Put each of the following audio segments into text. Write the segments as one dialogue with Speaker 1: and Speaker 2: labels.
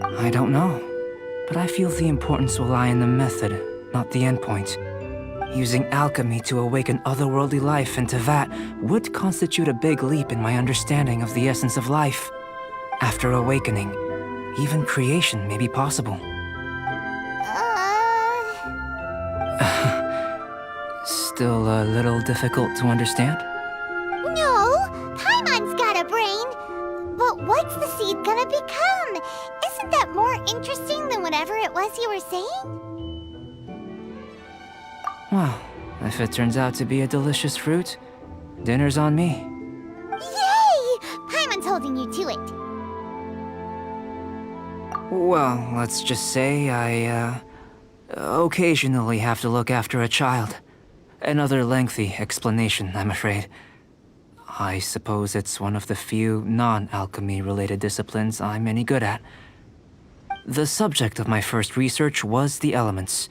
Speaker 1: I don't know, but I feel the importance will lie in the method, not the endpoint. Using alchemy to awaken otherworldly life into that would constitute a big leap in my understanding of the essence of life. After awakening, even creation may be possible. Still a little difficult to understand?
Speaker 2: No, Paimon's got a brain. But what's the seed gonna become? Isn't that more interesting than whatever it was you were saying?
Speaker 1: Well, if it turns out to be a delicious fruit, dinner's on me.
Speaker 2: Yay! Paimon's holding you to it.
Speaker 1: Well, let's just say I, occasionally have to look after a child. Another lengthy explanation, I'm afraid. I suppose it's one of the few non-alchemy-related disciplines I'm any good at. The subject of my first research was the elements.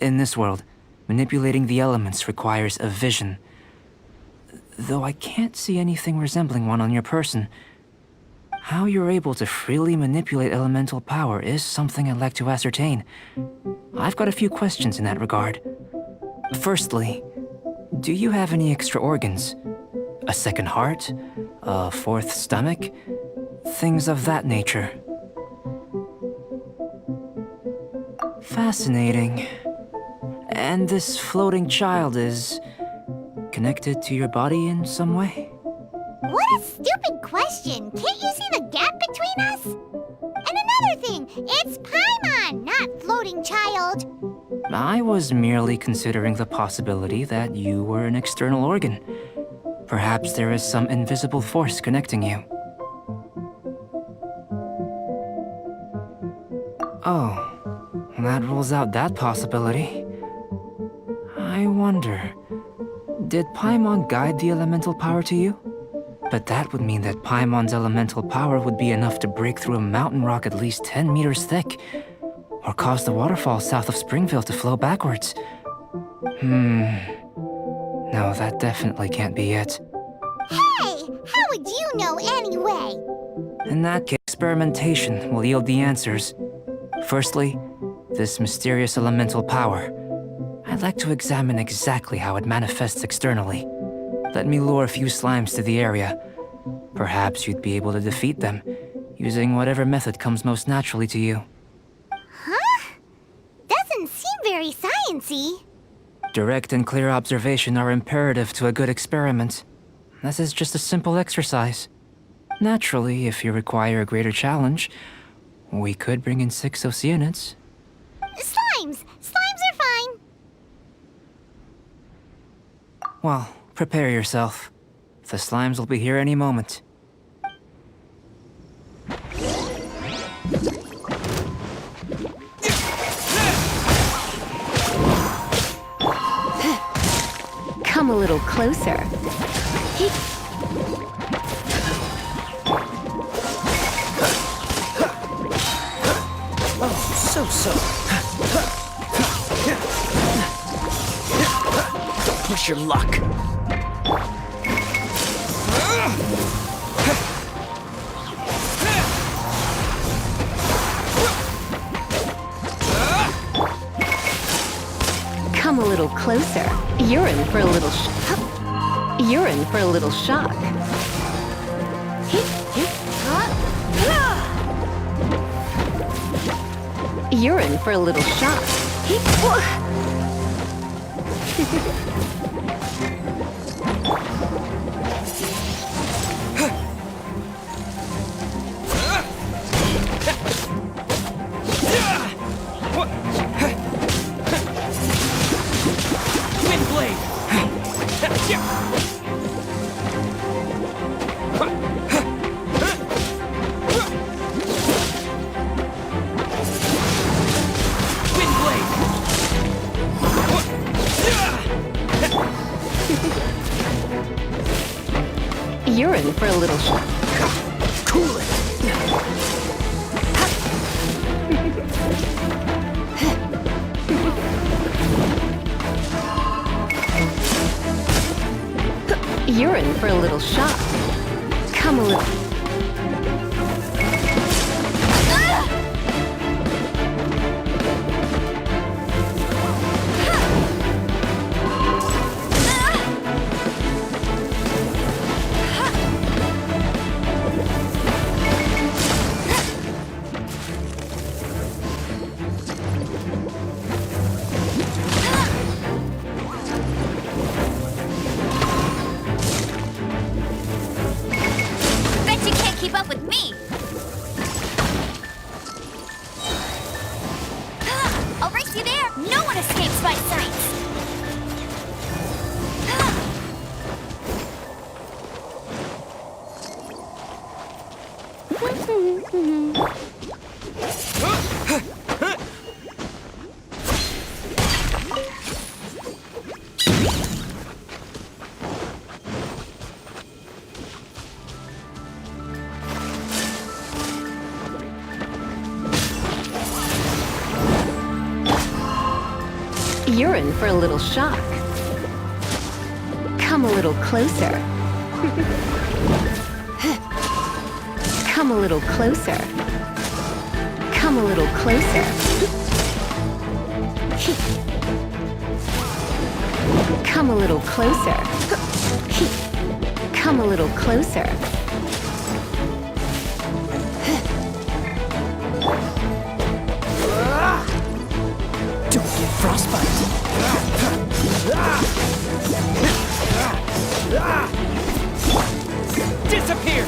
Speaker 1: In this world, manipulating the elements requires a vision. Though I can't see anything resembling one on your person. How you're able to freely manipulate elemental power is something I'd like to ascertain. I've got a few questions in that regard. Firstly, do you have any extra organs? A second heart? A fourth stomach? Things of that nature. Fascinating. And this floating child is connected to your body in some way?
Speaker 2: What a stupid question! Can't you see the gap between us? And another thing, it's Paimon, not floating child.
Speaker 1: I was merely considering the possibility that you were an external organ. Perhaps there is some invisible force connecting you. Oh, that rules out that possibility. I wonder, did Paimon guide the elemental power to you? But that would mean that Paimon's elemental power would be enough to break through a mountain rock at least 10 meters thick, or cause the waterfall south of Springville to flow backwards. No, that definitely can't be it.
Speaker 2: Hey! How would you know anyway?
Speaker 1: In that case, experimentation will yield the answers. Firstly, this mysterious elemental power. I'd like to examine exactly how it manifests externally. Let me lure a few slimes to the area. Perhaps you'd be able to defeat them, using whatever method comes most naturally to you.
Speaker 2: Huh? Doesn't seem very sciencey.
Speaker 1: Direct and clear observation are imperative to a good experiment. This is just a simple exercise. Naturally, if you require a greater challenge, we could bring in 6 Oceanids.
Speaker 2: Slimes! Slimes are fine!
Speaker 1: Well, prepare yourself. The slimes will be here any moment.
Speaker 3: Come a little closer.
Speaker 1: Oh, so. Push your luck.
Speaker 3: Come a little closer. You're in for a little shock. You're in for a little shock. You're in for a little shock.
Speaker 1: Cool it.
Speaker 3: You're in for a little shock. Come a little.
Speaker 2: You there? No one escapes my sights!
Speaker 3: You're in for a little shock. Come a little closer. Come a little closer. Come a little closer. Come a little closer. Come a little closer.
Speaker 4: Don't get frostbite. Disappear!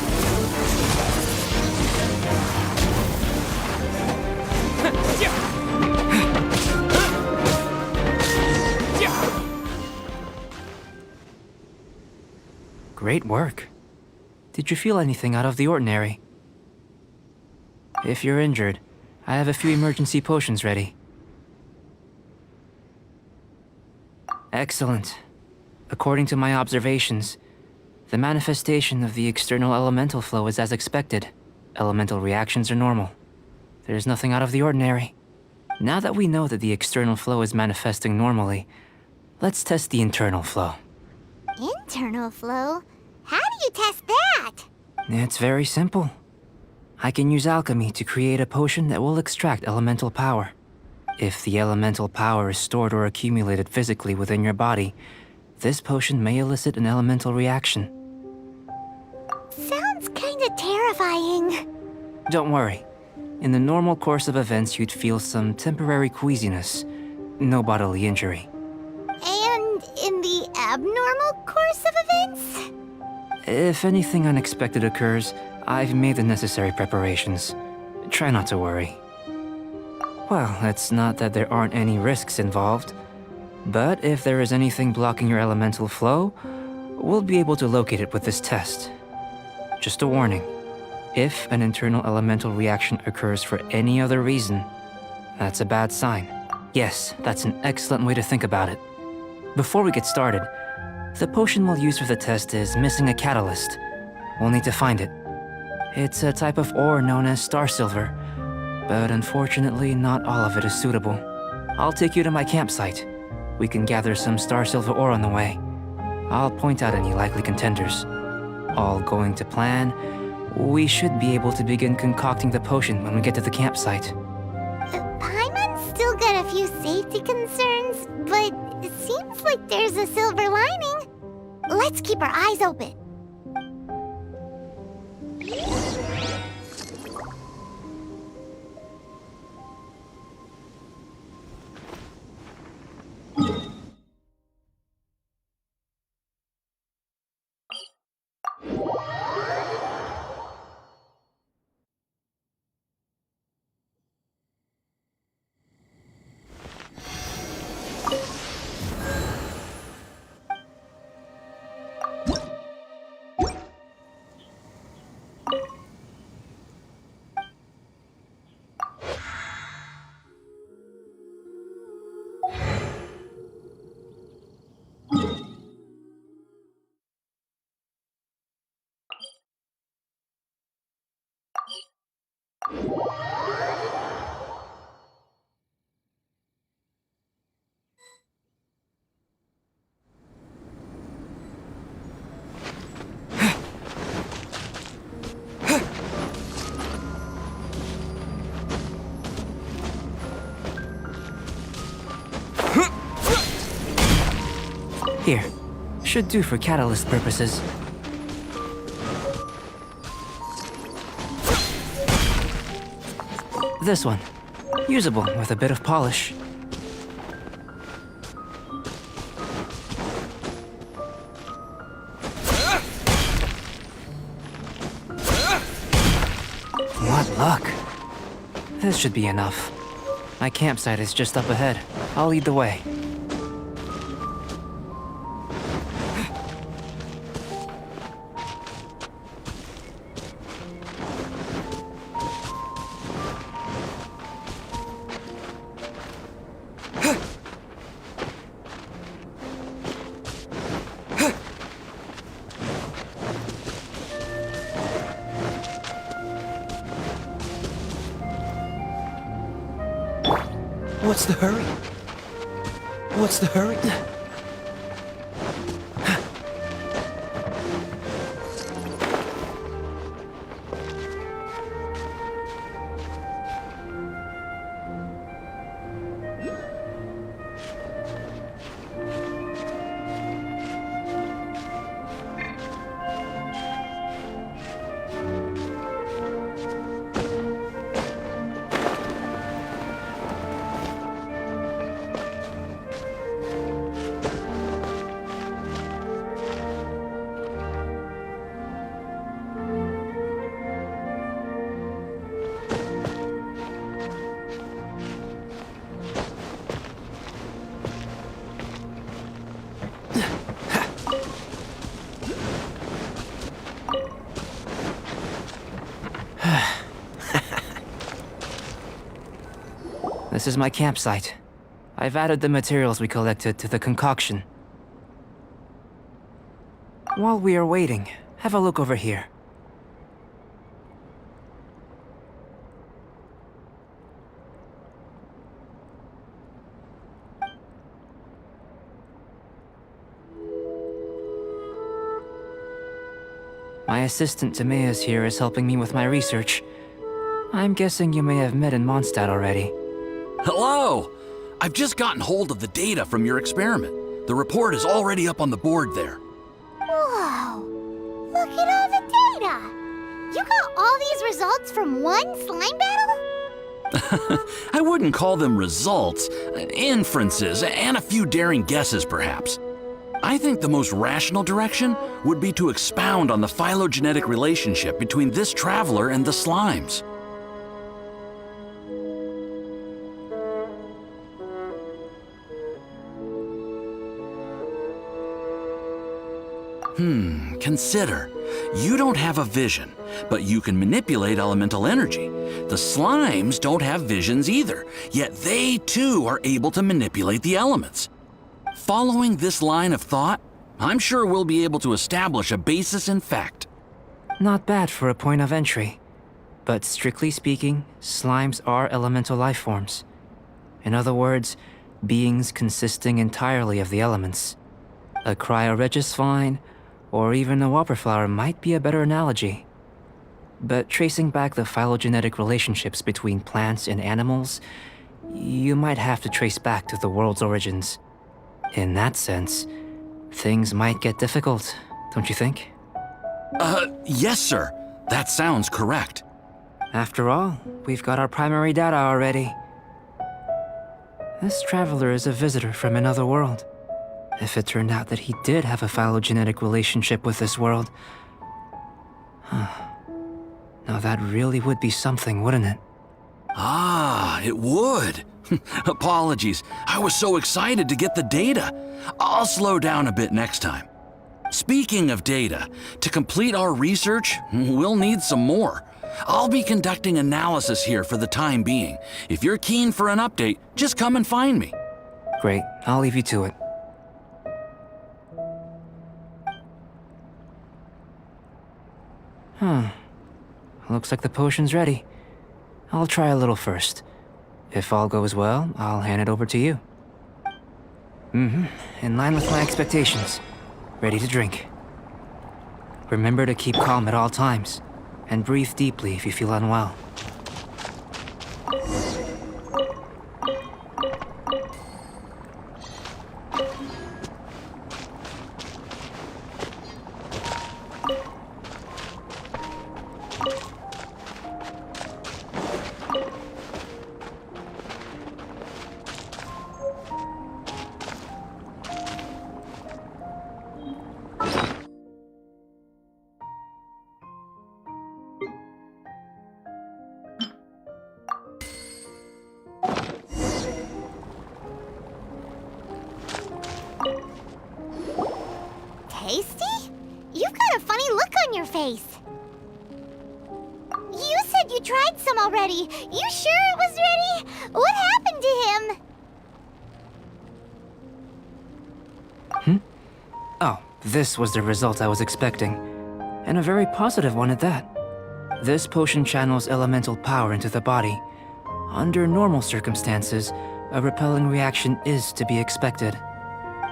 Speaker 1: Great work. Did you feel anything out of the ordinary? If you're injured, I have a few emergency potions ready. Excellent. According to my observations, the manifestation of the external elemental flow is as expected. Elemental reactions are normal. There's nothing out of the ordinary. Now that we know that the external flow is manifesting normally, let's test the internal flow.
Speaker 2: Internal flow? How do you test that?
Speaker 1: It's very simple. I can use alchemy to create a potion that will extract elemental power. If the elemental power is stored or accumulated physically within your body, this potion may elicit an elemental reaction.
Speaker 2: Sounds kinda terrifying.
Speaker 1: Don't worry. In the normal course of events, you'd feel some temporary queasiness. No bodily injury.
Speaker 2: And in the abnormal course of events?
Speaker 1: If anything unexpected occurs, I've made the necessary preparations. Try not to worry. Well, it's not that there aren't any risks involved. But if there is anything blocking your elemental flow, we'll be able to locate it with this test. Just a warning. If an internal elemental reaction occurs for any other reason, that's a bad sign. Yes, that's an excellent way to think about it. Before we get started, the potion we'll use for the test is missing a catalyst. We'll need to find it. It's a type of ore known as star silver, but unfortunately not all of it is suitable. I'll take you to my campsite. We can gather some star silver ore on the way. I'll point out any likely contenders. All going to plan, we should be able to begin concocting the potion when we get to the campsite.
Speaker 2: Paimon's still got a few safety concerns, but it seems like there's a silver lining. Let's keep our eyes open.
Speaker 1: Here. Should do for catalyst purposes. This one. Usable with a bit of polish. What luck. This should be enough. My campsite is just up ahead. I'll lead the way.
Speaker 4: What's the hurry? What's the hurry?
Speaker 1: This is my campsite. I've added the materials we collected to the concoction. While we are waiting, have a look over here. My assistant Timaeus here is helping me with my research. I'm guessing you may have met in Mondstadt already.
Speaker 5: Hello! I've just gotten hold of the data from your experiment. The report is already up on the board there.
Speaker 2: Whoa! Look at all the data! You got all these results from one slime battle?
Speaker 5: I wouldn't call them results, inferences, and a few daring guesses perhaps. I think the most rational direction would be to expound on the phylogenetic relationship between this traveler and the slimes. Consider. You don't have a vision, but you can manipulate elemental energy. The slimes don't have visions either, yet they too are able to manipulate the elements. Following this line of thought, I'm sure we'll be able to establish a basis in fact.
Speaker 1: Not bad for a point of entry. But strictly speaking, slimes are elemental life forms. In other words, beings consisting entirely of the elements. A cryoregis vine, or even a whopperflower might be a better analogy. But tracing back the phylogenetic relationships between plants and animals, you might have to trace back to the world's origins. In that sense, things might get difficult, don't you think?
Speaker 5: Yes, sir. That sounds correct.
Speaker 1: After all, we've got our primary data already. This traveler is a visitor from another world. If it turned out that he did have a phylogenetic relationship with this world... Now that really would be something, wouldn't it?
Speaker 5: Ah, it would. Apologies. I was so excited to get the data. I'll slow down a bit next time. Speaking of data, to complete our research, we'll need some more. I'll be conducting analysis here for the time being. If you're keen for an update, just come and find me.
Speaker 1: Great, I'll leave you to it. Looks like the potion's ready. I'll try a little first. If all goes well, I'll hand it over to you. In line with my expectations. Ready to drink. Remember to keep calm at all times, and breathe deeply if you feel unwell.
Speaker 2: case. You said you tried some already. You sure it was ready? What happened to him?
Speaker 1: Oh, this was the result I was expecting. And a very positive one at that. This potion channels elemental power into the body. Under normal circumstances, a repelling reaction is to be expected.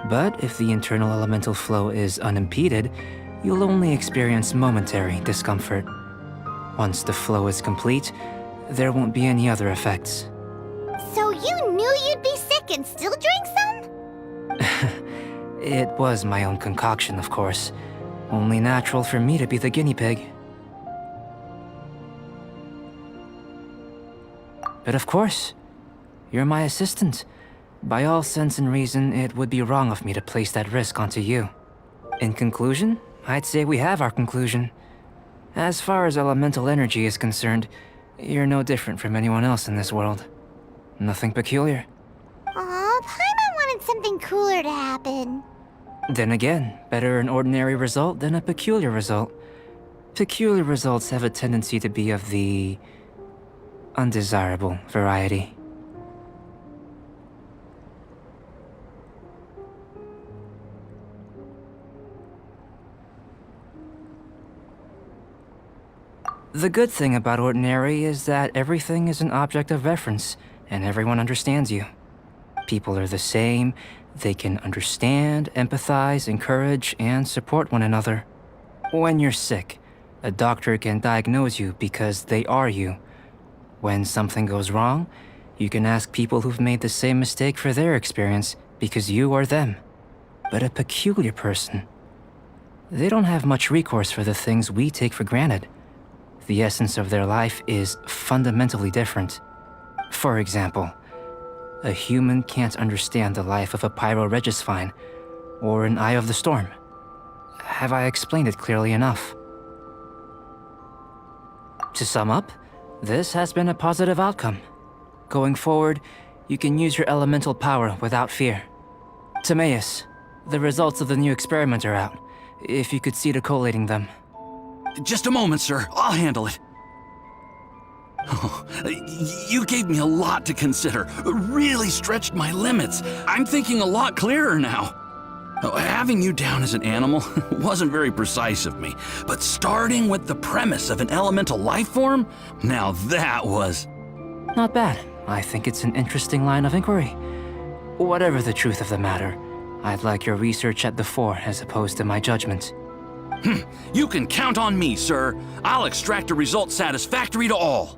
Speaker 1: But if the internal elemental flow is unimpeded, you'll only experience momentary discomfort. Once the flow is complete, there won't be any other effects.
Speaker 2: So you knew you'd be sick and still drank some?
Speaker 1: It was my own concoction, of course. Only natural for me to be the guinea pig. But of course, you're my assistant. By all sense and reason, it would be wrong of me to place that risk onto you. In conclusion, I'd say we have our conclusion. As far as elemental energy is concerned, you're no different from anyone else in this world. Nothing peculiar.
Speaker 2: Aw, Paimon wanted something cooler to happen.
Speaker 1: Then again, better an ordinary result than a peculiar result. Peculiar results have a tendency to be of the undesirable variety. The good thing about ordinary is that everything is an object of reference, and everyone understands you. People are the same, they can understand, empathize, encourage, and support one another. When you're sick, a doctor can diagnose you because they are you. When something goes wrong, you can ask people who've made the same mistake for their experience because you are them. But a peculiar person, they don't have much recourse for the things we take for granted. The essence of their life is fundamentally different. For example, a human can't understand the life of a pyro-regisvine or an eye of the storm. Have I explained it clearly enough? To sum up, this has been a positive outcome. Going forward, you can use your elemental power without fear. Timaeus, the results of the new experiment are out. If you could see to collating them.
Speaker 5: Just a moment, sir. I'll handle it. Oh, you gave me a lot to consider. Really stretched my limits. I'm thinking a lot clearer now. Having you down as an animal wasn't very precise of me, but starting with the premise of an elemental life form, now that was...
Speaker 1: Not bad. I think it's an interesting line of inquiry. Whatever the truth of the matter, I'd like your research at the fore as opposed to my judgment.
Speaker 5: You can count on me, sir. I'll extract a result satisfactory to all.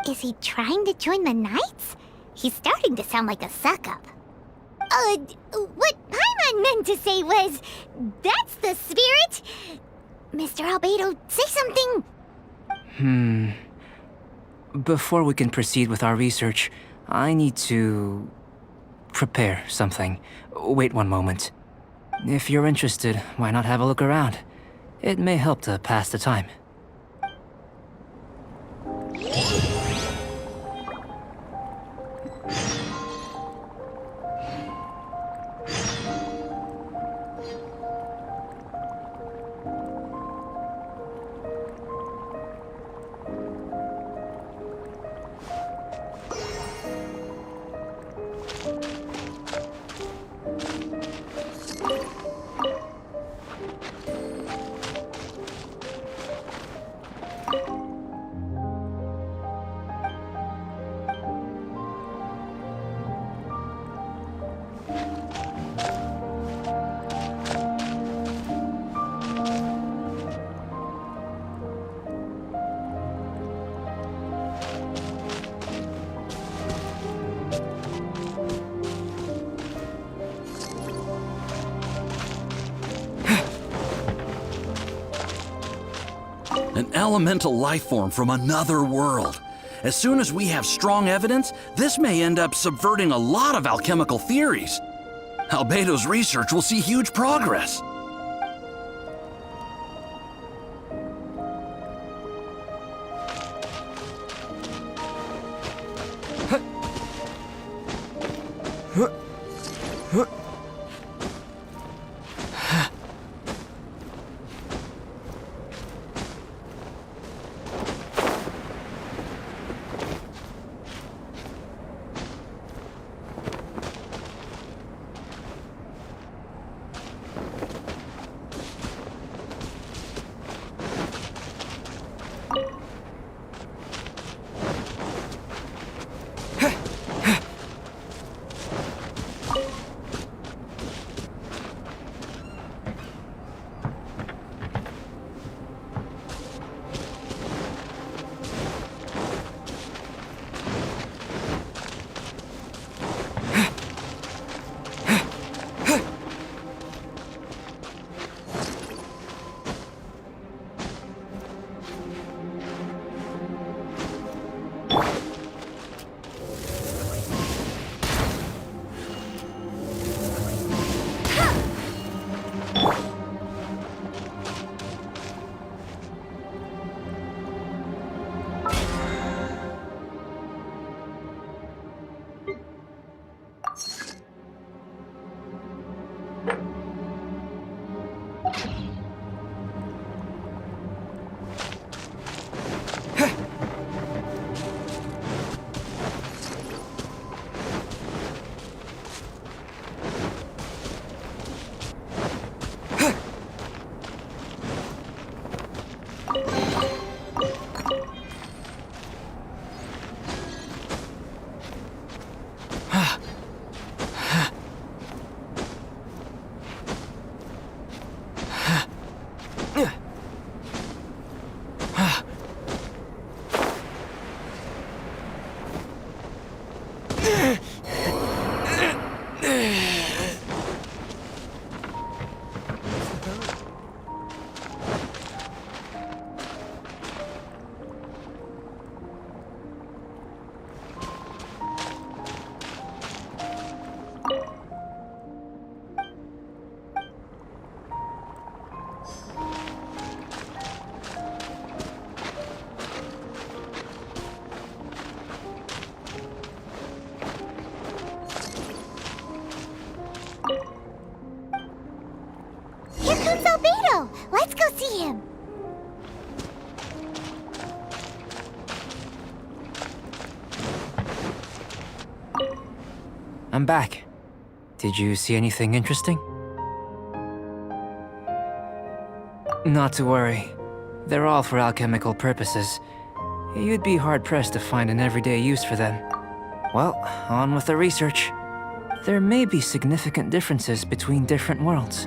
Speaker 2: Is he trying to join the Knights? He's starting to sound like a suck-up. What Paimon meant to say was, that's the spirit. Mr. Albedo, say something.
Speaker 1: Before we can proceed with our research, I need to prepare something. Wait one moment. If you're interested, why not have a look around? It may help to pass the time.
Speaker 5: An elemental life form from another world. As soon as we have strong evidence, this may end up subverting a lot of alchemical theories. Albedo's research will see huge progress.
Speaker 1: I'm back. Did you see anything interesting? Not to worry. They're all for alchemical purposes. You'd be hard-pressed to find an everyday use for them. Well, on with the research. There may be significant differences between different worlds.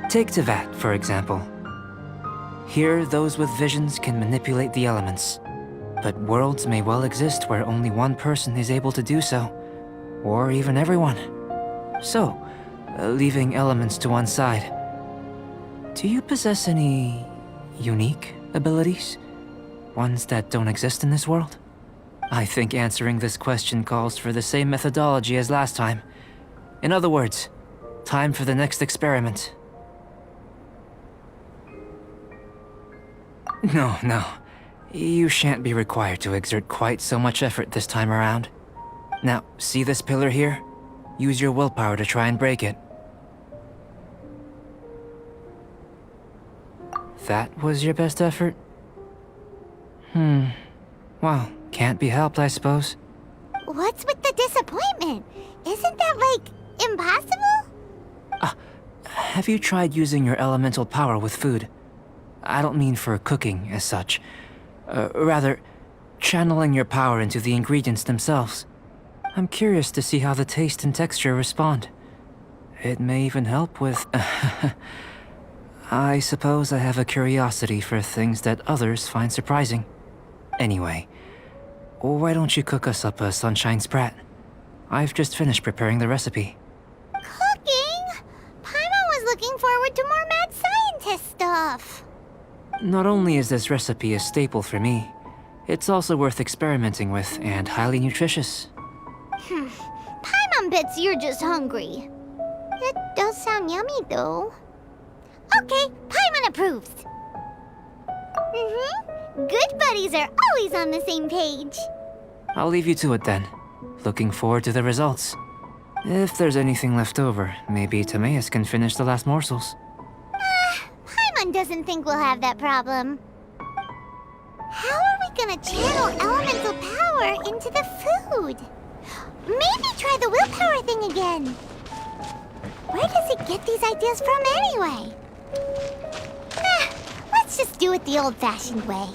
Speaker 1: Take Tevat, for example. Here, those with visions can manipulate the elements. But worlds may well exist where only one person is able to do so, or even everyone. So, leaving elements to one side, do you possess any unique abilities? Ones that don't exist in this world? I think answering this question calls for the same methodology as last time. In other words, time for the next experiment. No. You shan't be required to exert quite so much effort this time around. Now, see this pillar here? Use your willpower to try and break it. That was your best effort? Well, can't be helped, I suppose.
Speaker 2: What's with the disappointment? Isn't that, like, impossible?
Speaker 1: Have you tried using your elemental power with food? I don't mean for cooking, as such. Rather, channeling your power into the ingredients themselves. I'm curious to see how the taste and texture respond. It may even help with... I suppose I have a curiosity for things that others find surprising. Anyway, why don't you cook us up a sunshine sprat? I've just finished preparing the recipe.
Speaker 2: Cooking? Paimon was looking forward to more mad scientist stuff.
Speaker 1: Not only is this recipe a staple for me, it's also worth experimenting with and highly nutritious.
Speaker 2: Paimon bets you're just hungry. It does sound yummy, though. Okay, Paimon approves. Good buddies are always on the same page.
Speaker 1: I'll leave you to it then. Looking forward to the results. If there's anything left over, maybe Timaeus can finish the last morsels.
Speaker 2: Paimon doesn't think we'll have that problem. How are we gonna channel elemental power into the food? Maybe try the willpower thing again. Where does it get these ideas from anyway? Let's just do it the old-fashioned way.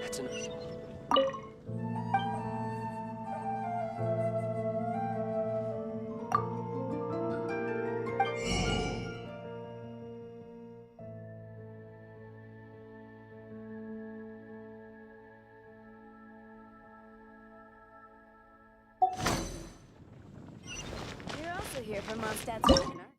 Speaker 4: That's enough.
Speaker 6: You're also here for Mondstadt's webinar.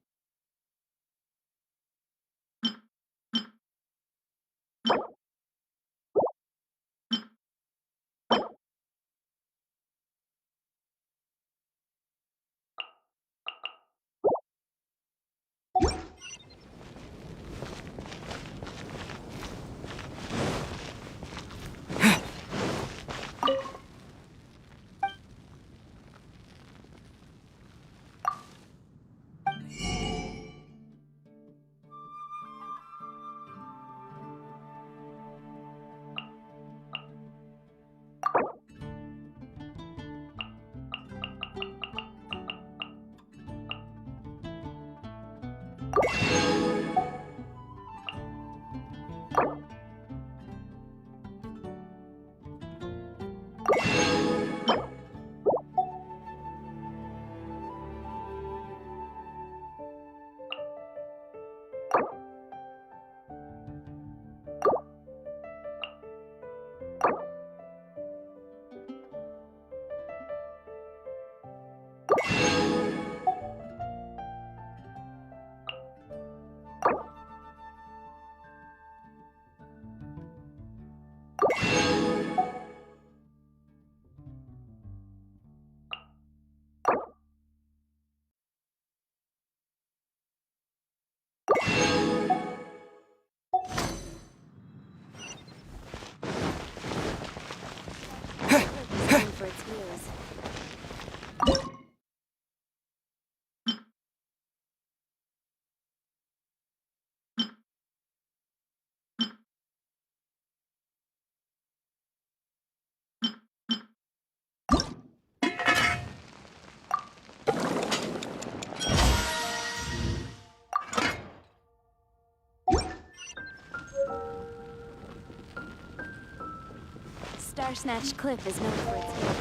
Speaker 3: Star Snatch Cliff is known for its games.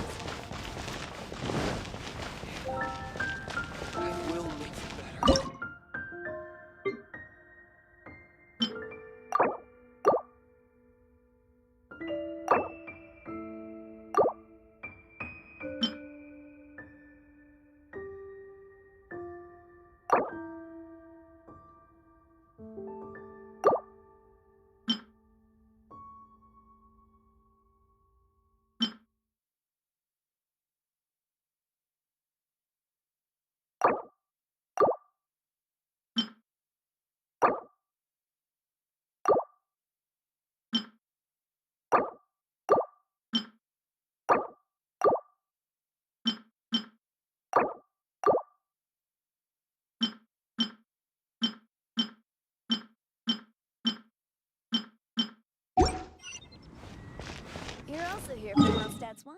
Speaker 4: I will make it better.
Speaker 3: You're also here for Wildstat's wine.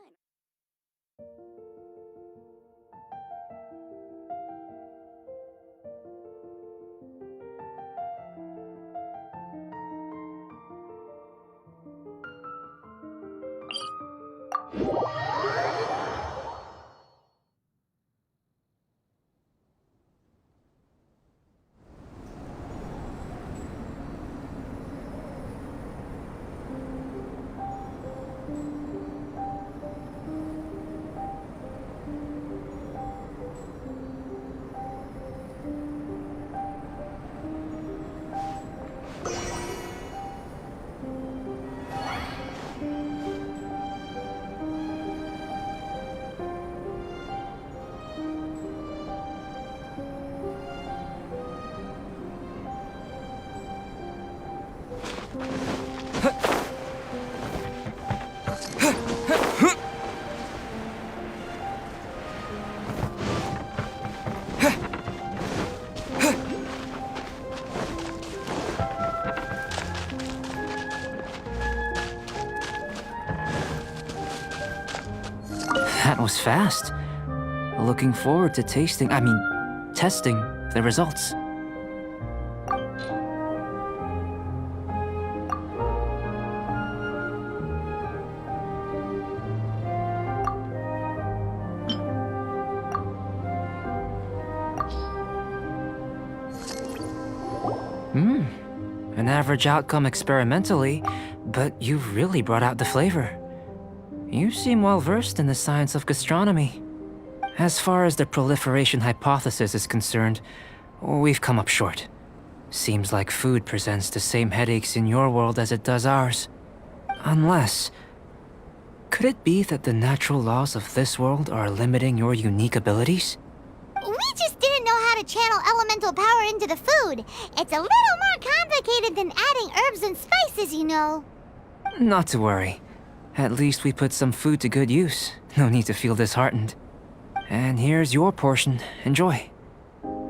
Speaker 1: That was fast. Looking forward to testing the results. An average outcome experimentally, but you've really brought out the flavor. You seem well versed in the science of gastronomy. As far as the proliferation hypothesis is concerned, we've come up short. Seems like food presents the same headaches in your world as it does ours. Unless... could it be that the natural laws of this world are limiting your unique abilities?
Speaker 2: We just didn't know how to channel elemental power into the food. It's a little more complicated than adding herbs and spices, you know.
Speaker 1: Not to worry. At least we put some food to good use. No need to feel disheartened. And here's your portion. Enjoy.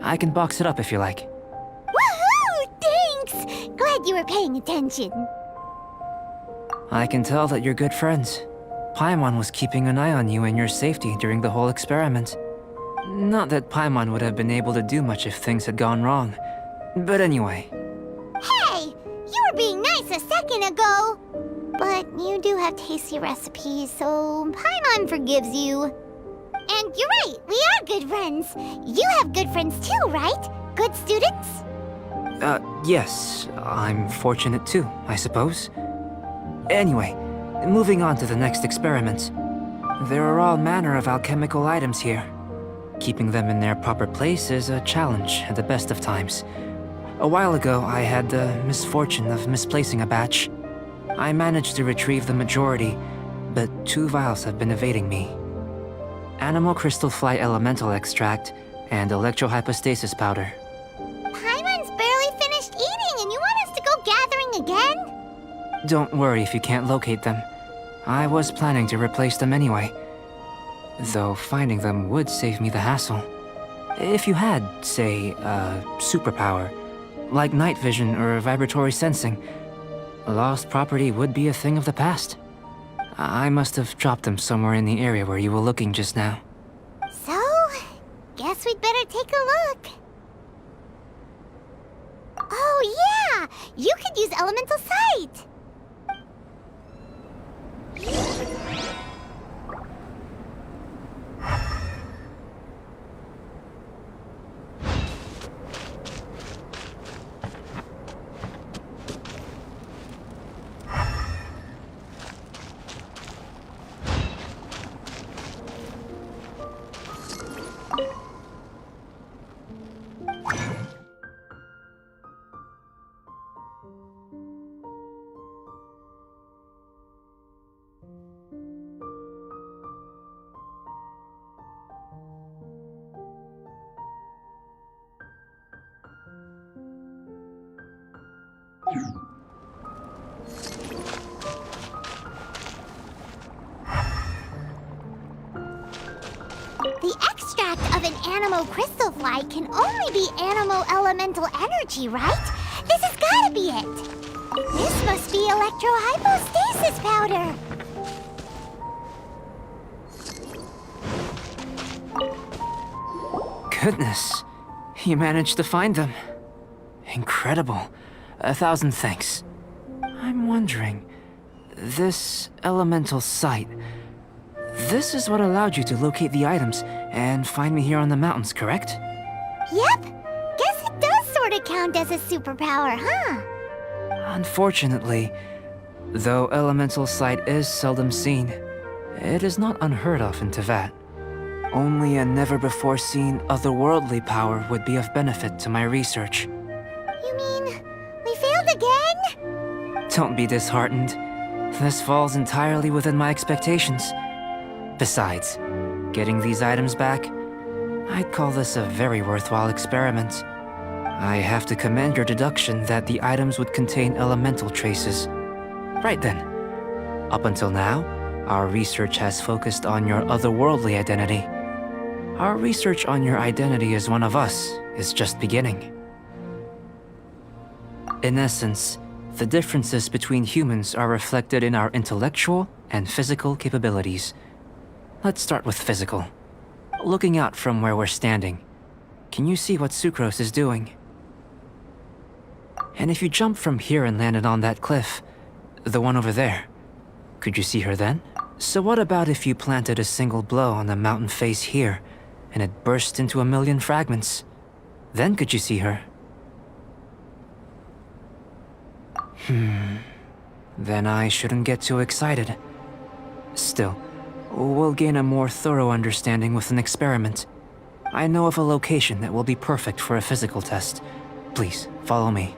Speaker 1: I can box it up if you like.
Speaker 2: Woohoo! Thanks! Glad you were paying attention.
Speaker 1: I can tell that you're good friends. Paimon was keeping an eye on you and your safety during the whole experiment. Not that Paimon would have been able to do much if things had gone wrong. But anyway.
Speaker 2: Hey! You were being nice a second ago! But you do have tasty recipes, so Paimon forgives you. And you're right, we are good friends. You have good friends too, right? Good students?
Speaker 1: Yes. I'm fortunate too, I suppose. Anyway, moving on to the next experiment. There are all manner of alchemical items here. Keeping them in their proper place is a challenge at the best of times. A while ago, I had the misfortune of misplacing a batch. I managed to retrieve the majority, but 2 vials have been evading me. Animal crystal fly elemental extract and electrohypostasis powder.
Speaker 2: Paimon's barely finished eating and you want us to go gathering again?
Speaker 1: Don't worry if you can't locate them. I was planning to replace them anyway. Though finding them would save me the hassle. If you had, say, a superpower, like night vision or vibratory sensing, lost property would be a thing of the past. I must have dropped them somewhere in the area where you were looking just now.
Speaker 2: So, guess we'd better take a look. Oh yeah! You could use elemental sight! The extract of an animo crystal fly can only be animo elemental energy, right? This has gotta be it. This must be electrohypostasis powder.
Speaker 1: Goodness, you managed to find them. Incredible. 1,000 thanks. I'm wondering, this elemental sight, this is what allowed you to locate the items and find me here on the mountains, correct?
Speaker 2: Yep. Guess it does sort of count as a superpower, huh?
Speaker 1: Unfortunately, though elemental sight is seldom seen, it is not unheard of in Teyvat. Only a never-before-seen otherworldly power would be of benefit to my research.
Speaker 2: You mean we failed again?
Speaker 1: Don't be disheartened. This falls entirely within my expectations. Besides, getting these items back, I'd call this a very worthwhile experiment. I have to commend your deduction that the items would contain elemental traces. Right then. Up until now, our research has focused on your otherworldly identity. Our research on your identity as one of us is just beginning. In essence, the differences between humans are reflected in our intellectual and physical capabilities. Let's start with physical. Looking out from where we're standing, can you see what Sucrose is doing? And if you jumped from here and landed on that cliff, the one over there, could you see her then? So what about if you planted a single blow on the mountain face here, and it burst into 1,000,000 fragments? Then could you see her? Then I shouldn't get too excited. Still, we'll gain a more thorough understanding with an experiment. I know of a location that will be perfect for a physical test. Please, follow me.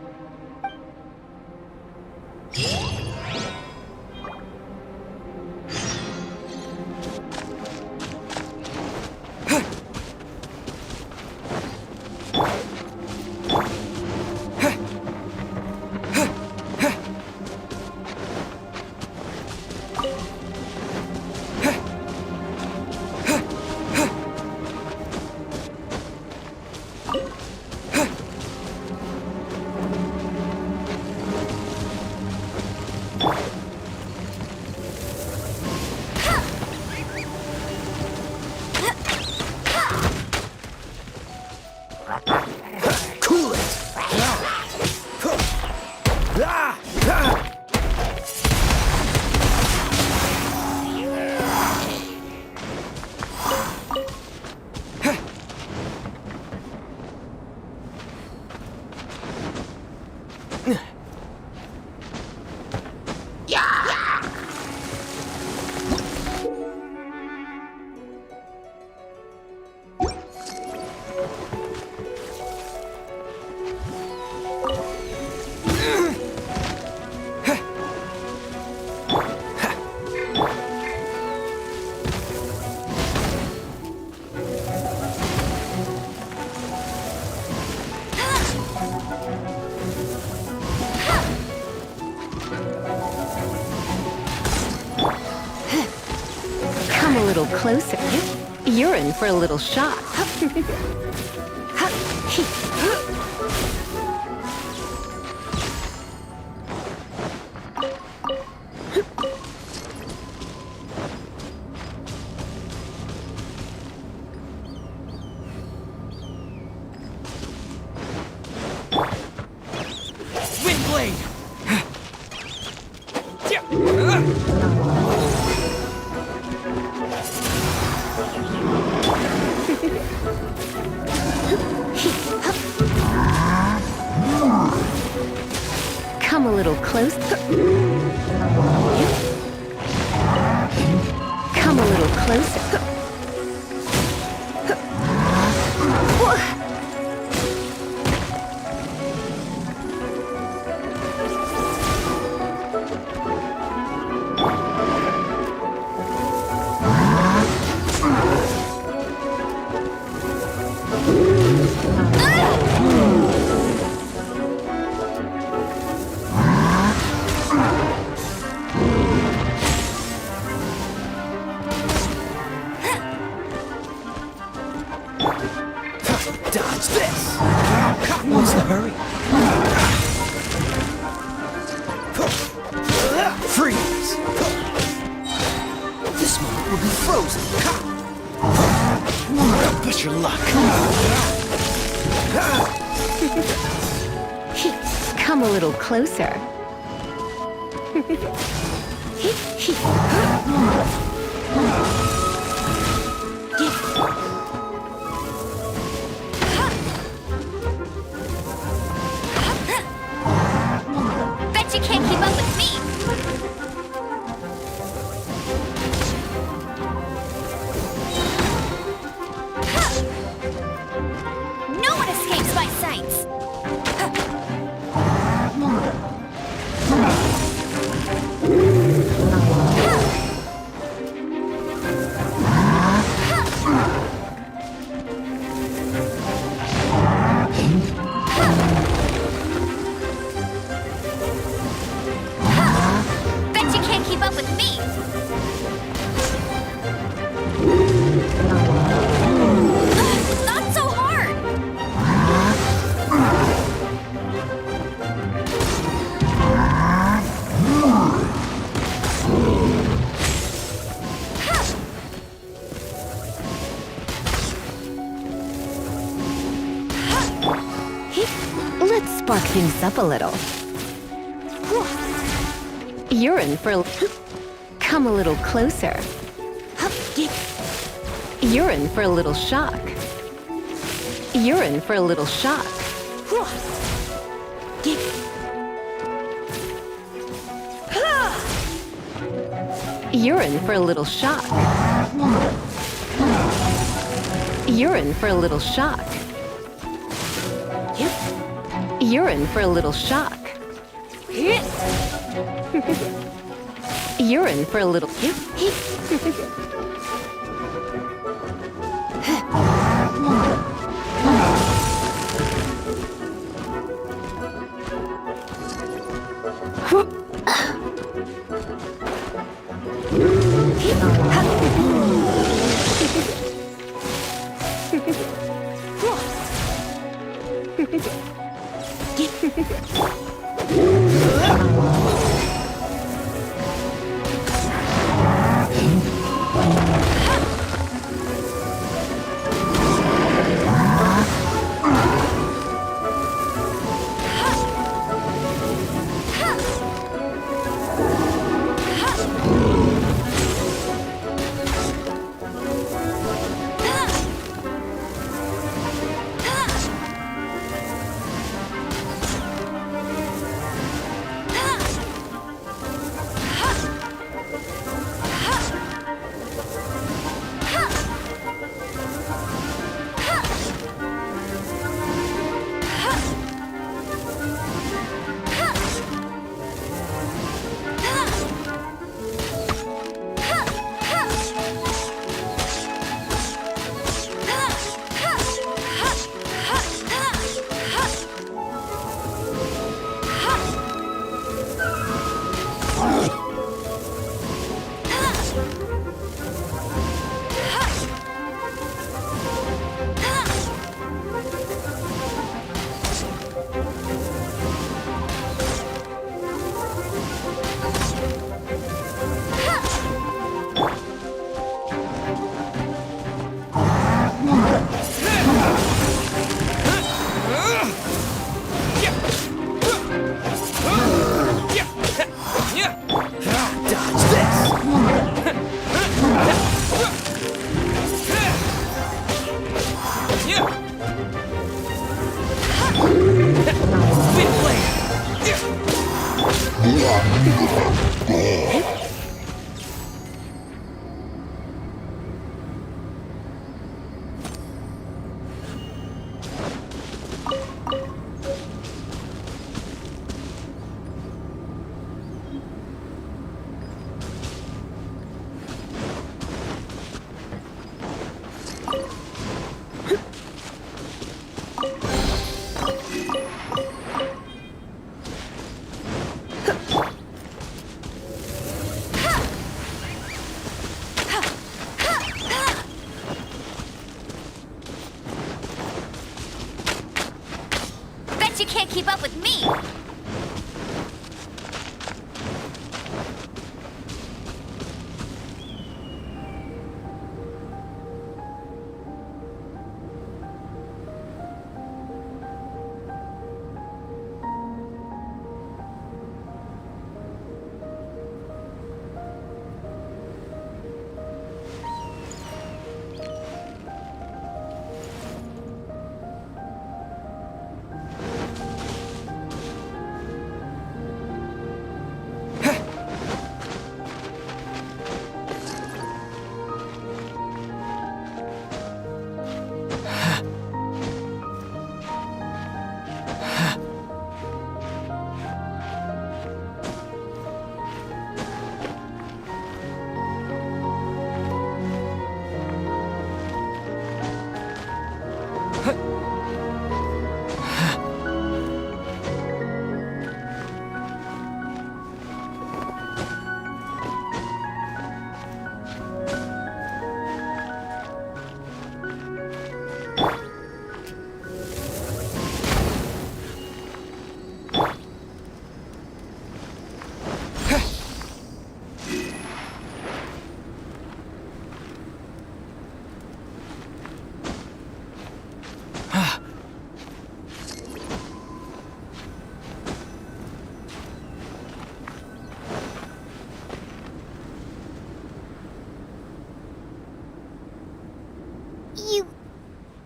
Speaker 4: Cool it!
Speaker 6: Come a little closer. You're in for a little shock.
Speaker 4: Windblade!
Speaker 6: Come a little closer. Come a little closer.
Speaker 4: dodge this! What's the hurry? Freeze! This moment will be frozen. Push your luck.
Speaker 6: Come a little closer.
Speaker 2: Bet you can't keep up with me! No one escapes my sights! Bet you can't keep up with me! Not so hard!
Speaker 6: Let's spark things up a little. You're in for... Come a little closer. You're in for a little shock. You're in for a little shock. You're in for a little shock. You're in for a little shock. You're in for a little shock. You're in for a little...
Speaker 3: Bet you can't keep up with me!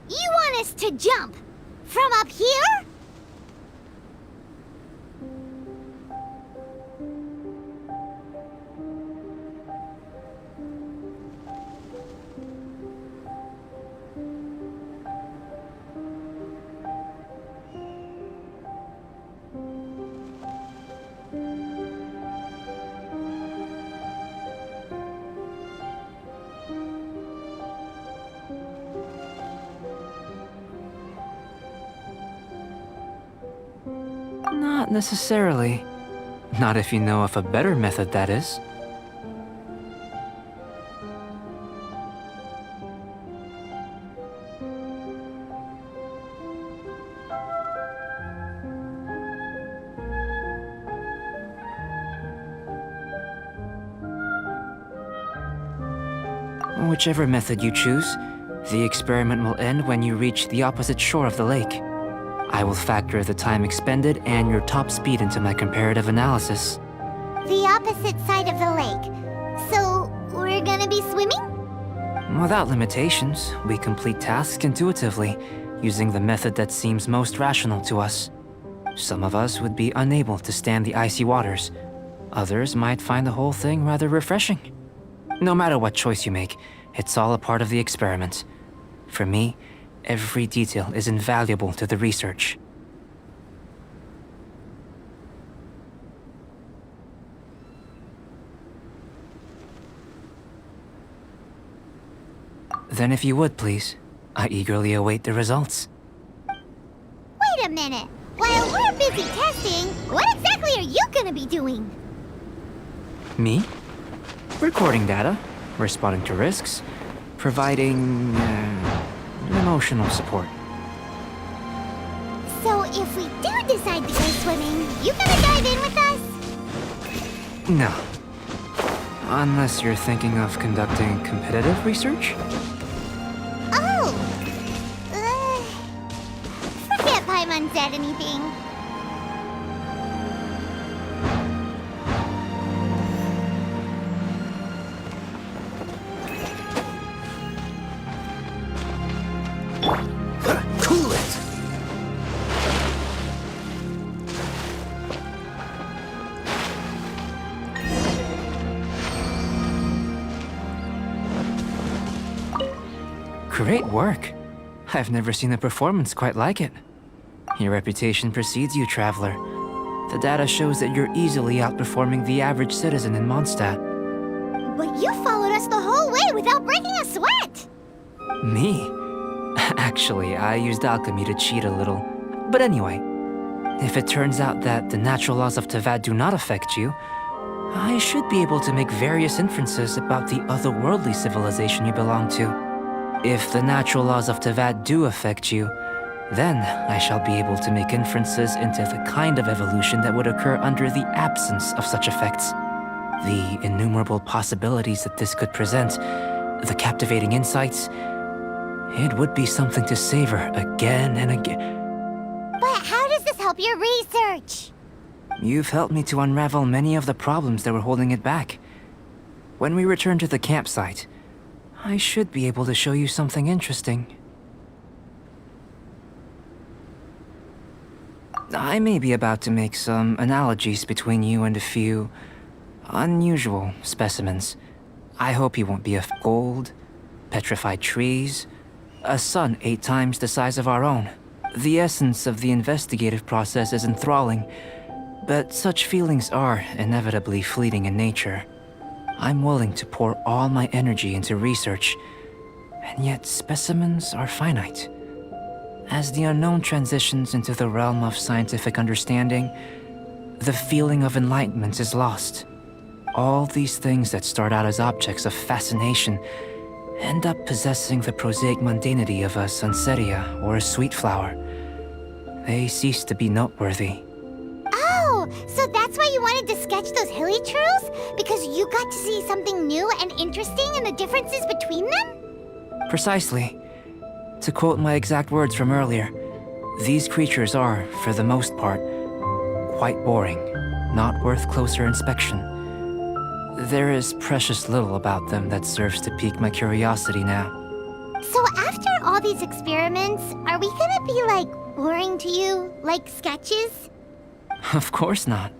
Speaker 2: You want us to jump? From up here?
Speaker 1: Not necessarily. Not if you know of a better method, that is. Whichever method you choose, the experiment will end when you reach the opposite shore of the lake. I will factor the time expended and your top speed into my comparative analysis.
Speaker 2: The opposite side of the lake. So, we're gonna be swimming?
Speaker 1: Without limitations, we complete tasks intuitively, using the method that seems most rational to us. Some of us would be unable to stand the icy waters. Others might find the whole thing rather refreshing. No matter what choice you make, it's all a part of the experiment. For me, every detail is invaluable to the research. Then if you would, please, I eagerly await the results.
Speaker 2: Wait a minute. While we're busy testing, what exactly are you gonna be doing?
Speaker 1: Me? Recording data, responding to risks, providing emotional support.
Speaker 2: So if we do decide to go swimming, you gonna dive in with us?
Speaker 1: No. Unless you're thinking of conducting competitive research?
Speaker 2: Oh! Forget Paimon said anything.
Speaker 4: Cool it!
Speaker 1: Great work. I've never seen a performance quite like it. Your reputation precedes you, Traveler. The data shows that you're easily outperforming the average citizen in Mondstadt.
Speaker 2: But you followed us the whole way without breaking a sweat!
Speaker 1: Me? Actually, I used alchemy to cheat a little. But anyway, if it turns out that the natural laws of Tavad do not affect you, I should be able to make various inferences about the otherworldly civilization you belong to. If the natural laws of Tavad do affect you, Then I shall be able to make inferences into the kind of evolution that would occur under the absence of such effects. The innumerable possibilities that this could present, the captivating insights, it would be something to savor again and again.
Speaker 2: But how does this help your research?
Speaker 1: You've helped me to unravel many of the problems that were holding it back. When we return to the campsite, I should be able to show you something interesting. I may be about to make some analogies between you and a few unusual specimens. I hope you won't be of gold, petrified trees, a sun 8 times the size of our own. The essence of the investigative process is enthralling, but such feelings are inevitably fleeting in nature. I'm willing to pour all my energy into research, and yet specimens are finite. As the unknown transitions into the realm of scientific understanding, the feeling of enlightenment is lost. All these things that start out as objects of fascination end up possessing the prosaic mundanity of a sunsetia or a sweet flower. They cease to be noteworthy.
Speaker 2: Oh, so that's why you wanted to sketch those hilly trails? Because you got to see something new and interesting in the differences between them?
Speaker 1: Precisely. To quote my exact words from earlier, these creatures are, for the most part, quite boring, not worth closer inspection. There is precious little about them that serves to pique my curiosity now.
Speaker 2: So after all these experiments, are we gonna be, like, boring to you? Like sketches?
Speaker 1: Of course not.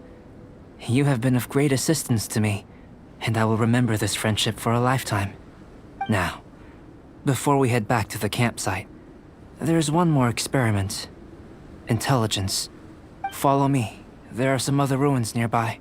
Speaker 1: You have been of great assistance to me, and I will remember this friendship for a lifetime. Now, before we head back to the campsite, there's one more experiment. Intelligence. Follow me. There are some other ruins nearby.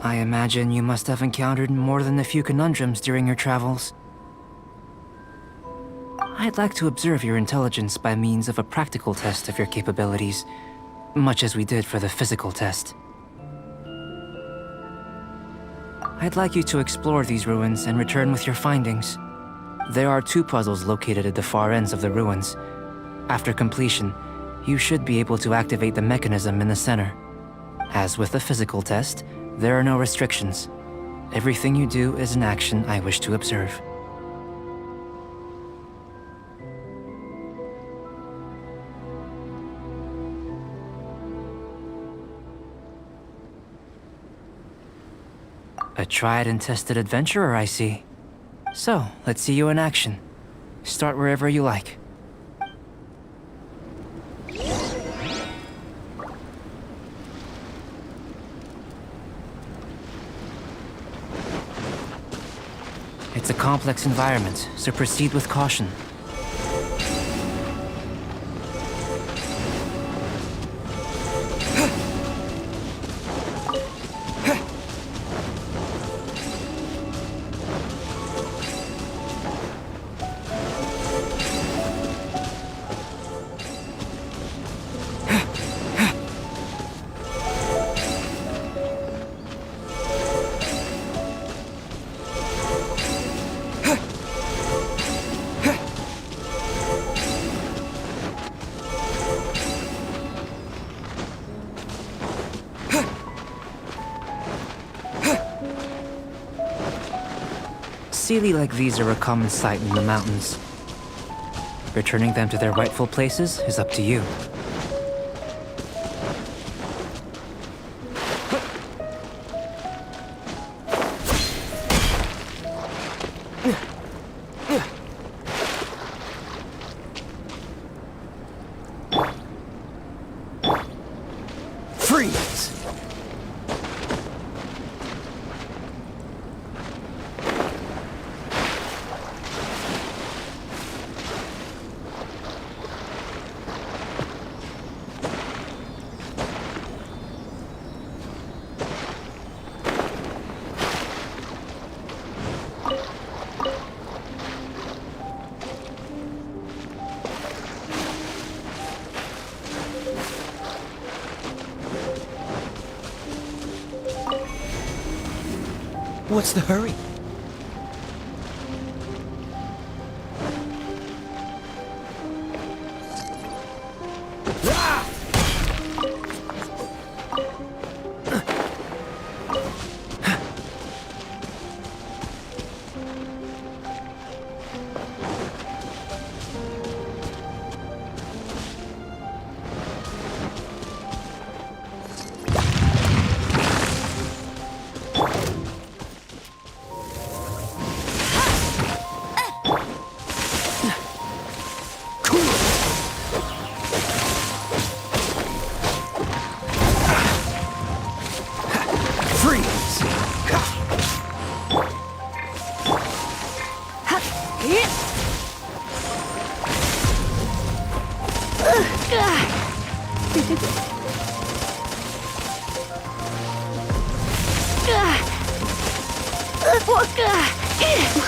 Speaker 1: I imagine you must have encountered more than a few conundrums during your travels. I'd like to observe your intelligence by means of a practical test of your capabilities, much as we did for the physical test. I'd like you to explore these ruins and return with your findings. There are 2 puzzles located at the far ends of the ruins. After completion, you should be able to activate the mechanism in the center. As with the physical test, there are no restrictions. Everything you do is an action I wish to observe. A tried and tested adventurer, I see. So, let's see you in action. Start wherever you like. It's a complex environment, so proceed with caution. Sealy like these are a common sight in the mountains. Returning them to their rightful places is up to you.
Speaker 4: Freeze! What's the hurry?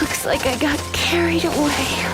Speaker 6: Looks like I got carried away.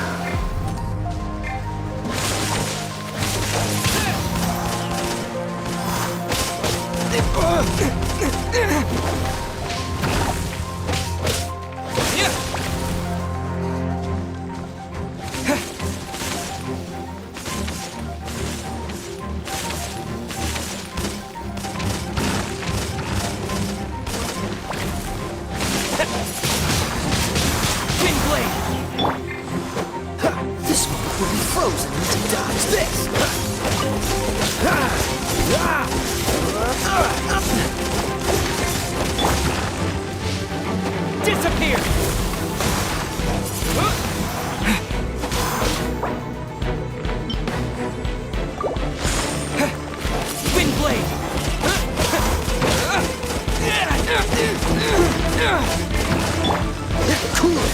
Speaker 4: This one will be frozen to dodge this. Disappear! Wind blade! Cool it!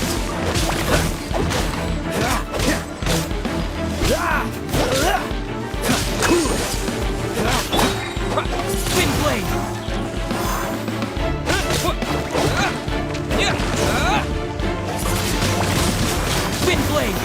Speaker 4: Wind blade! Wind blade!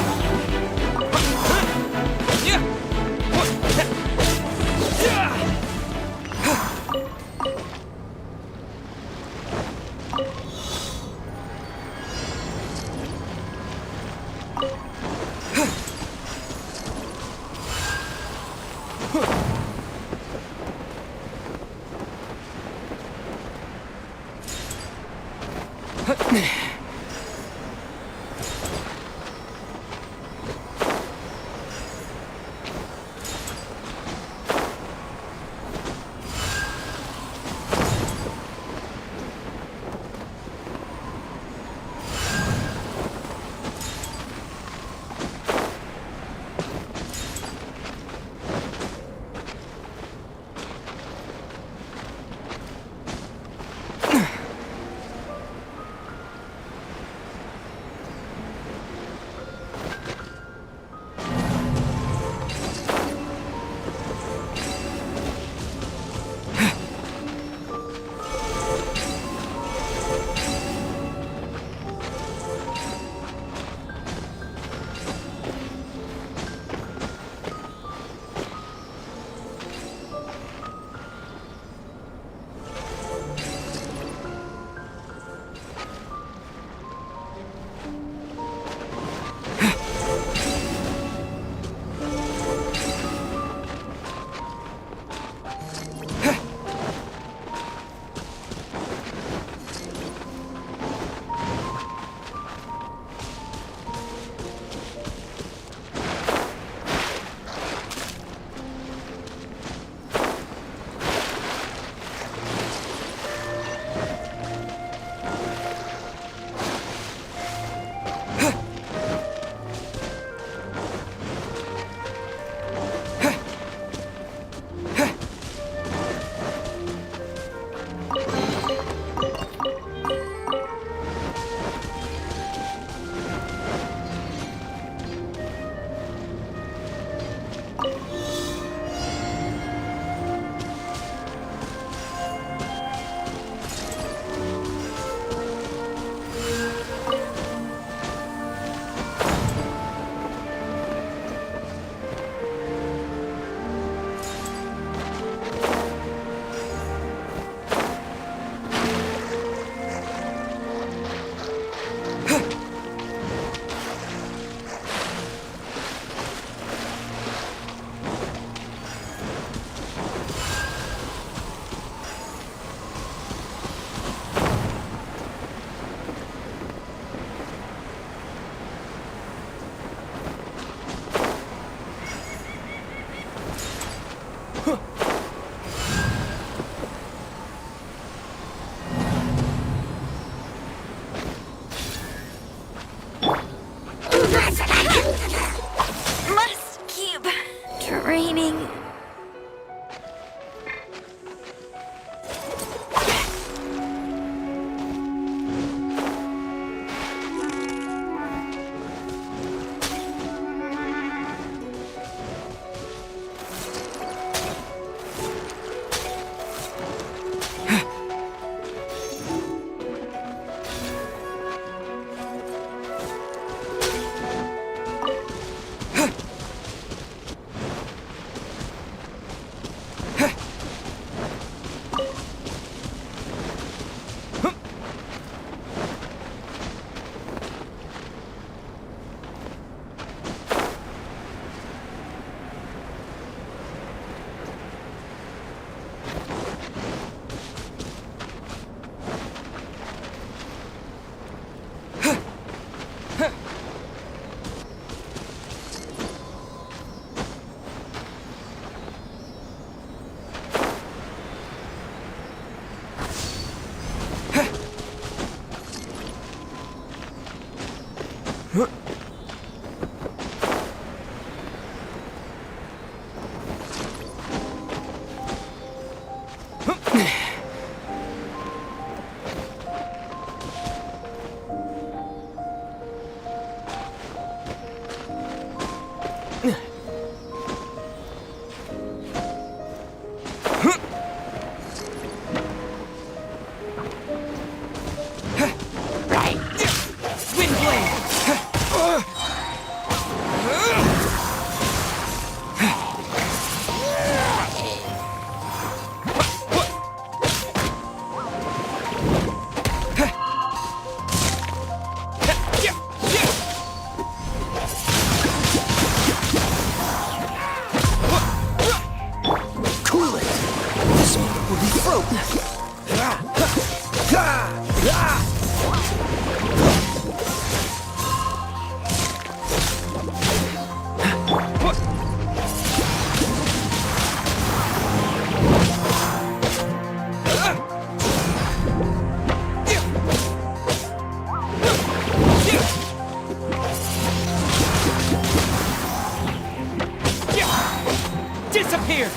Speaker 4: Disappear!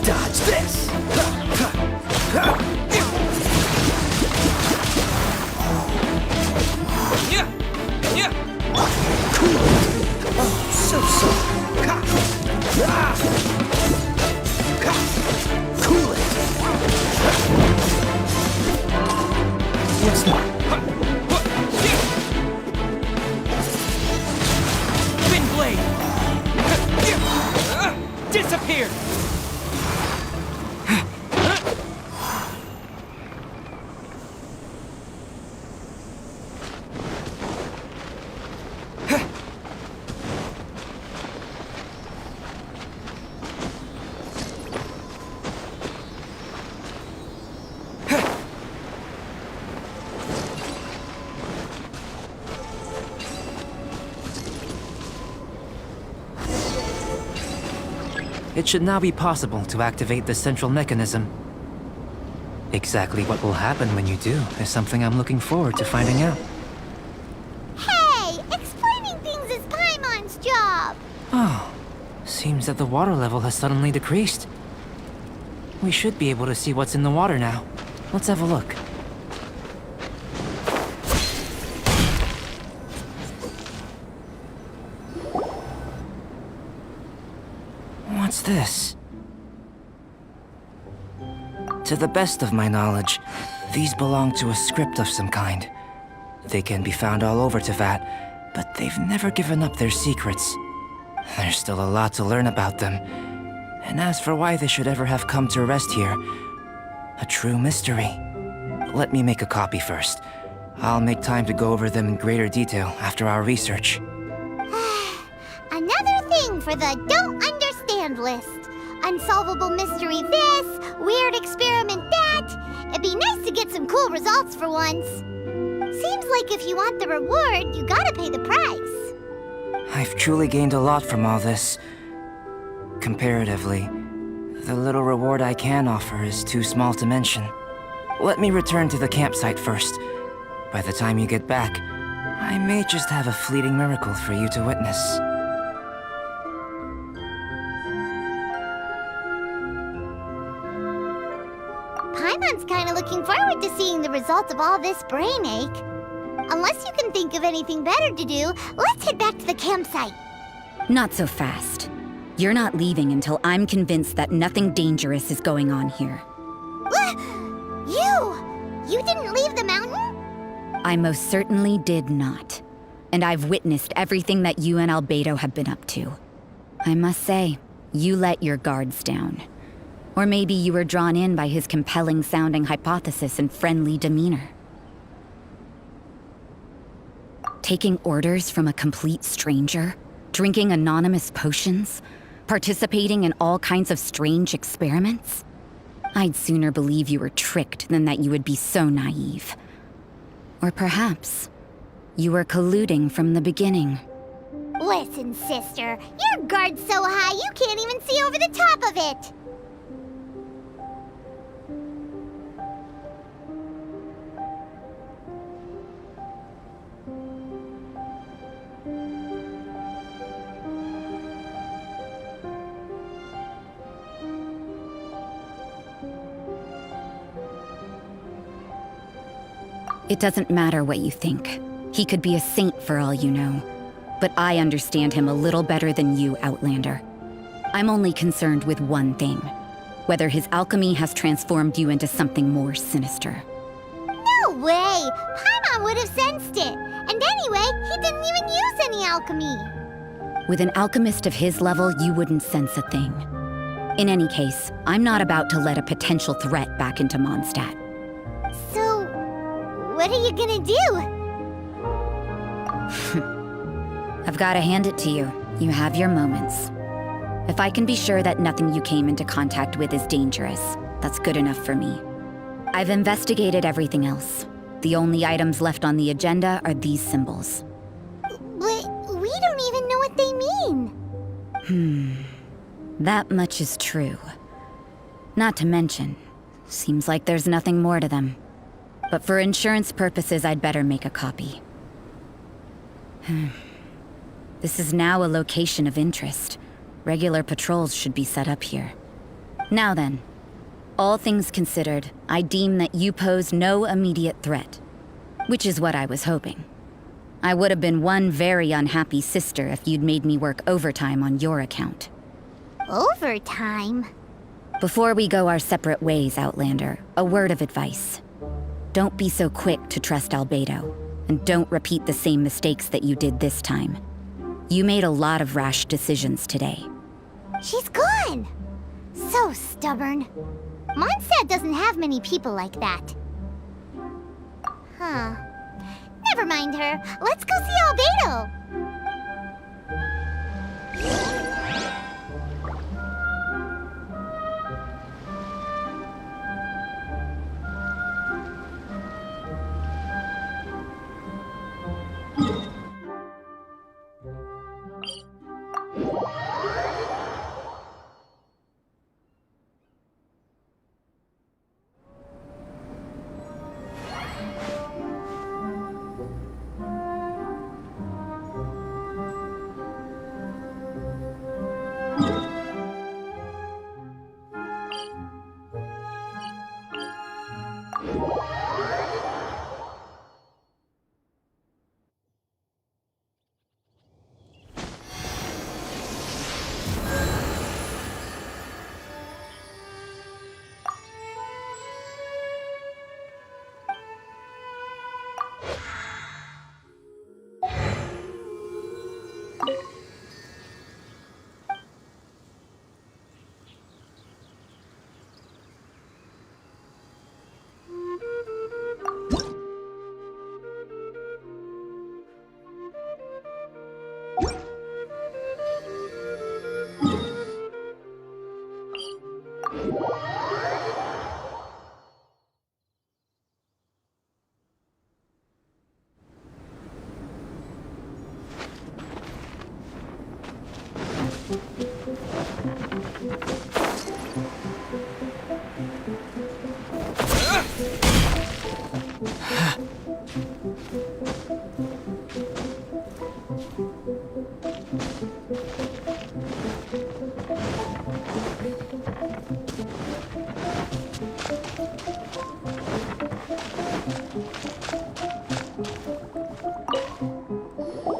Speaker 4: Dodge this! Cool it! Oh, so cool it! What's that? Wind blade! Disappear!
Speaker 1: It should now be possible to activate the central mechanism. Exactly what will happen when you do is something I'm looking forward to finding out.
Speaker 2: Hey, explaining things is Paimon's job.
Speaker 1: Oh, seems that the water level has suddenly decreased. We should be able to see what's in the water now. Let's have a look. What's this? To the best of my knowledge, these belong to a script of some kind. They can be found all over Teyvat, but they've never given up their secrets. There's still a lot to learn about them. And as for why they should ever have come to rest here, a true mystery. Let me make a copy first. I'll make time to go over them in greater detail after our research.
Speaker 2: Another thing for the don't understand list. Unsolvable mystery this, weird experiment that. It'd be nice to get some cool results for once. Seems like if you want the reward, you gotta pay the price.
Speaker 1: I've truly gained a lot from all this. Comparatively, the little reward I can offer is too small to mention. Let me return to the campsite first. By the time you get back, I may just have a fleeting miracle for you to witness.
Speaker 2: Paimon's kinda looking forward to seeing the results of all this brain ache. Unless you can think of anything better to do, let's head back to the campsite.
Speaker 6: Not so fast. You're not leaving until I'm convinced that nothing dangerous is going on here.
Speaker 2: You didn't leave the mountain?
Speaker 6: I most certainly did not. And I've witnessed everything that you and Albedo have been up to. I must say, you let your guards down. Or maybe you were drawn in by his compelling-sounding hypothesis and friendly demeanor. Taking orders from a complete stranger? Drinking anonymous potions? Participating in all kinds of strange experiments? I'd sooner believe you were tricked than that you would be so naive. Or perhaps you were colluding from the beginning.
Speaker 2: Listen, sister, your guard's so high you can't even see over the top of it.
Speaker 6: It doesn't matter what you think. He could be a saint for all you know. But I understand him a little better than you, Outlander. I'm only concerned with one thing. Whether his alchemy has transformed you into something more sinister.
Speaker 2: No way! Paimon would have sensed it. And anyway, he didn't even use any alchemy.
Speaker 6: With an alchemist of his level, you wouldn't sense a thing. In any case, I'm not about to let a potential threat back into Mondstadt.
Speaker 2: So, what are you gonna do?
Speaker 6: I've got to hand it to you. You have your moments. If I can be sure that nothing you came into contact with is dangerous, that's good enough for me. I've investigated everything else. The only items left on the agenda are these symbols.
Speaker 2: But we don't even know what they mean.
Speaker 6: That much is true. Not to mention, seems like there's nothing more to them. But for insurance purposes, I'd better make a copy. This is now a location of interest. Regular patrols should be set up here. Now then, all things considered, I deem that you pose no immediate threat. Which is what I was hoping. I would have been one very unhappy sister if you'd made me work overtime on your account.
Speaker 2: Overtime?
Speaker 6: Before we go our separate ways, Outlander, a word of advice. Don't be so quick to trust Albedo, and don't repeat the same mistakes that you did this time. You made a lot of rash decisions today.
Speaker 2: She's gone! So stubborn. Mondstadt doesn't have many people like that. Huh. Never mind her. Let's go see Albedo!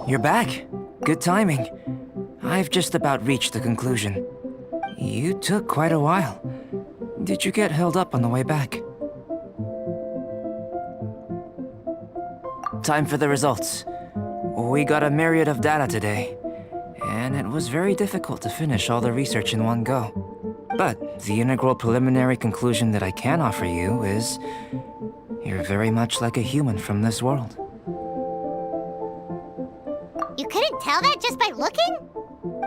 Speaker 1: You're back. Good timing. I've just about reached the conclusion. You took quite a while. Did you get held up on the way back? Time for the results. We got a myriad of data today, and it was very difficult to finish all the research in one go. But the integral preliminary conclusion that I can offer you is you're very much like a human from this world.
Speaker 2: You couldn't tell that just by looking?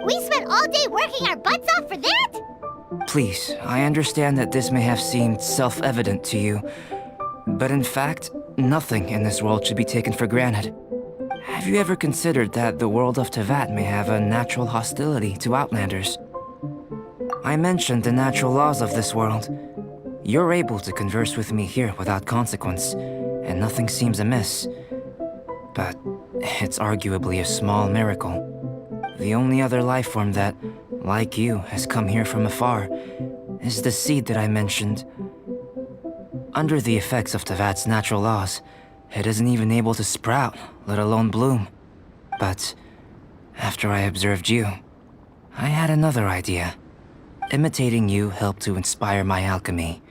Speaker 2: We spent all day working our butts off for that?
Speaker 1: Please, I understand that this may have seemed self-evident to you, but in fact, nothing in this world should be taken for granted. Have you ever considered that the world of Teyvat may have a natural hostility to Outlanders? I mentioned the natural laws of this world. You're able to converse with me here without consequence, and nothing seems amiss. But it's arguably a small miracle. The only other life form that, like you, has come here from afar is the seed that I mentioned. Under the effects of Teyvat's natural laws, it isn't even able to sprout, let alone bloom. But after I observed you, I had another idea. Imitating you helped to inspire my alchemy.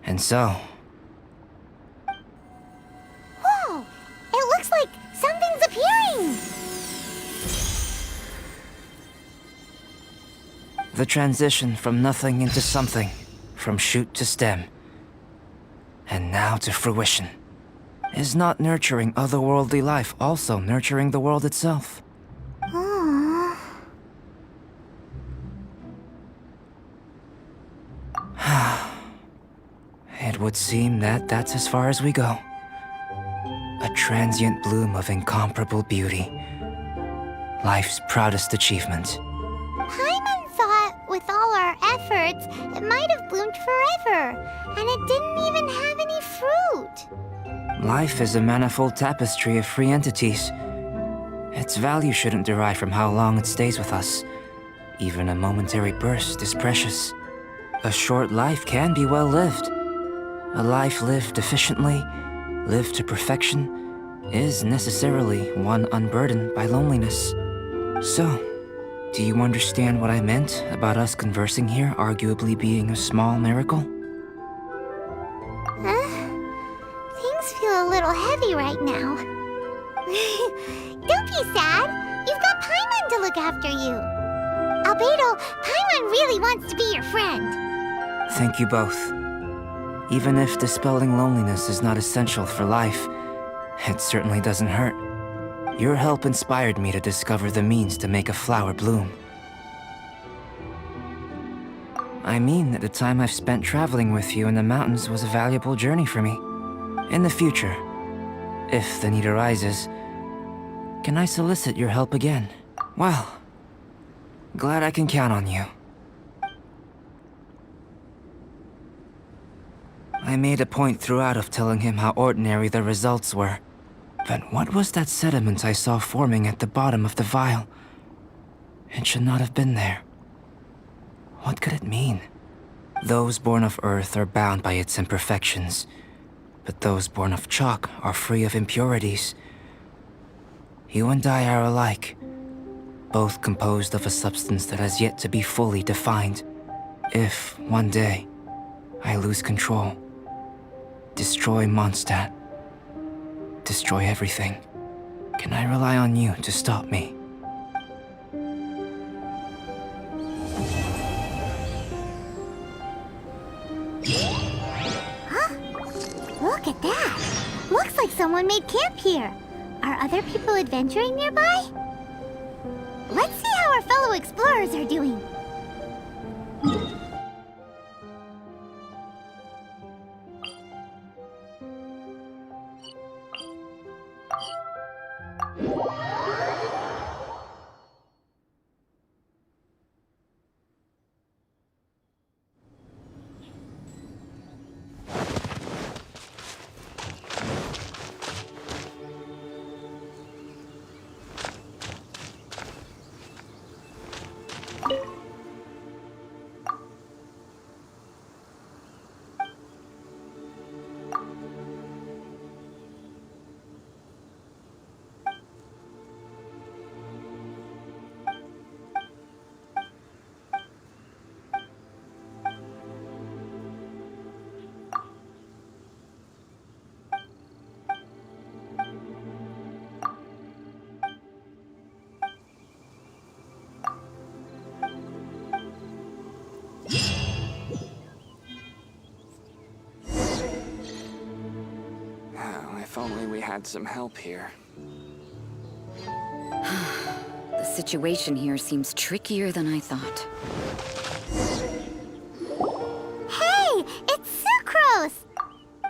Speaker 1: And so...
Speaker 2: Whoa! It looks like something's appearing!
Speaker 1: The transition from nothing into something, from shoot to stem, and now to fruition. Is not nurturing otherworldly life also nurturing the world itself?
Speaker 2: Aww.
Speaker 1: It would seem that that's as far as we go. A transient bloom of incomparable beauty. Life's proudest achievement.
Speaker 2: Paimon thought, with all our efforts, it might have bloomed forever, and it didn't even have any fruit.
Speaker 1: Life is a manifold tapestry of free entities. Its value shouldn't derive from how long it stays with us. Even a momentary burst is precious. A short life can be well lived. A life lived efficiently, lived to perfection, is necessarily one unburdened by loneliness. So, do you understand what I meant about us conversing here arguably being a small miracle?
Speaker 2: Things feel a little heavy right now. Don't be sad. You've got Paimon to look after you. Albedo, Paimon really wants to be your friend.
Speaker 1: Thank you both. Even if dispelling loneliness is not essential for life, it certainly doesn't hurt. Your help inspired me to discover the means to make a flower bloom. I mean that the time I've spent traveling with you in the mountains was a valuable journey for me. In the future, if the need arises, can I solicit your help again? Well, glad I can count on you. I made a point throughout of telling him how ordinary the results were. But what was that sediment I saw forming at the bottom of the vial? It should not have been there. What could it mean? Those born of Earth are bound by its imperfections, but those born of chalk are free of impurities. You and I are alike, both composed of a substance that has yet to be fully defined. If, one day, I lose control, destroy Mondstadt, destroy everything, can I rely on you to stop me?
Speaker 2: Look at that! Looks like someone made camp here. Are other people adventuring nearby? Let's see how our fellow explorers are doing.
Speaker 7: If only we had some help here.
Speaker 6: The situation here seems trickier than I thought.
Speaker 2: Hey, it's Sucrose!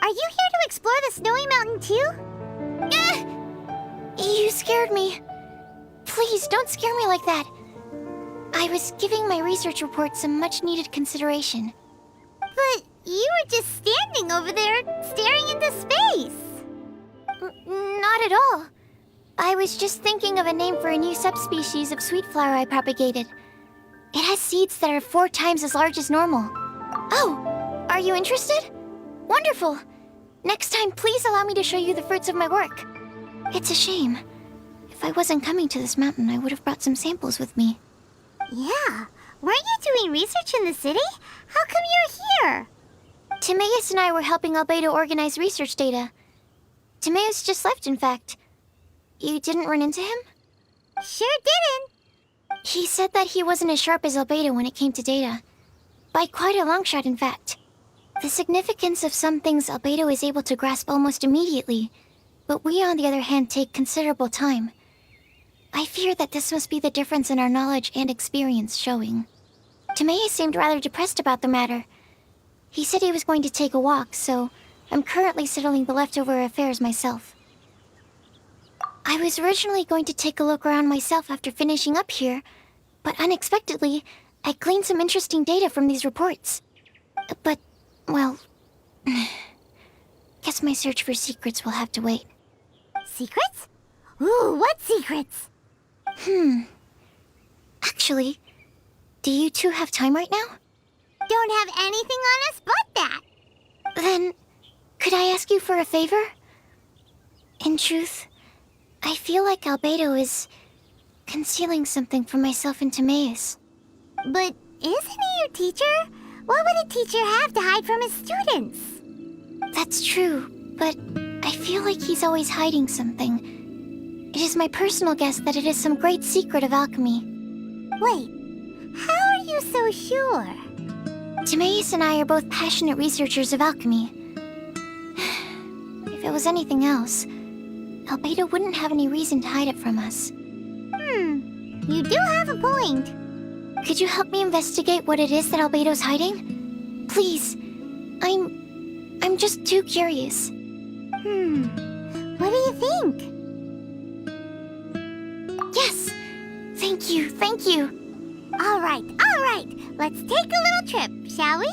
Speaker 2: Are you here to explore the snowy mountain too? You scared me. Please, don't scare me like that. I was giving my research report some much-needed consideration. But you were just standing over there, staring into space. Not at all. I was just thinking of a name for a new subspecies of sweet flower I propagated. It has seeds that are 4 times as large as normal. Oh, are you interested? Wonderful. Next time, please allow me to show you the fruits of my work. It's a shame. If I wasn't coming to this mountain, I would have brought some samples with me. Yeah. Weren't you doing research in the city? How come you're here? Timaeus and I were helping Albedo organize research data. Timaeus just left, in fact. You didn't run into him? Sure didn't. He said that he wasn't as sharp as Albedo when it came to data. By quite a long shot, in fact. The significance of some things Albedo is able to grasp almost immediately, but we, on the other hand, take considerable time. I fear that this must be the difference in our knowledge and experience showing. Timaeus seemed rather depressed about the matter. He said he was going to take a walk, so I'm currently settling the leftover affairs myself. I was originally going to take a look around myself after finishing up here, but unexpectedly, I gleaned some interesting data from these reports. But, well, guess my search for secrets will have to wait. Secrets? Ooh, what secrets? Actually, do you two have time right now? Don't have anything on us but that. Then, could I ask you for a favor? In truth, I feel like Albedo is concealing something from myself and Timaeus. But isn't he your teacher? What would a teacher have to hide from his students? That's true, but I feel like he's always hiding something. It is my personal guess that it is some great secret of alchemy. Wait, how are you so sure? Timaeus and I are both passionate researchers of alchemy. If it was anything else, Albedo wouldn't have any reason to hide it from us. You do have a point. Could you help me investigate what it is that Albedo's hiding? Please. I'm just too curious. What do you think? Yes! Thank you, thank you. All right. Let's take a little trip, shall we?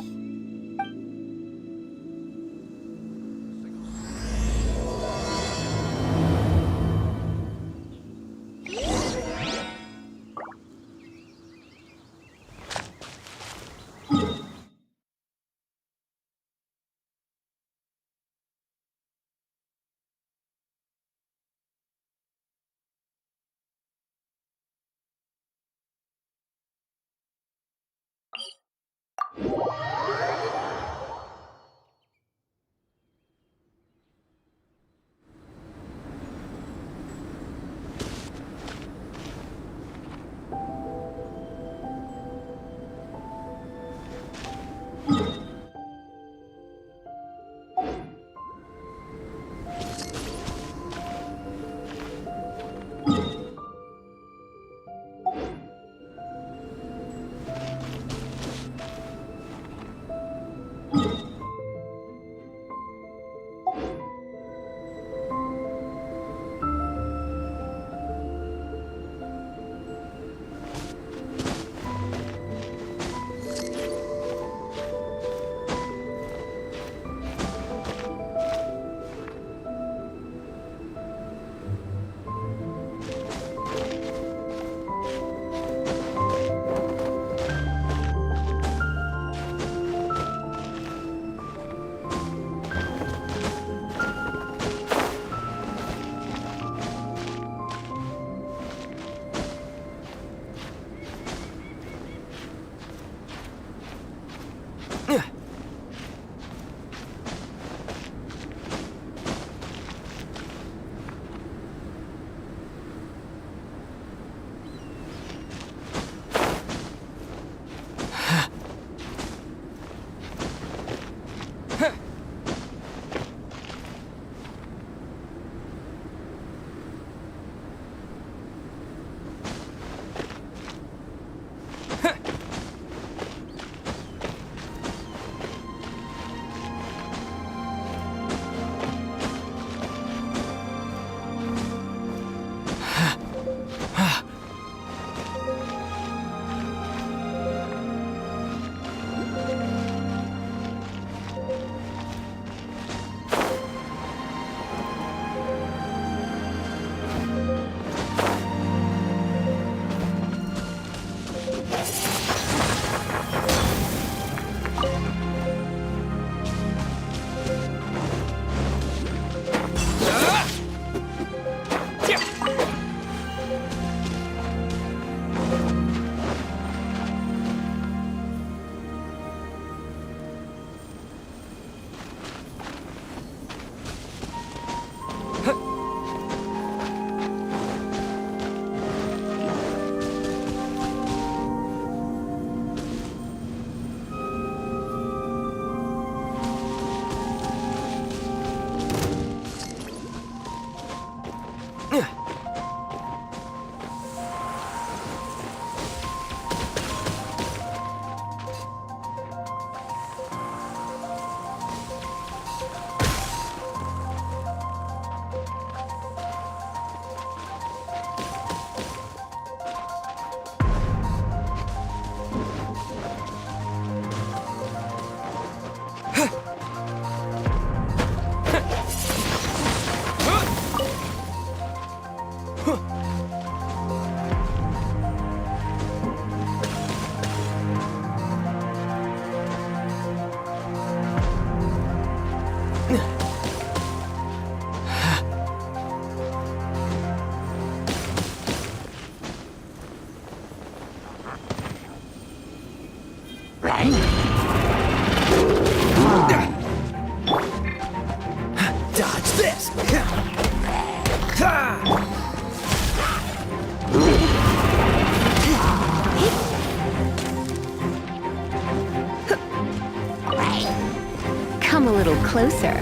Speaker 6: Come a little closer.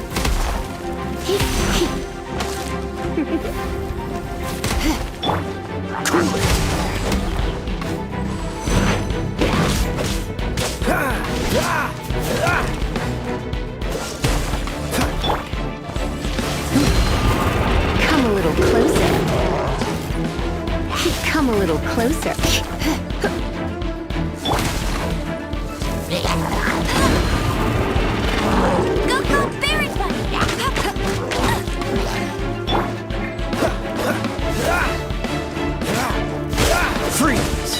Speaker 6: Come a little closer. Come a little closer.
Speaker 2: Go, go, Barry Bunny!
Speaker 4: Freeze!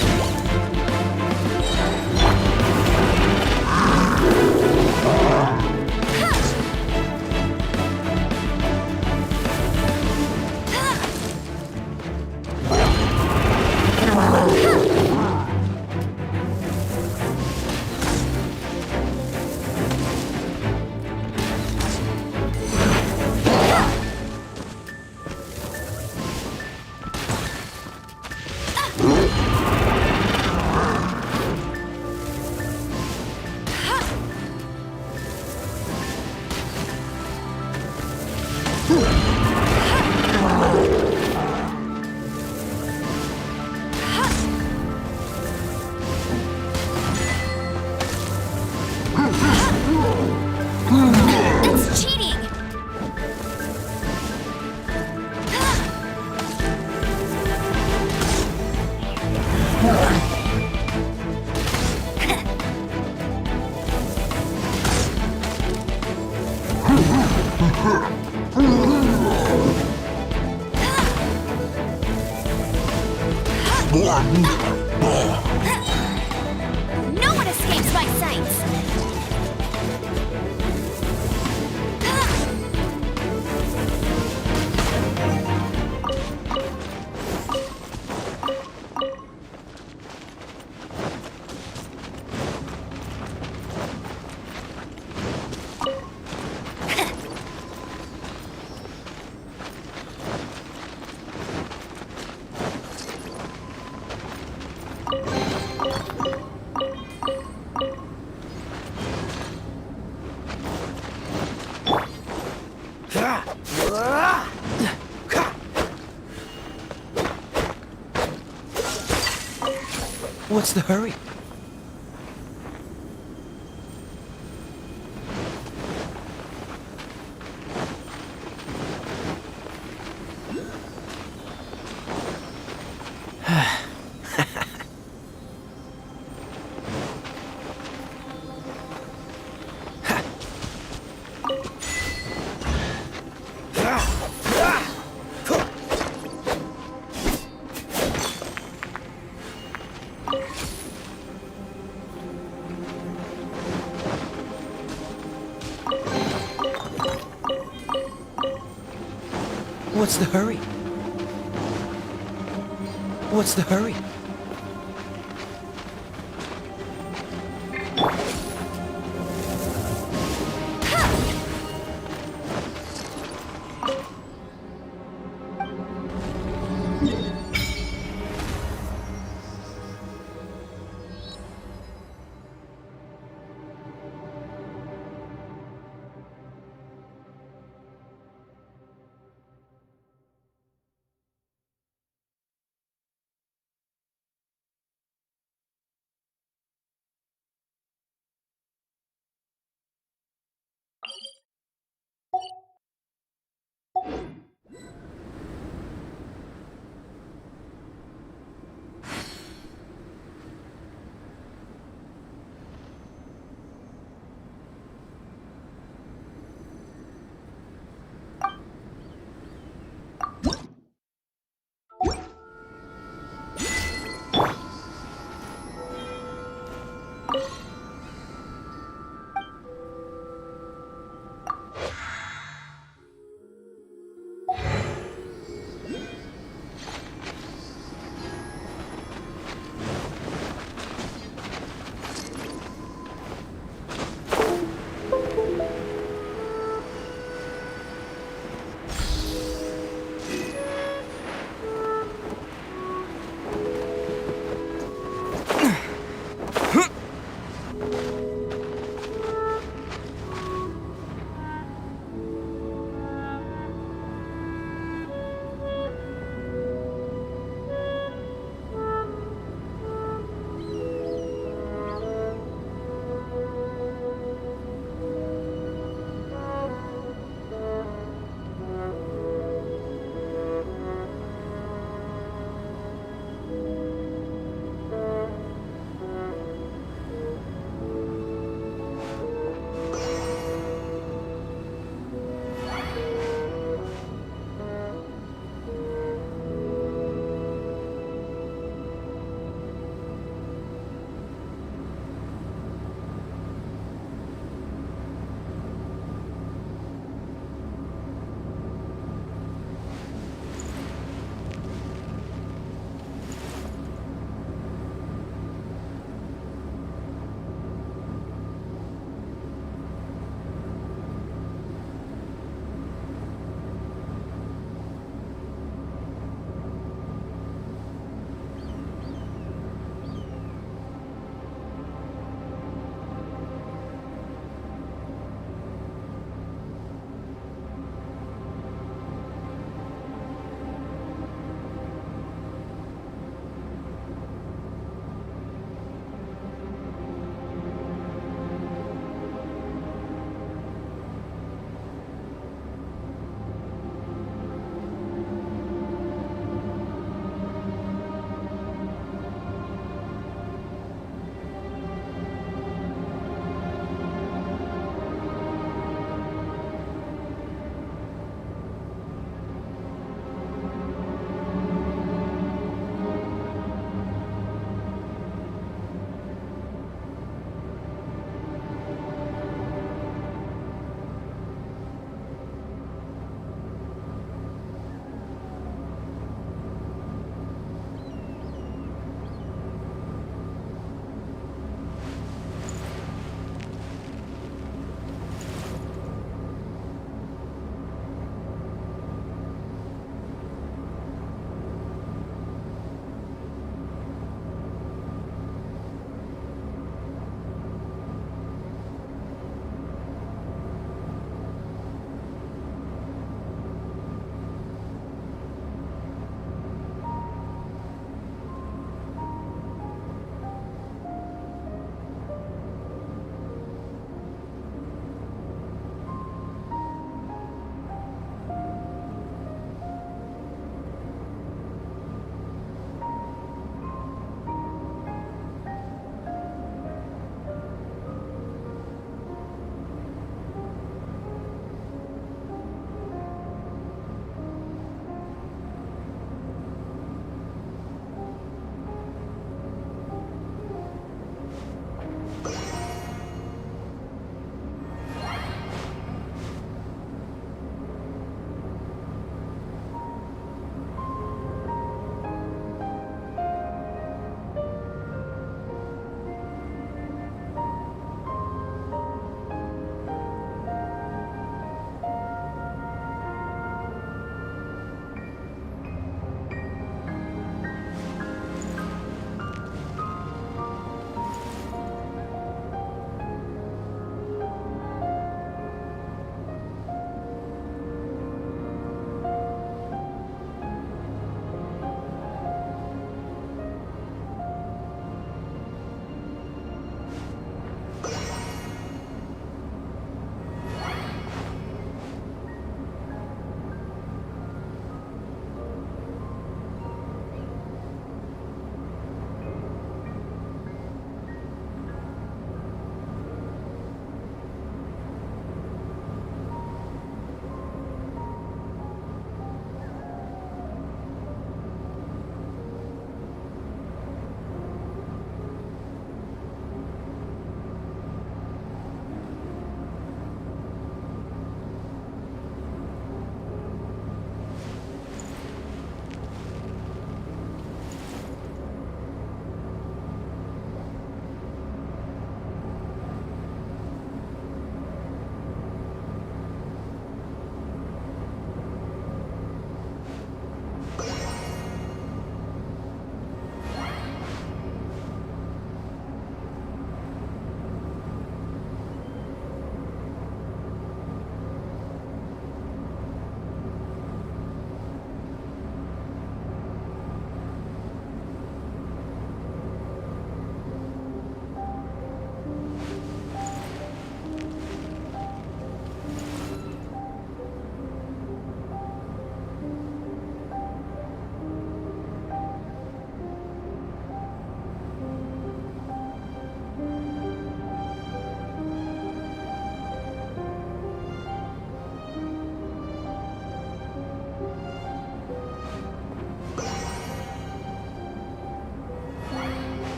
Speaker 2: That's cheating! No one escapes my sights!
Speaker 4: What's the hurry? What's the hurry? What's the hurry?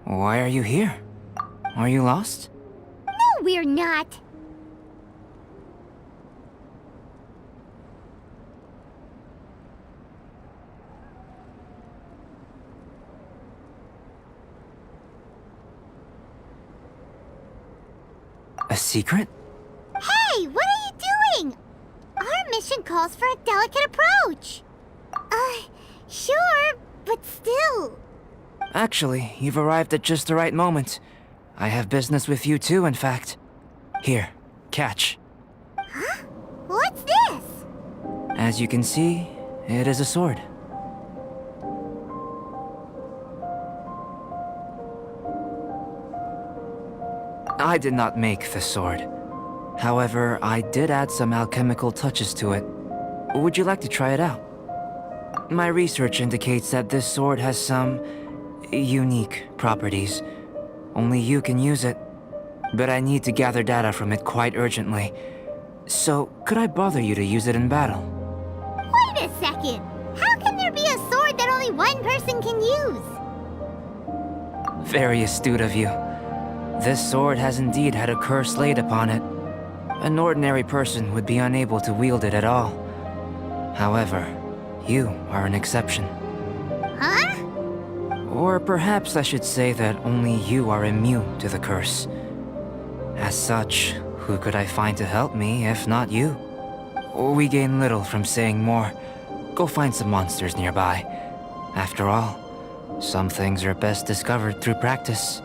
Speaker 1: Why are you here? Are you lost?
Speaker 2: No, we're not.
Speaker 1: A secret?
Speaker 2: Hey, what are you doing? Our mission calls for a delicate approach. Sure, but still.
Speaker 1: Actually, you've arrived at just the right moment. I have business with you too, in fact. Here, catch.
Speaker 2: Huh? What's this?
Speaker 1: As you can see, it is a sword. I did not make the sword. However, I did add some alchemical touches to it. Would you like to try it out? My research indicates that this sword has some unique properties. Only you can use it. But I need to gather data from it quite urgently. So, could I bother you to use it in battle?
Speaker 2: Wait a second! How can there be a sword that only one person can use?
Speaker 1: Very astute of you. This sword has indeed had a curse laid upon it. An ordinary person would be unable to wield it at all. However, you are an exception.
Speaker 2: Huh?
Speaker 1: Or perhaps I should say that only you are immune to the curse. As such, who could I find to help me if not you? We gain little from saying more. Go find some monsters nearby. After all, some things are best discovered through practice.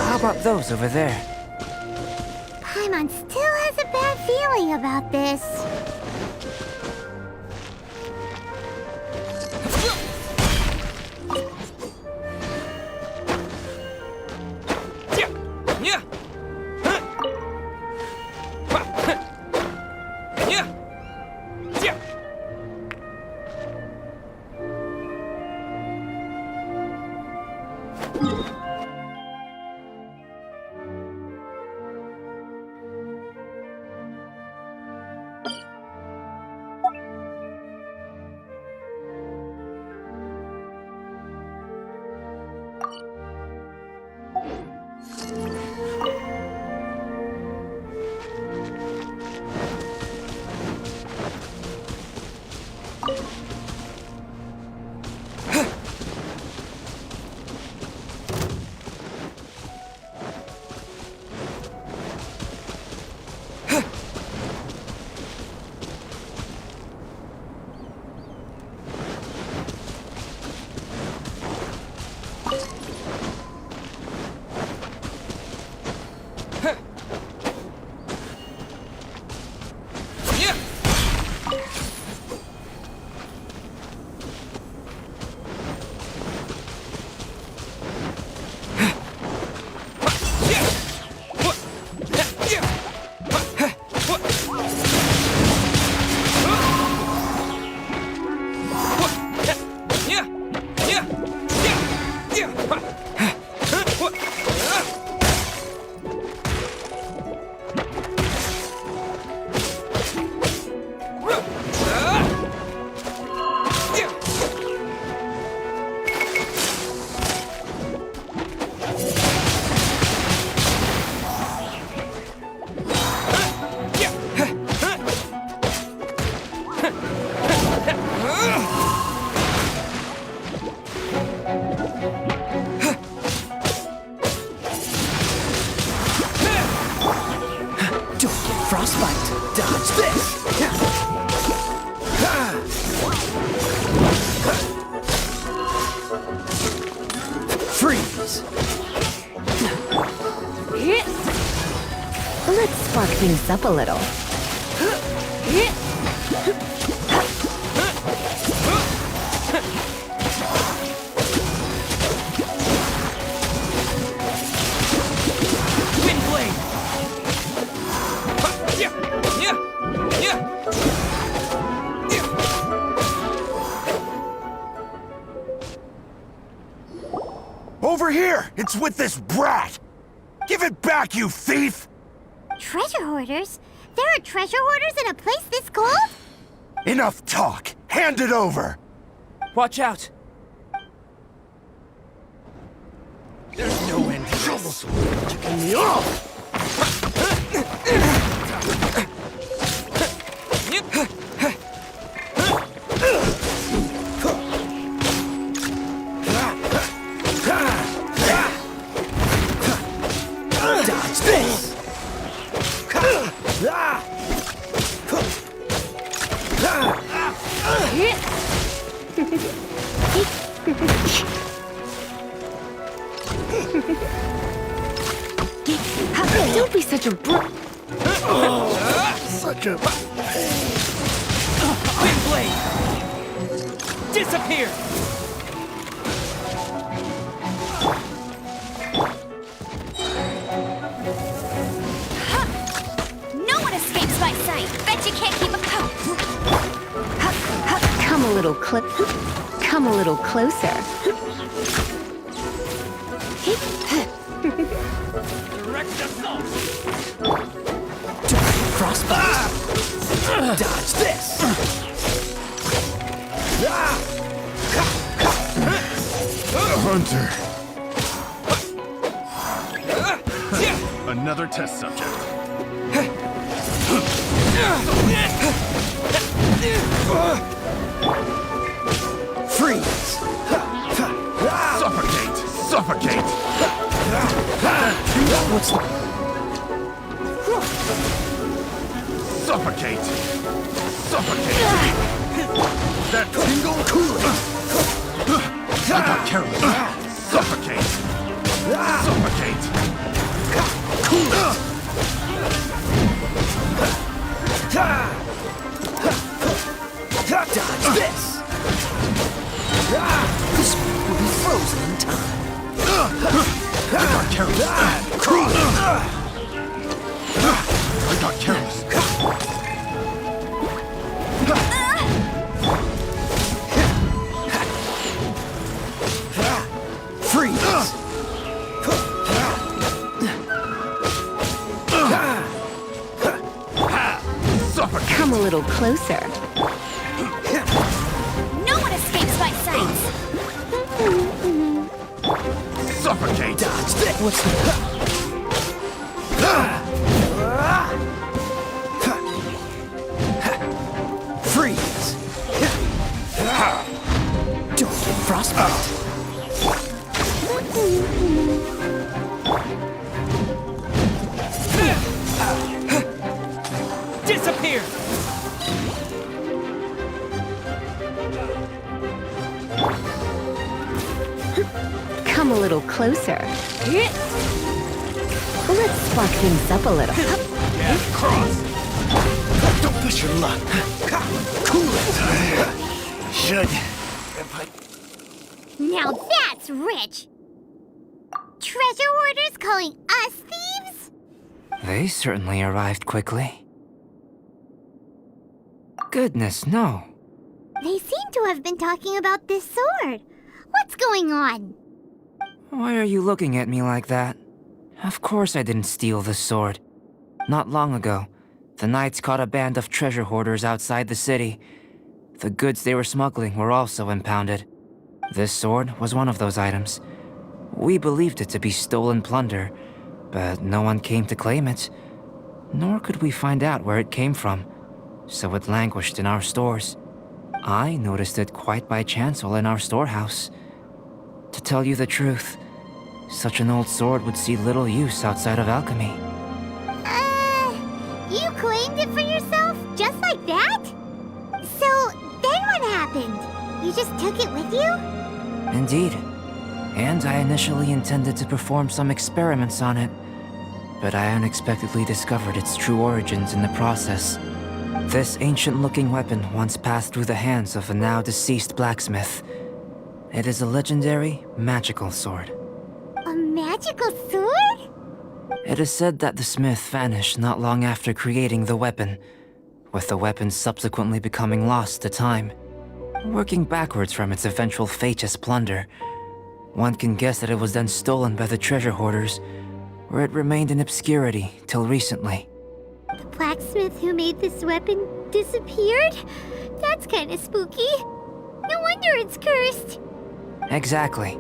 Speaker 1: How about those over there?
Speaker 2: Paimon still has a bad feeling about this.
Speaker 4: Don't get frostbite. Dodge this. Freeze.
Speaker 6: Let's spark things up a little.
Speaker 4: Wind blade.
Speaker 8: Over here! It's with this brat! Give it back, you thief!
Speaker 2: Treasure hoarders? There are treasure hoarders in a place this cold?
Speaker 8: Enough talk! Hand it over!
Speaker 1: Watch out!
Speaker 4: There's no end to this. Kicking me off. Dodge this.
Speaker 6: Don't be such a
Speaker 4: Such a... Wind blade! Disappear!
Speaker 2: No one escapes my sight. Bet you can't keep a coat.
Speaker 6: Come a little Come a little closer.
Speaker 4: Direct assault!
Speaker 8: Frostbite!
Speaker 4: Dodge this!
Speaker 8: Hunter! Another test subject.
Speaker 4: Freeze!
Speaker 8: Suffocate! Suffocate!
Speaker 4: What's the...
Speaker 8: Suffocate! Suffocate! That tingle cooling! I got careless! Suffocate! Suffocate! Cool it!
Speaker 4: Dodge this! This will be frozen in time.
Speaker 8: I got careless! Cool it! I got careless!
Speaker 4: Freeze!
Speaker 8: Suffocate!
Speaker 6: Come a little closer.
Speaker 2: No one escapes my sight.
Speaker 8: Suffocate!
Speaker 4: Dodge this! What's the... Freeze! Don't get frostbite. Disappear!
Speaker 6: Come a little closer. Let's spark things up a little.
Speaker 8: Get cross!
Speaker 4: Don't push your luck. Cool it! Should...
Speaker 2: Now that's rich. Treasure hoarders calling us thieves?
Speaker 1: They certainly arrived quickly. Goodness, no.
Speaker 2: They seem to have been talking about this sword. What's going on?
Speaker 1: Why are you looking at me like that? Of course I didn't steal this sword. Not long ago, the Knights caught a band of treasure hoarders outside the city. The goods they were smuggling were also impounded. This sword was one of those items. We believed it to be stolen plunder, but no one came to claim it. Nor could we find out where it came from, so it languished in our stores. I noticed it quite by chance while in our storehouse. To tell you the truth, such an old sword would see little use outside of alchemy.
Speaker 2: You claimed it for yourself? Just like that? So, then what happened? You just took it with you?
Speaker 1: Indeed. And I initially intended to perform some experiments on it, but I unexpectedly discovered its true origins in the process. This ancient-looking weapon once passed through the hands of a now-deceased blacksmith. It is a legendary, magical sword.
Speaker 2: A magical sword?
Speaker 1: It is said that the smith vanished not long after creating the weapon, with the weapon subsequently becoming lost to time. Working backwards from its eventual fate as plunder, one can guess that it was then stolen by the treasure hoarders, where it remained in obscurity till recently.
Speaker 2: The blacksmith who made this weapon disappeared? That's kinda spooky. No wonder it's cursed.
Speaker 1: Exactly.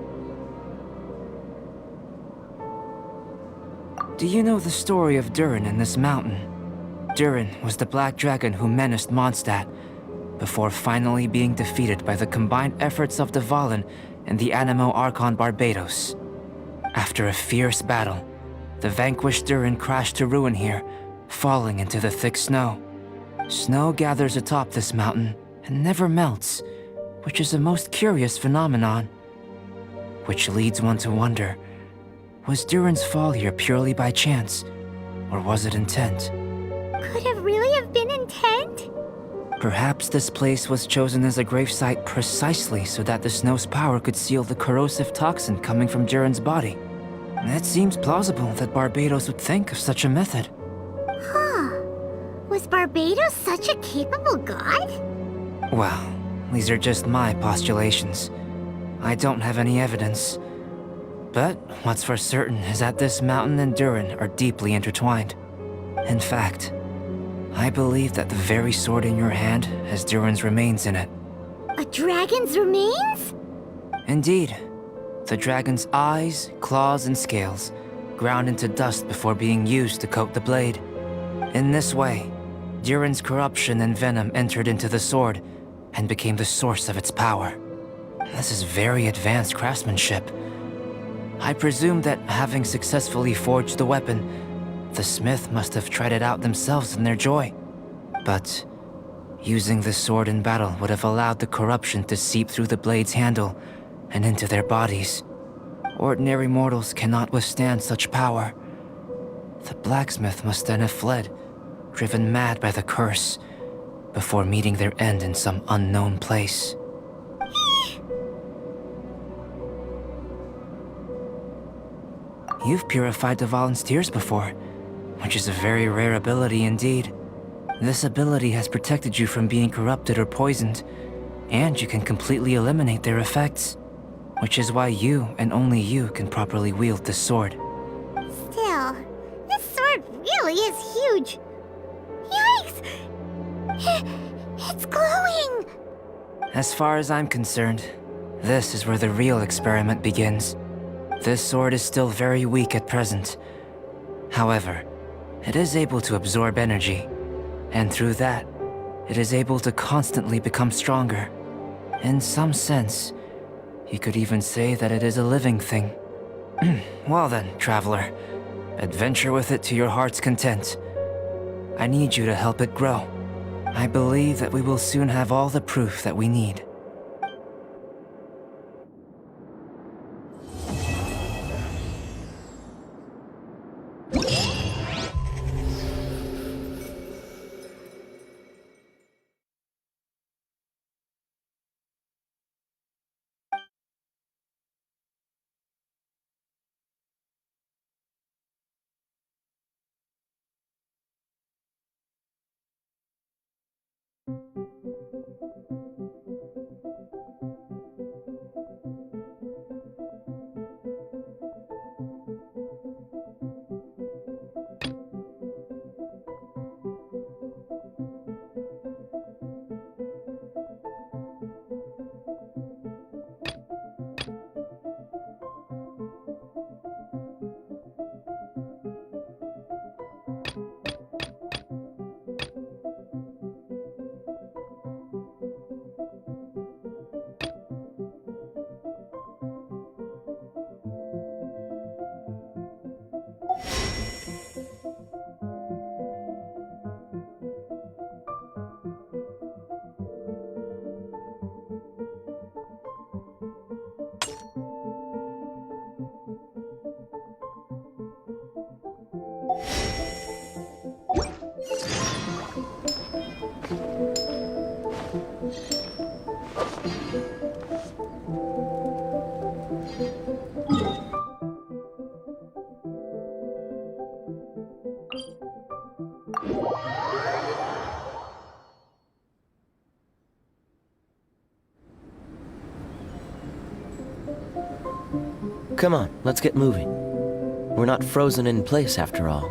Speaker 1: Do you know the story of Durin in this mountain? Durin was the black dragon who menaced Mondstadt, before finally being defeated by the combined efforts of the Valen and the Animo Archon Barbados. After a fierce battle, the vanquished Durin crashed to ruin here, falling into the thick snow. Snow gathers atop this mountain and never melts, which is a most curious phenomenon. Which leads one to wonder, was Durin's fall here purely by chance, or was it intent?
Speaker 2: Could it really have been intent?
Speaker 1: Perhaps this place was chosen as a gravesite precisely so that the snow's power could seal the corrosive toxin coming from Durin's body. It seems plausible that Barbados would think of such a method.
Speaker 2: Huh. Was Barbados such a capable god?
Speaker 1: Well, these are just my postulations. I don't have any evidence. But what's for certain is that this mountain and Durin are deeply intertwined. In fact, I believe that the very sword in your hand has Durin's remains in it.
Speaker 2: A dragon's remains?
Speaker 1: Indeed. The dragon's eyes, claws, and scales ground into dust before being used to coat the blade. In this way, Durin's corruption and venom entered into the sword and became the source of its power. This is very advanced craftsmanship. I presume that having successfully forged the weapon, the smith must have tried it out themselves in their joy. But using the sword in battle would have allowed the corruption to seep through the blade's handle and into their bodies. Ordinary mortals cannot withstand such power. The blacksmith must then have fled, driven mad by the curse, before meeting their end in some unknown place. You've purified the Valen's tears before, which is a very rare ability indeed. This ability has protected you from being corrupted or poisoned, and you can completely eliminate their effects, which is why you and only you can properly wield this sword.
Speaker 2: Still, this sword really is huge. Yikes! It's glowing!
Speaker 1: As far as I'm concerned, this is where the real experiment begins. This sword is still very weak at present. However, it is able to absorb energy, and through that, it is able to constantly become stronger. In some sense, you could even say that it is a living thing. Well then, traveler, adventure with it to your heart's content. I need you to help it grow. I believe that we will soon have all the proof that we need.
Speaker 9: Come on, let's get moving. We're not frozen in place after all.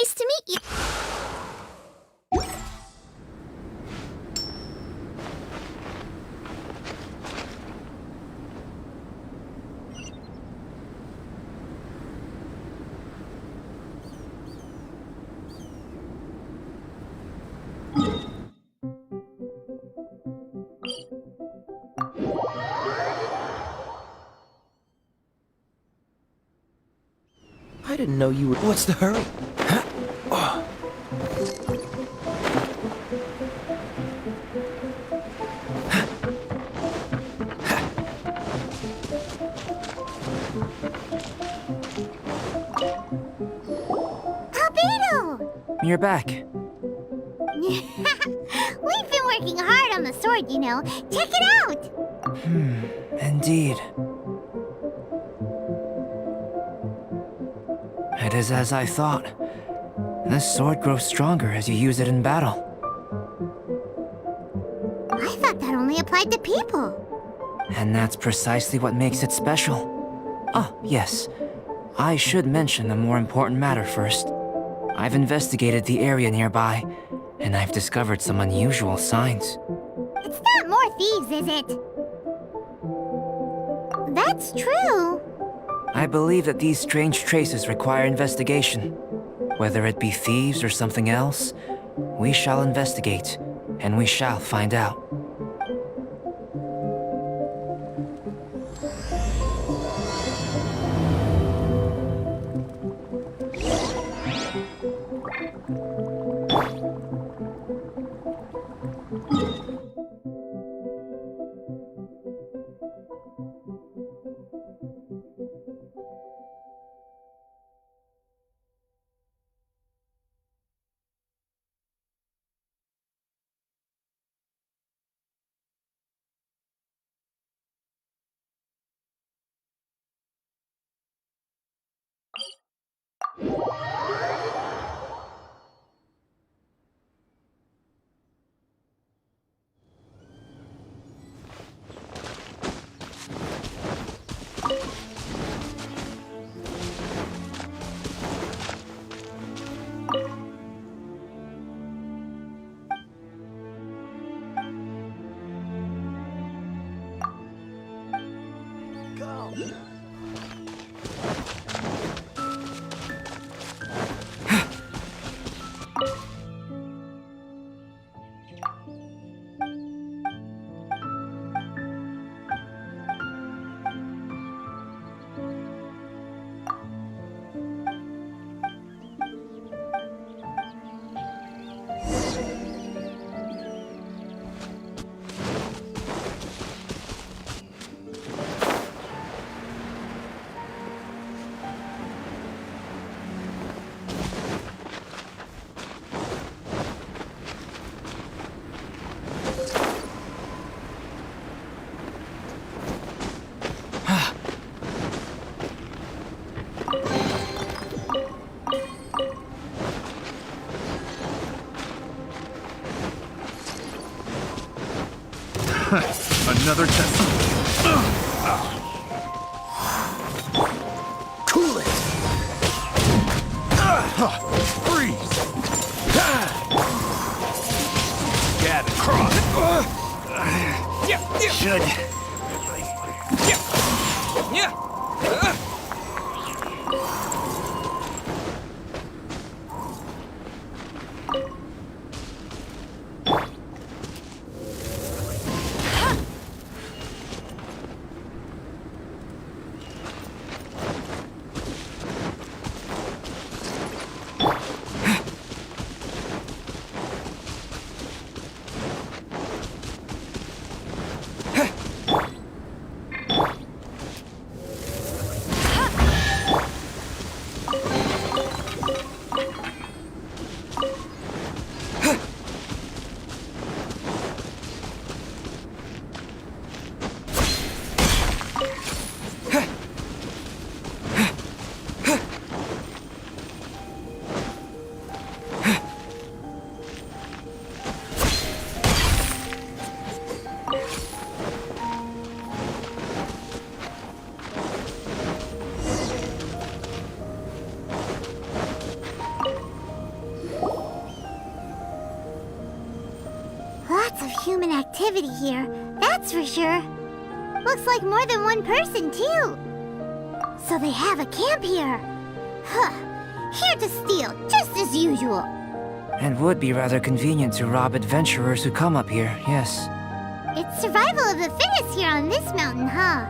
Speaker 2: Nice to meet you.
Speaker 9: I didn't know you would. What's the hurry?
Speaker 2: Albedo!
Speaker 1: You're back.
Speaker 2: We've been working hard on the sword, you know. Check it out!
Speaker 1: Indeed. It is as I thought. This sword grows stronger as you use it in battle.
Speaker 2: I thought that only applied to people.
Speaker 1: And that's precisely what makes it special. Ah, yes. I should mention a more important matter first. I've investigated the area nearby, and I've discovered some unusual signs.
Speaker 2: It's not more thieves, is it? That's true.
Speaker 1: I believe that these strange traces require investigation. Whether it be thieves or something else, we shall investigate, and we shall find out.
Speaker 8: Another test. Cool it. Freeze. Get across. Should.
Speaker 2: activity here, that's for sure. Looks like more than one person, too. So they have a camp here. Huh. Here to steal, just as usual.
Speaker 1: And would be rather convenient to rob adventurers who come up here, yes.
Speaker 2: It's survival of the fittest here on this mountain, huh?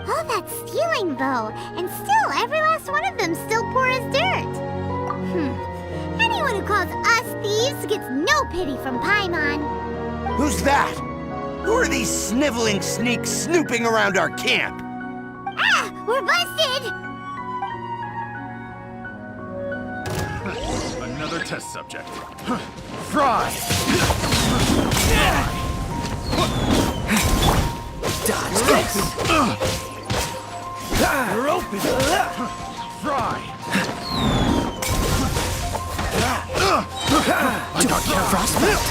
Speaker 2: All that stealing, though, and still every last one of them still poor as dirt. Anyone who calls us thieves gets no pity from Paimon.
Speaker 8: Who's that? Who are these sniveling sneaks snooping around our camp?
Speaker 2: Ah! We're busted!
Speaker 4: Another test subject. Fry!
Speaker 1: Dodge this!
Speaker 4: You're open! Fry!
Speaker 1: Don't get frostbite!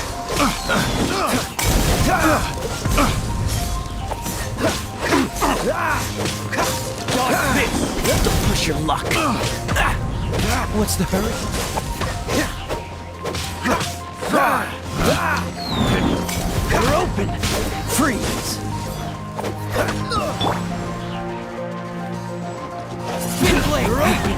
Speaker 1: Don't push your luck! What's the hurry?
Speaker 4: Fry! You're open!
Speaker 1: Freeze!
Speaker 4: Spin blade! You're open!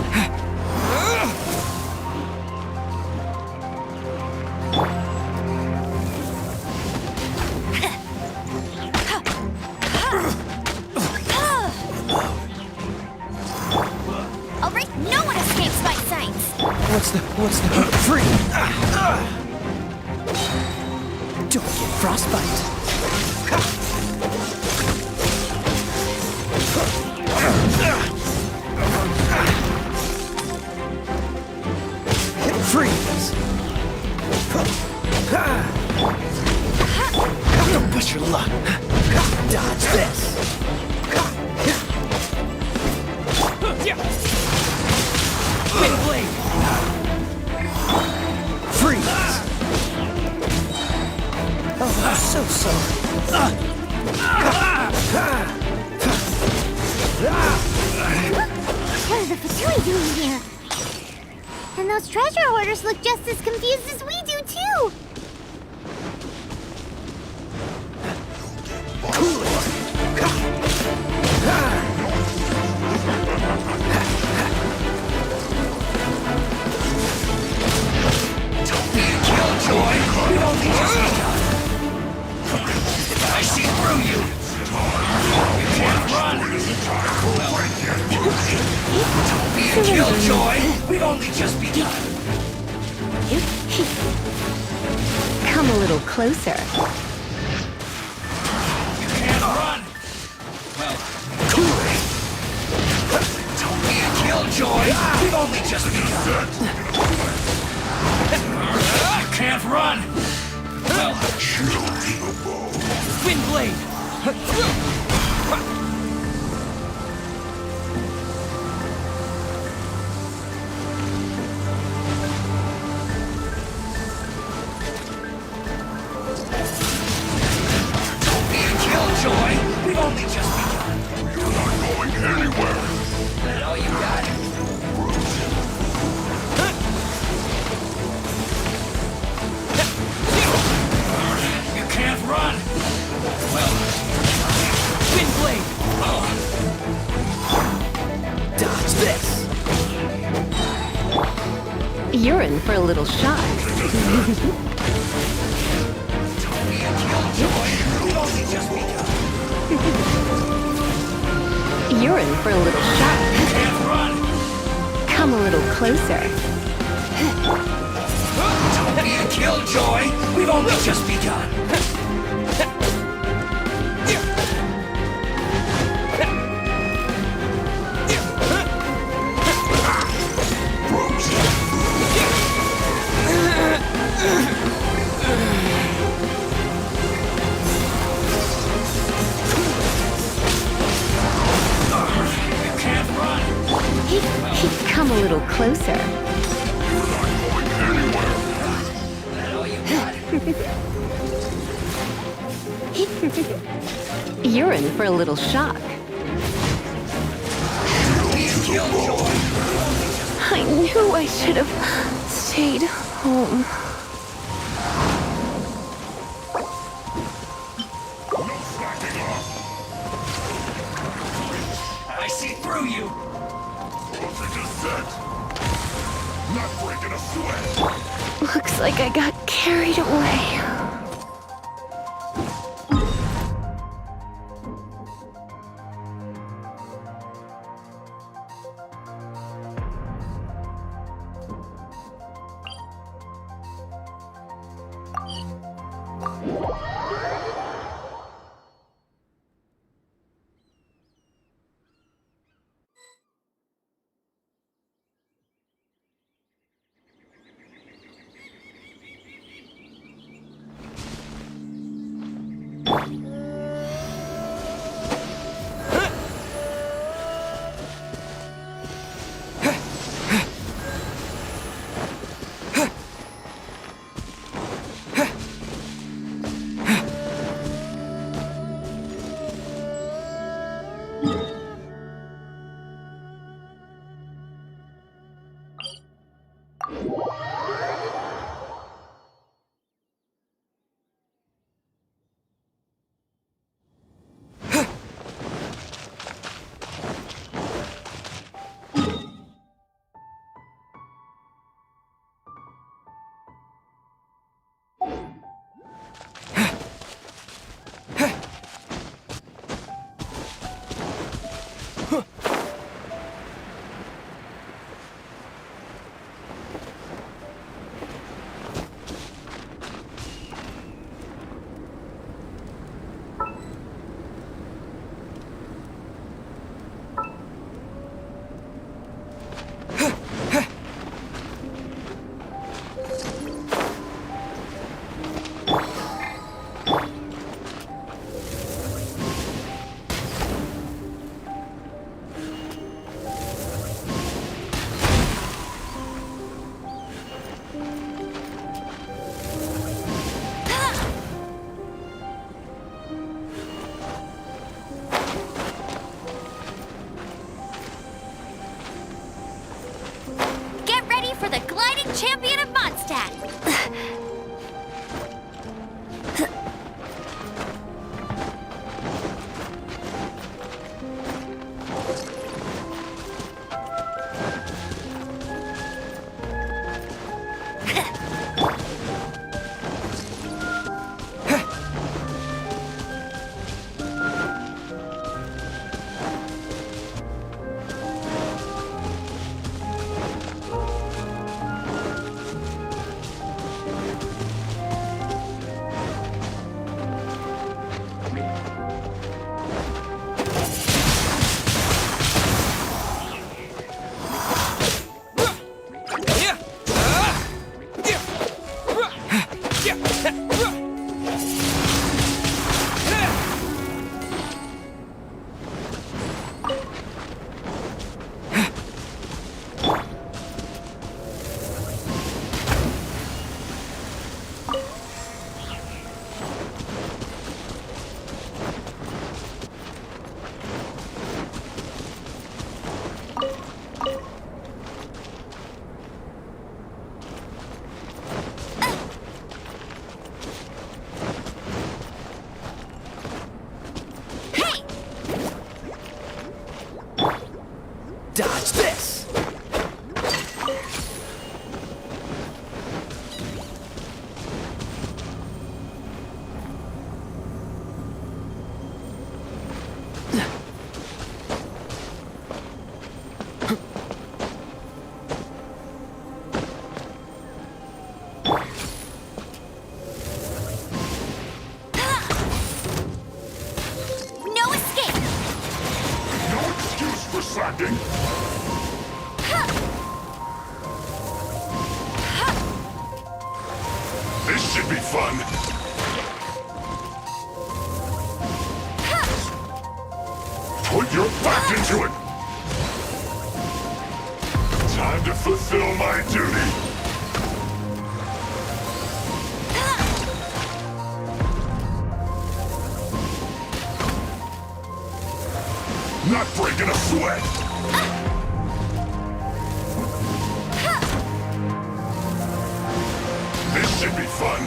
Speaker 3: All right, no one escapes my sights.
Speaker 1: What's the free? Don't get frostbite. Freeze! Don't push your luck. Dodge this.
Speaker 4: Spin blade!
Speaker 1: Freeze! Oh, I'm so sorry.
Speaker 2: What are the Fatui doing here? And those treasure hoarders look just as confused as we do, too!
Speaker 8: I see through you! You can't run! Don't be a killjoy! We've only just begun!
Speaker 6: Come a little closer.
Speaker 8: You can't run! Well, don't be a killjoy! We've only just begun! You can't run! Well,
Speaker 4: Spin blade!
Speaker 8: don't be a killjoy! We've only just begun! You're not going anywhere! That's all you got? You can't run! Well,
Speaker 4: Spin blade!
Speaker 1: Dodge this.
Speaker 6: You're in for a little shock.
Speaker 8: don't be a killjoy! We've only just begun!
Speaker 6: You're in for a little shock.
Speaker 8: Can't run!
Speaker 6: Come a little closer.
Speaker 8: Don't be a killjoy! We've only just begun! You can't run!
Speaker 6: Come a little closer.
Speaker 8: That's all you got?
Speaker 6: You're in for a little shock.
Speaker 8: Be a killjoy!
Speaker 6: I knew I should have stayed home.
Speaker 8: through you! Voltage is set! Not breaking a sweat!
Speaker 3: Looks like I got carried away. For the gliding champion of Mondstadt!
Speaker 4: Dodge this!
Speaker 3: No escape!
Speaker 8: No excuse for slacking! This should be fun! Put your back into it! Time to fulfill my duty! Not breaking a sweat! This should be fun!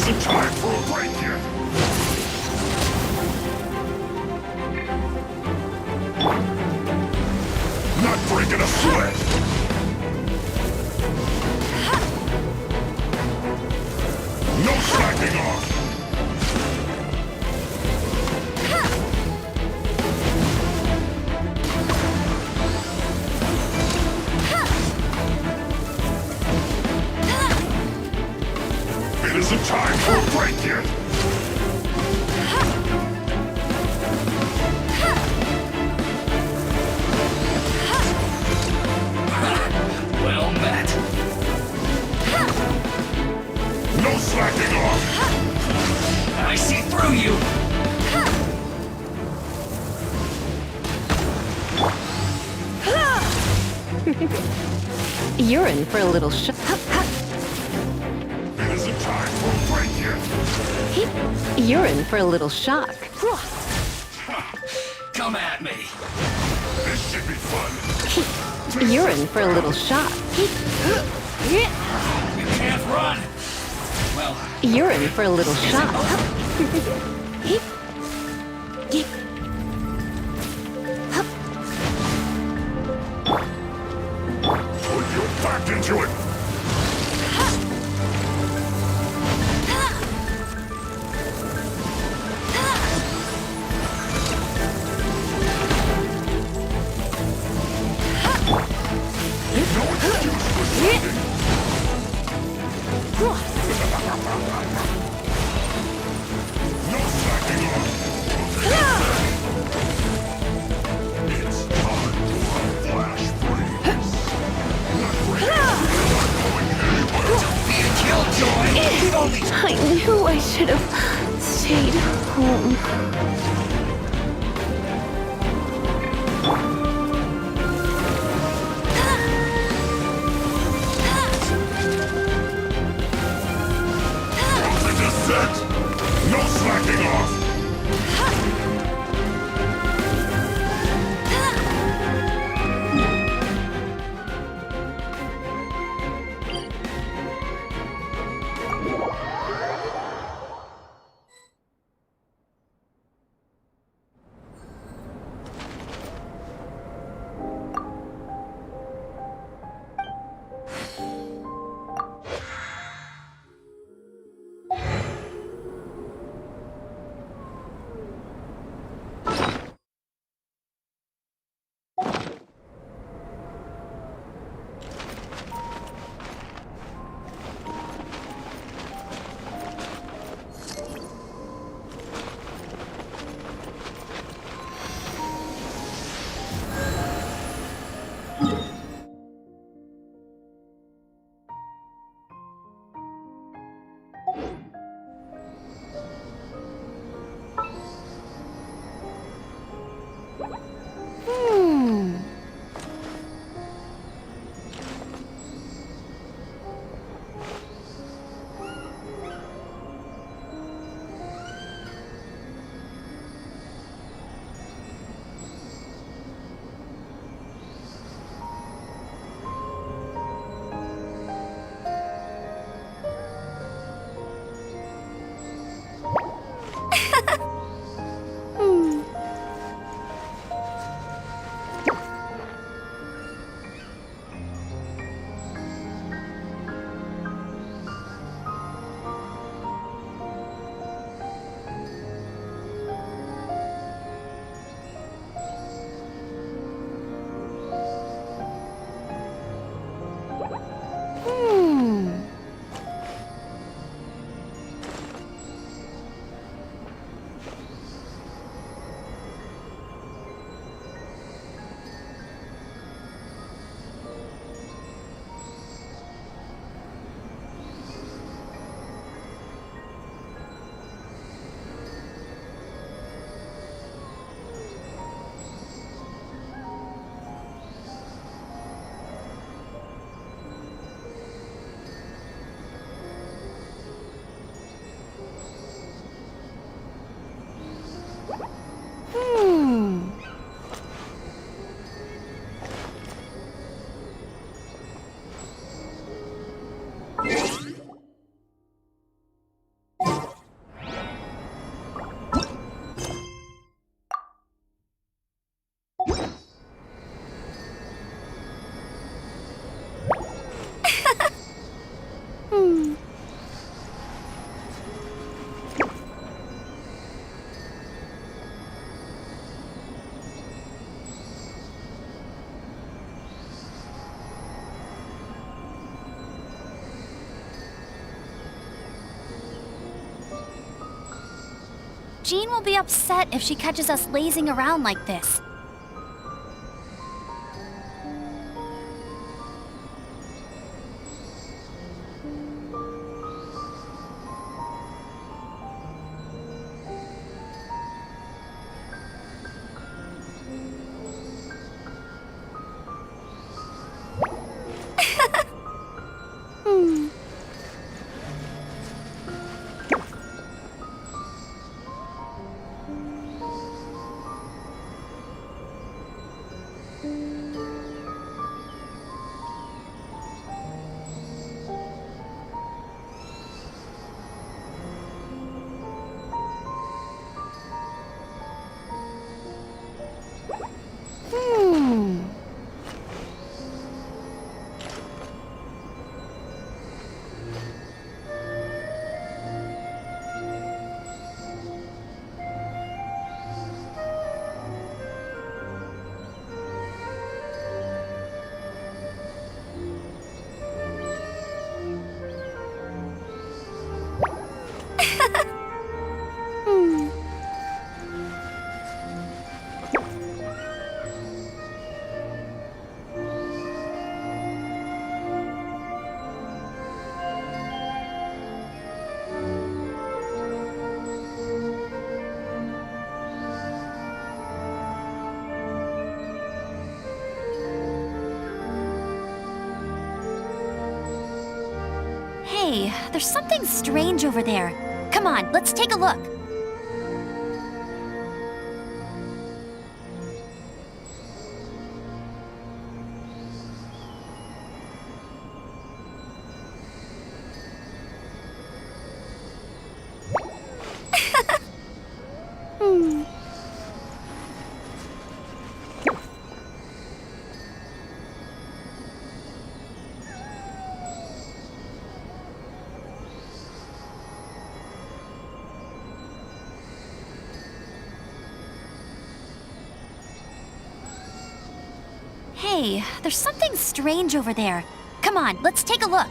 Speaker 8: isn't time for a break yet. Not breaking a sweat. No slacking off. It isn't time for a break yet.
Speaker 4: Well met.
Speaker 8: No slacking off.
Speaker 4: I see through you.
Speaker 3: You're in for a little shock.
Speaker 8: It isn't time for a break yet.
Speaker 3: You're in for a little shock.
Speaker 4: Come at me.
Speaker 8: This should be fun.
Speaker 3: You're in for a little shock.
Speaker 4: You can't run. Well,
Speaker 3: You're in for a little shock.
Speaker 8: Put your back into it. No excuse for slacking. No slacking off. It's time for a flash freeze. Not breaking. Not going anywhere.
Speaker 4: be a killjoy. We've only
Speaker 3: I knew I should have stayed home.
Speaker 8: The descent. No slacking off.
Speaker 10: Jean will be upset if she catches us lazing around like this. Hey, there's something strange over there. Come on, let's take a look. Hey, there's something strange over there. Come on, let's take a look.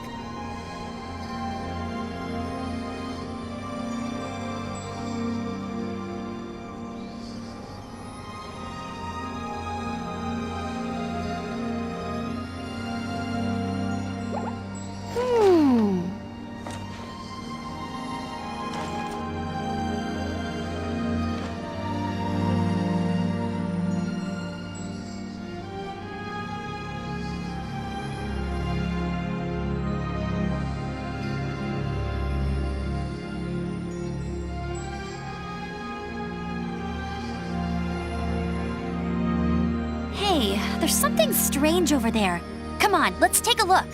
Speaker 10: Hey, there's something strange over there. Come on, let's take a look.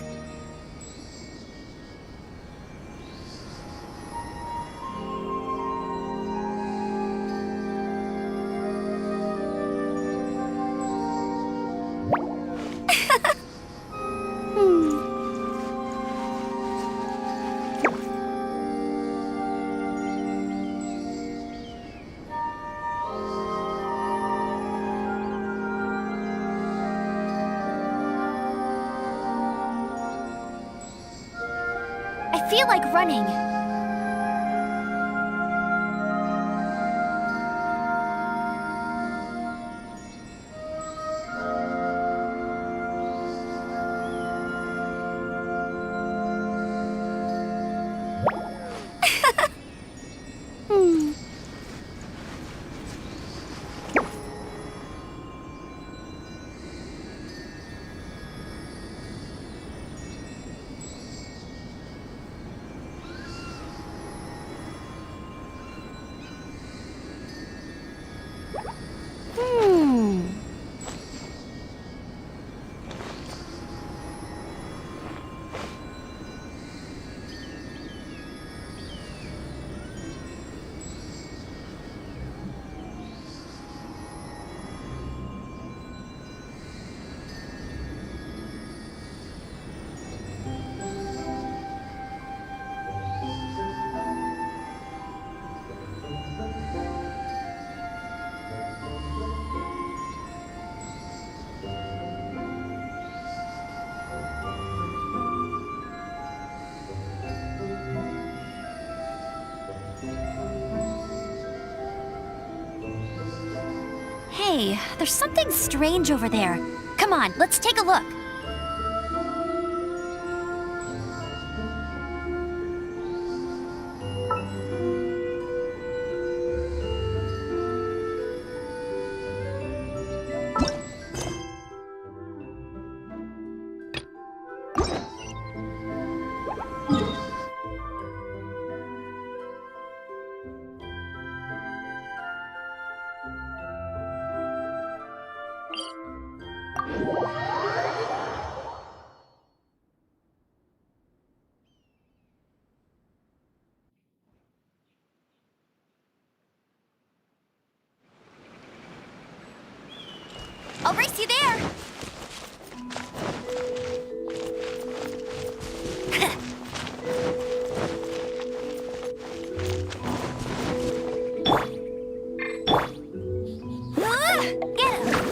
Speaker 10: I feel like running. Hey, there's something strange over there. Come on, let's take a look. I'll race you there! Get him!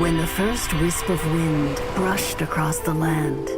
Speaker 3: When the first wisp of wind brushed across the land,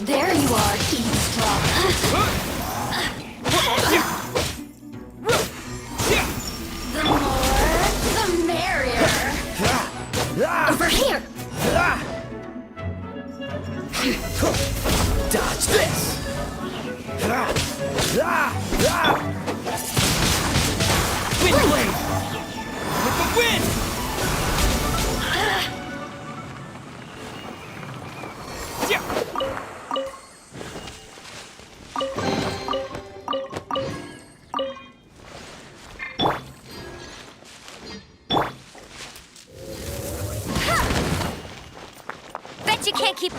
Speaker 10: There you are, eavesdrop. The more, the merrier. Over here.
Speaker 4: Dodge this! Wind blade! With the wind!
Speaker 10: Bet you can't keep...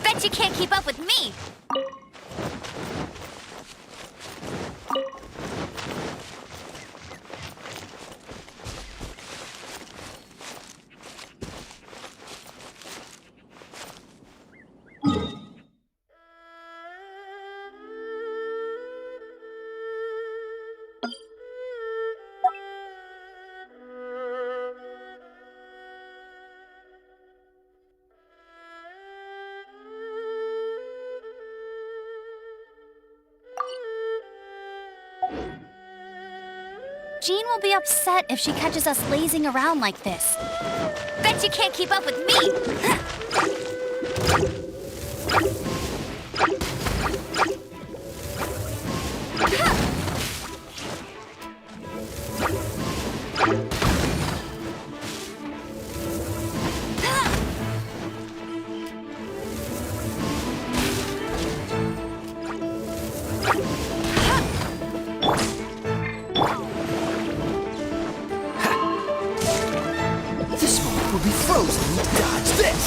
Speaker 10: Bet you can't keep up with me! Jean will be upset if she catches us lazing around like this. Bet you can't keep up with me!
Speaker 4: This moment will be frozen. Dodge this!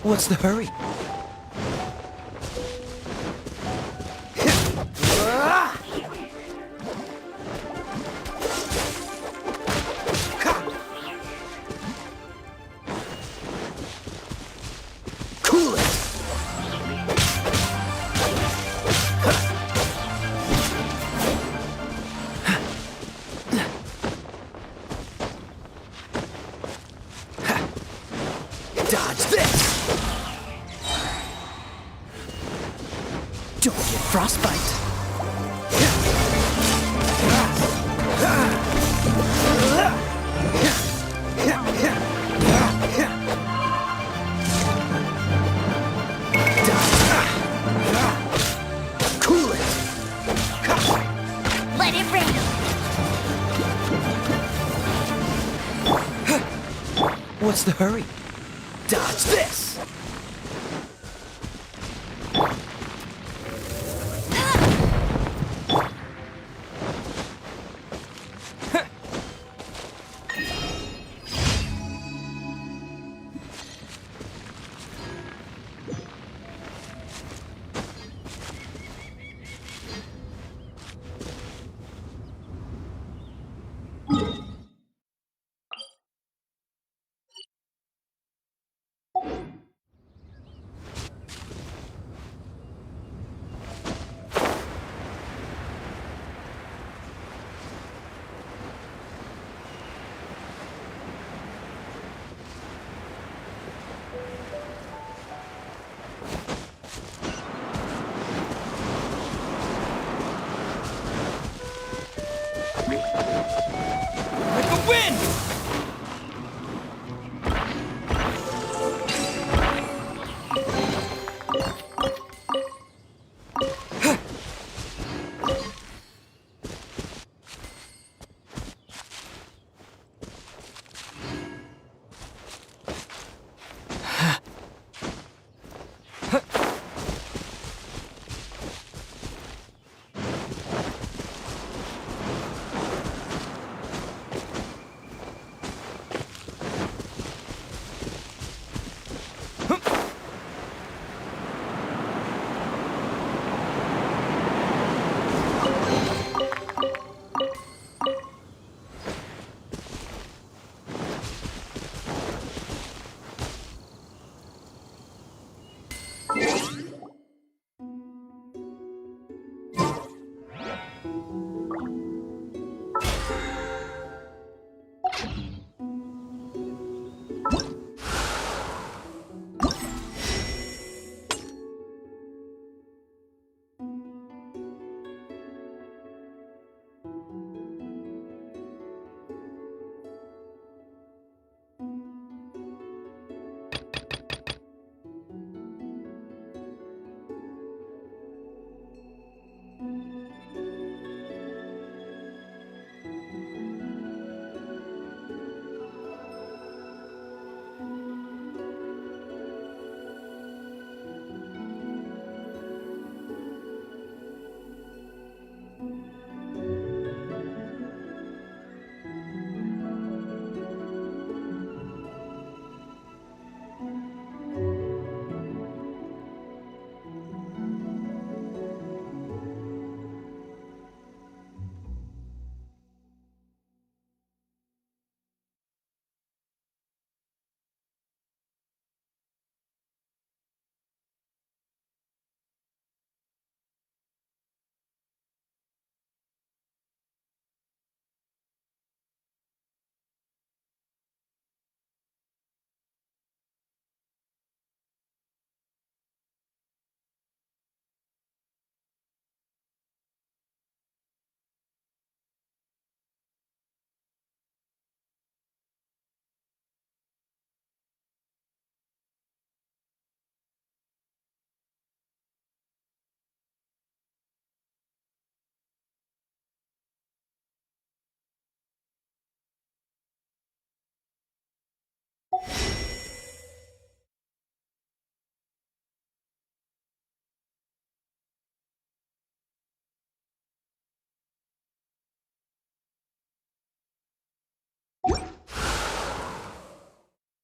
Speaker 9: What's the hurry?
Speaker 4: Cool it! Dodge this! Don't get frostbite! Cool it!
Speaker 10: Let it rain.
Speaker 9: What's the hurry?
Speaker 4: Dodge this! Like a wind!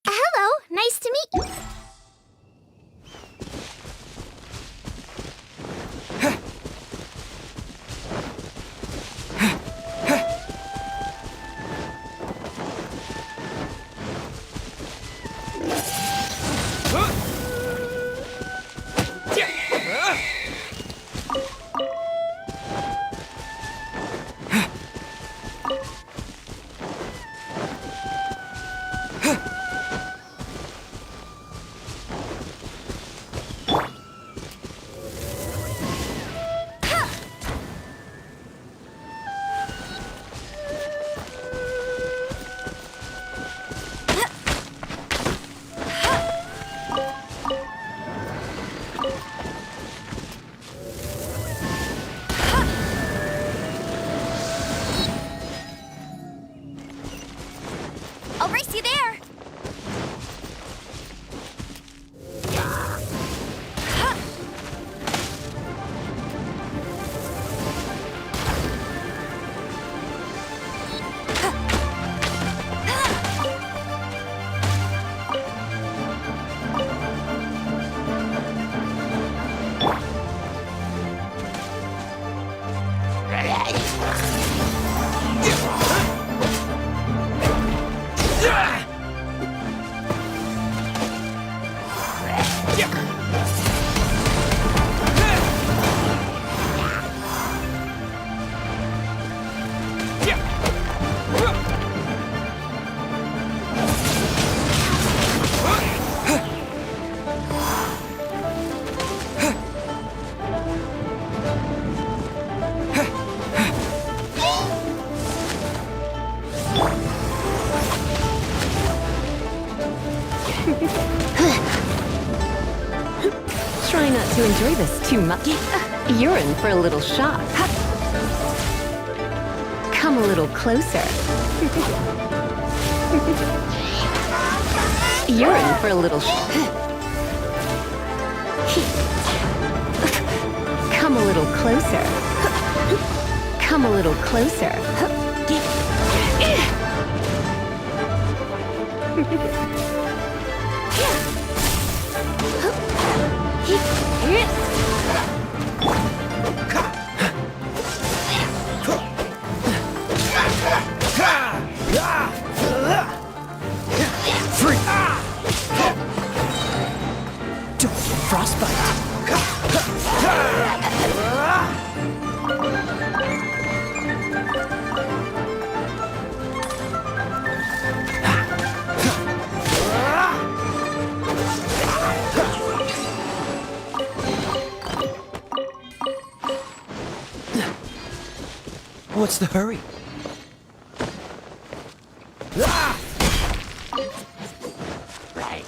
Speaker 2: Hello, nice to meet you.
Speaker 3: Try not to enjoy this too much. You're in for a little shock. Come a little closer. You're in for a little Come a little closer. Come a little closer.
Speaker 4: Frostbite. What's the hurry? Right.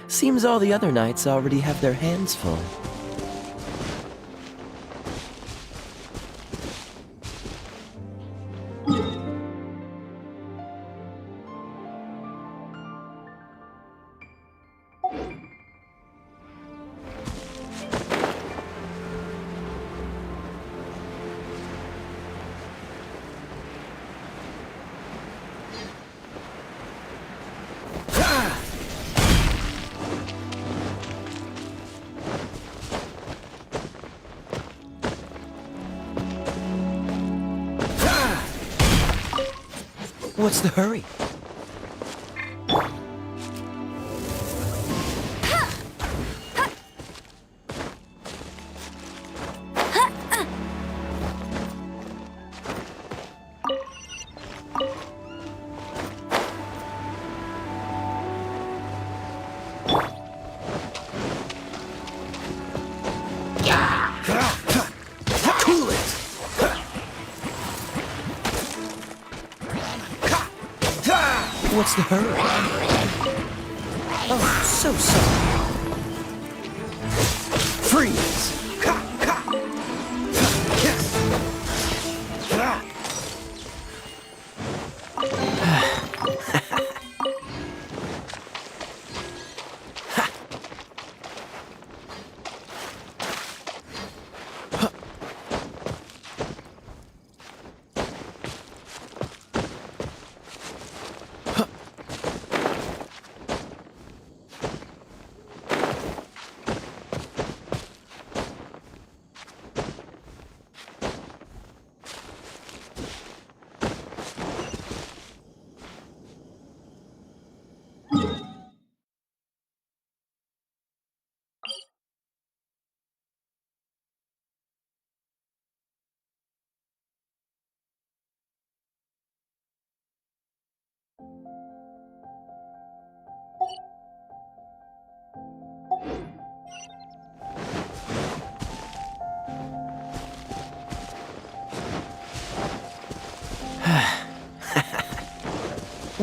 Speaker 9: Seems all the other knights already have their hands full.
Speaker 4: What's the hurry? What's the hurry? Oh, so sorry. Freeze!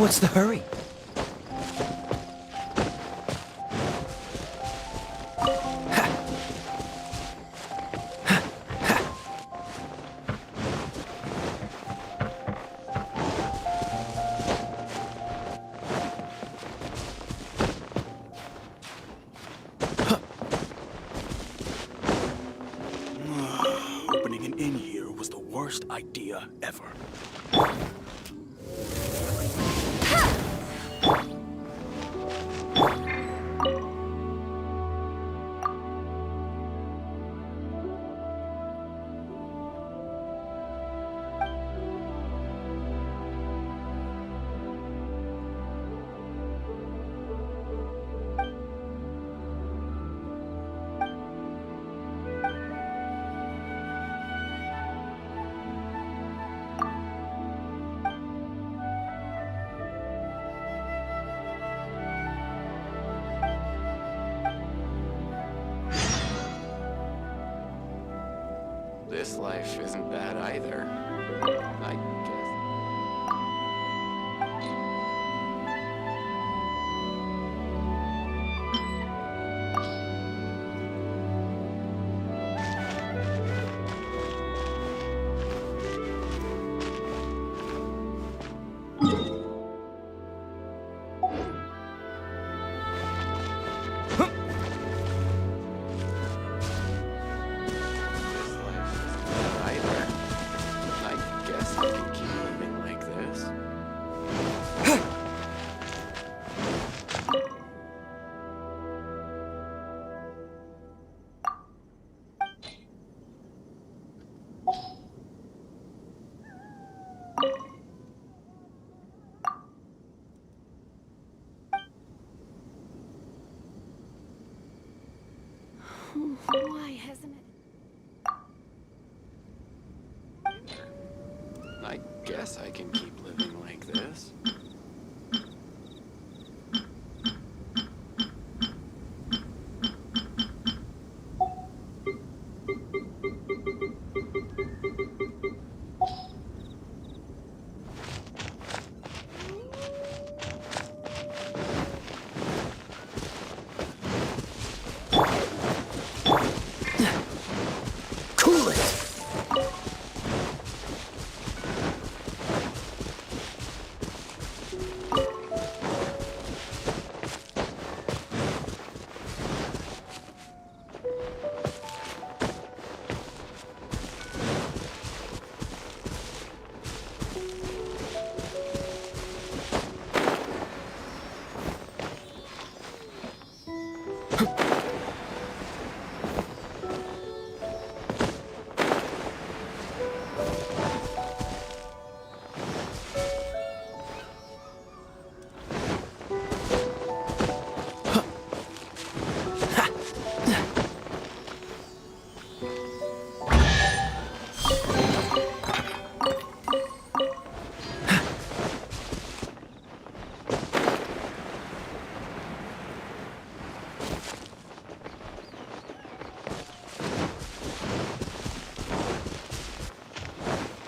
Speaker 9: What's the hurry?
Speaker 4: Opening an inn here was the worst idea ever.
Speaker 7: This life isn't bad either. I guess. This life isn't bad either. I guess I can keep living like this.
Speaker 3: Why hasn't it?
Speaker 7: I guess I can keep living like this.
Speaker 9: Cool it!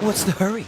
Speaker 9: What's the hurry?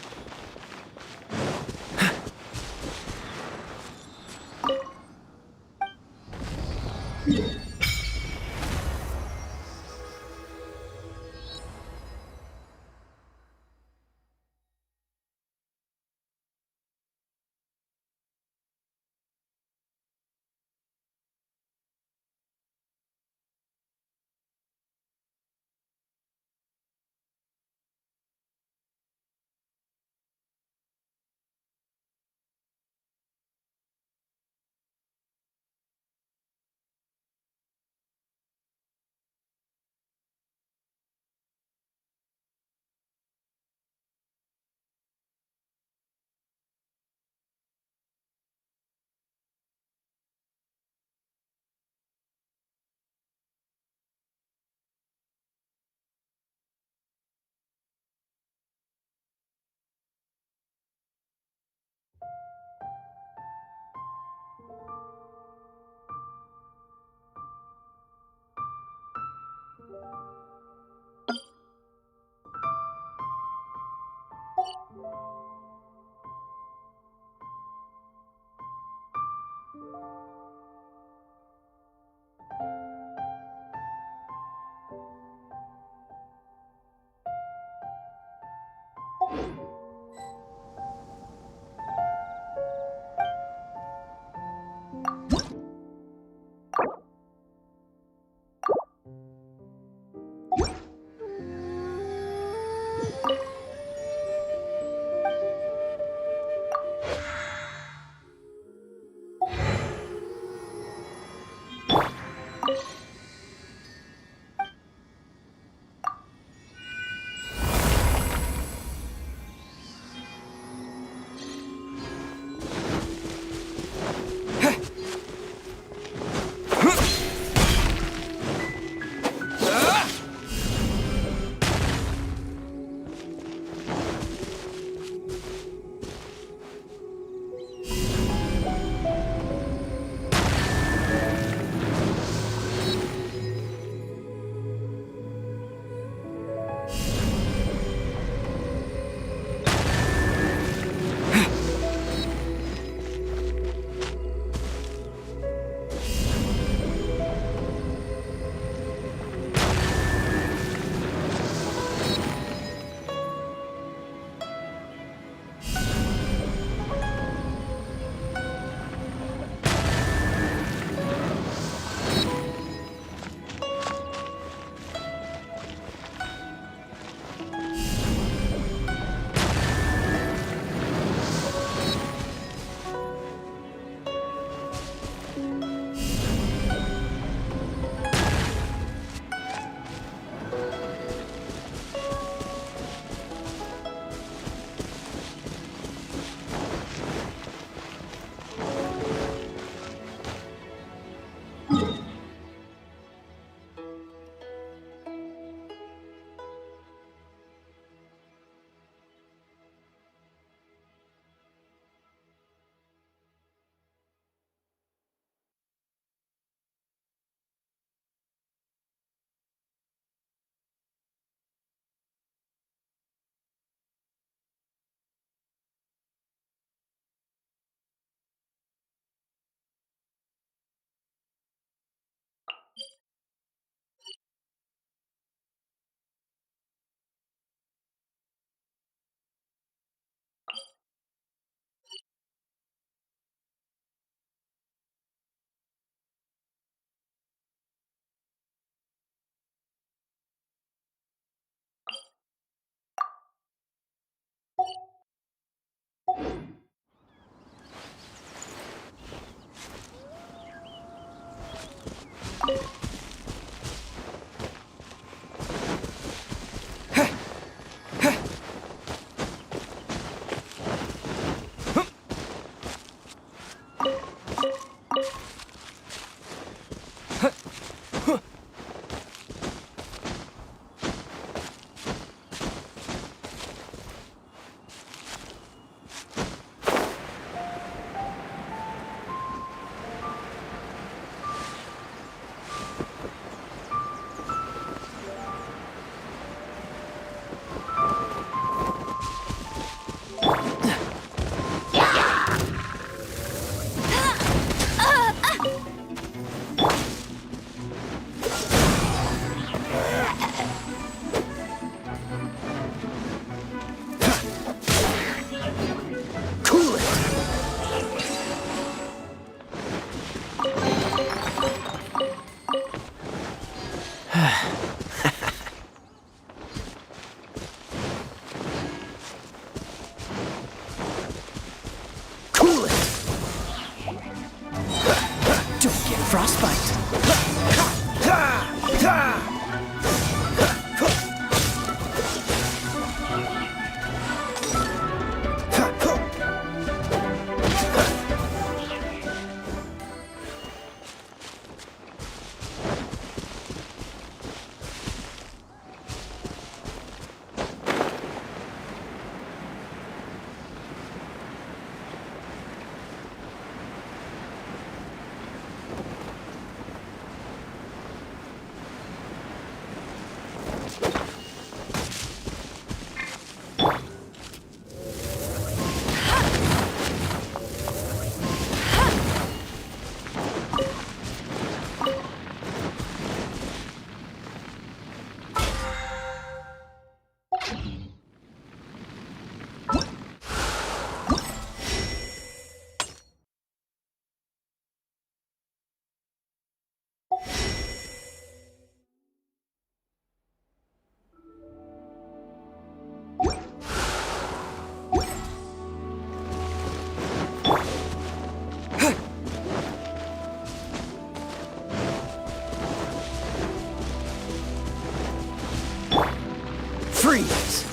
Speaker 4: Freeze!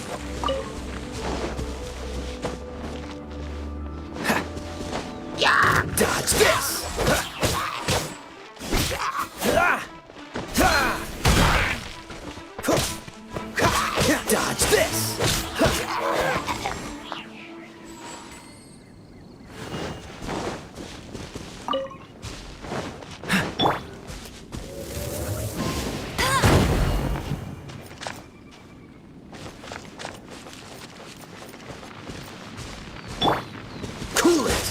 Speaker 4: Dodge this! Dodge this! Cool it!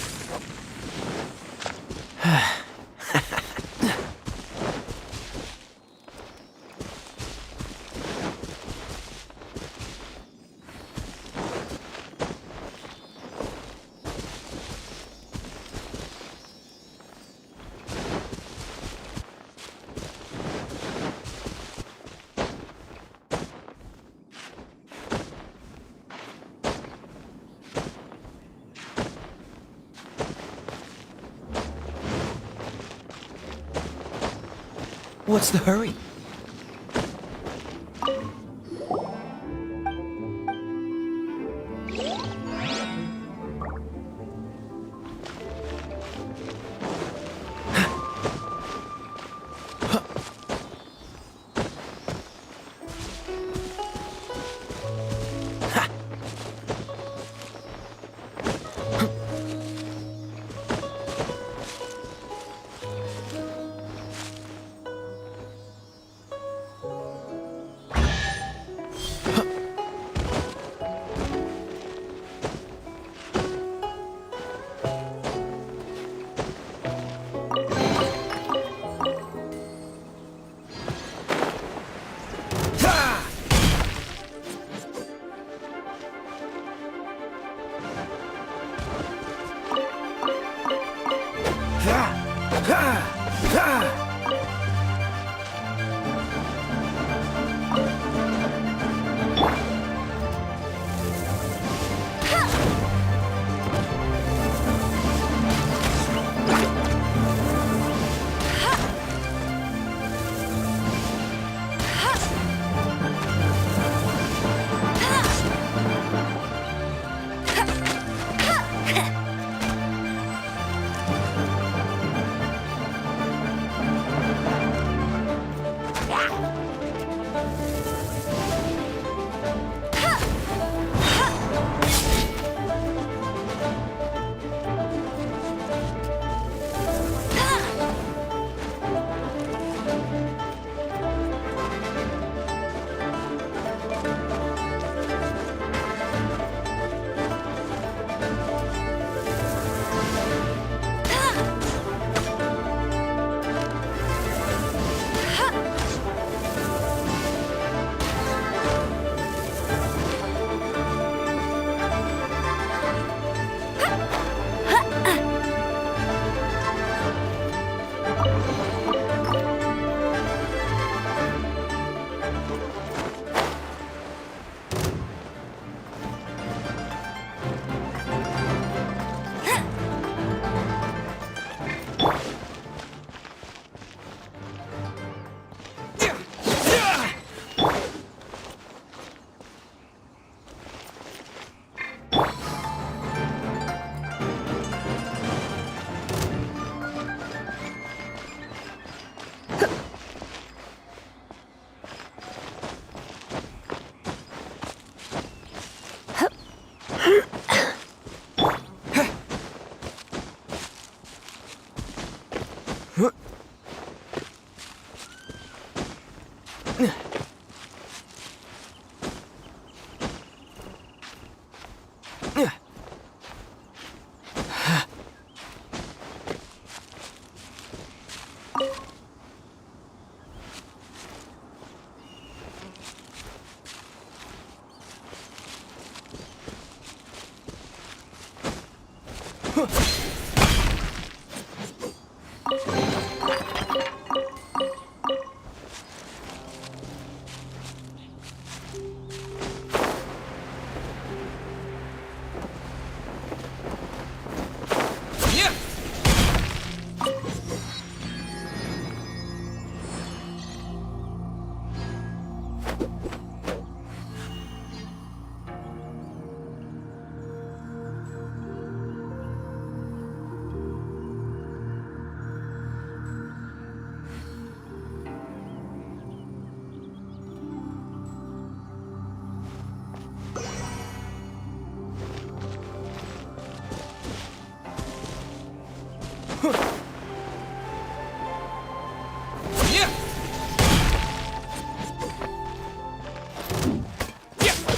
Speaker 4: What's the hurry?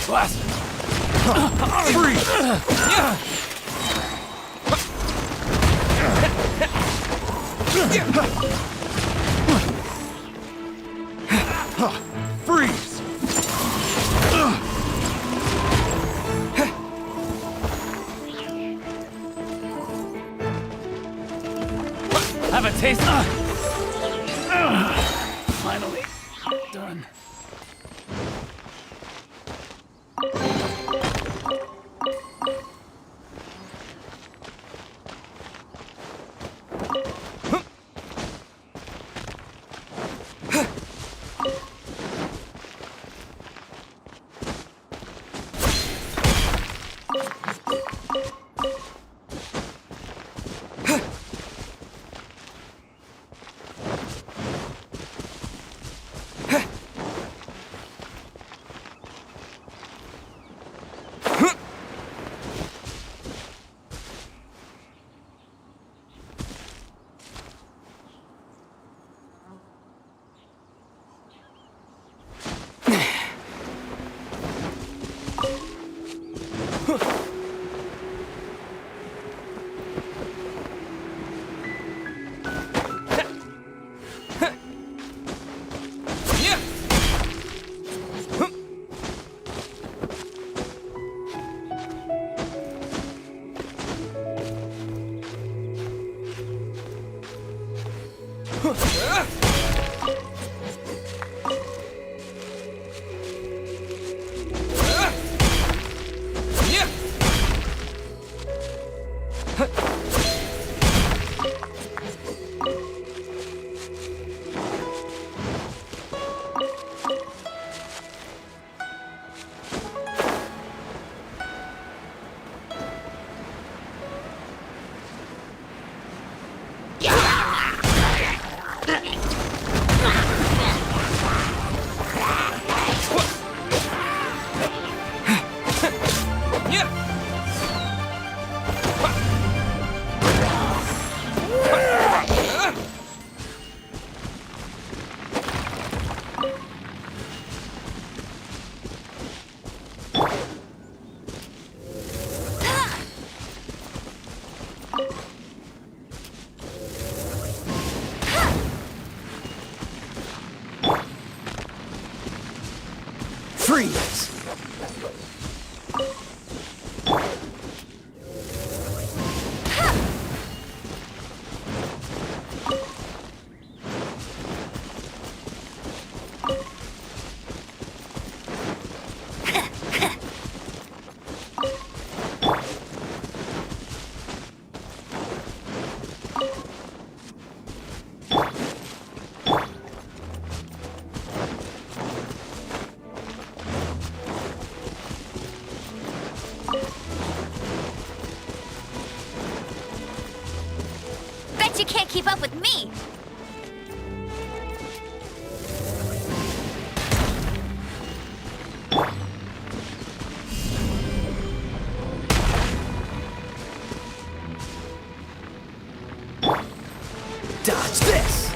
Speaker 4: Blast! Freeze! Freeze! Have a taste. Finally done. Freeze!
Speaker 10: You can't keep up with me!
Speaker 4: Dodge this!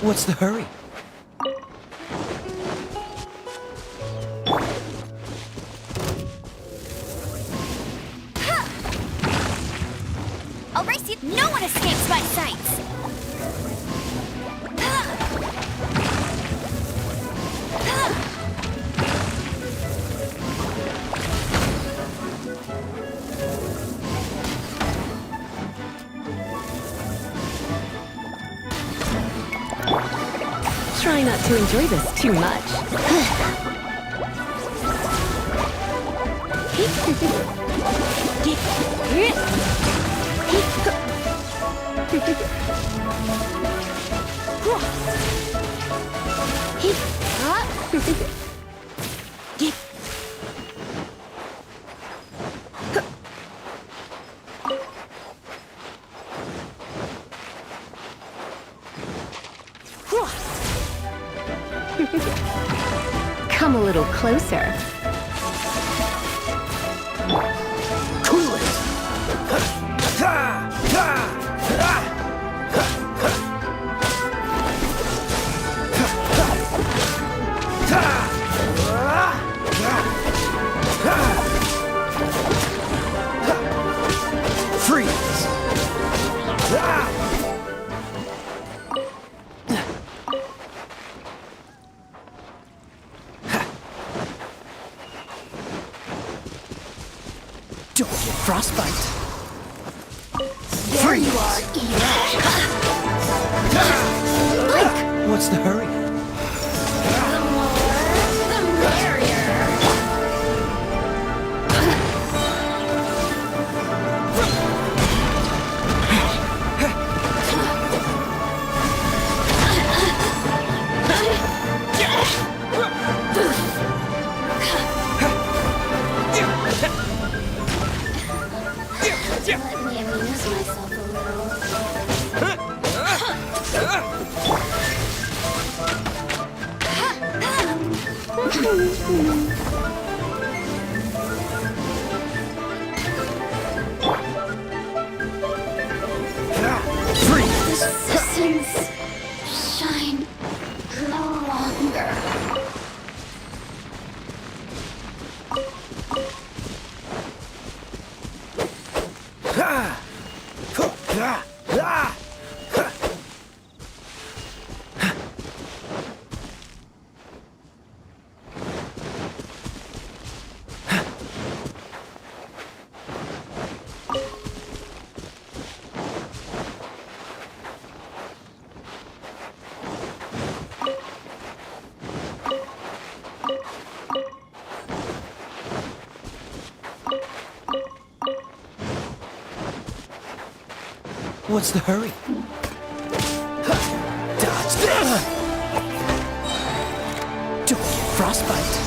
Speaker 9: What's the hurry?
Speaker 10: I'll race you. No one escapes my sights.
Speaker 3: Try not to enjoy this too much. Come a little closer.
Speaker 4: Cool it! Freeze! Don't get frostbite.
Speaker 10: There you are, Eva.
Speaker 9: What's the hurry?
Speaker 10: The more, the merrier. Let me amuse myself a little.
Speaker 4: Freeze!
Speaker 10: Resistance shine no longer.
Speaker 9: What's the hurry?
Speaker 4: Dodge this! Don't get frostbite.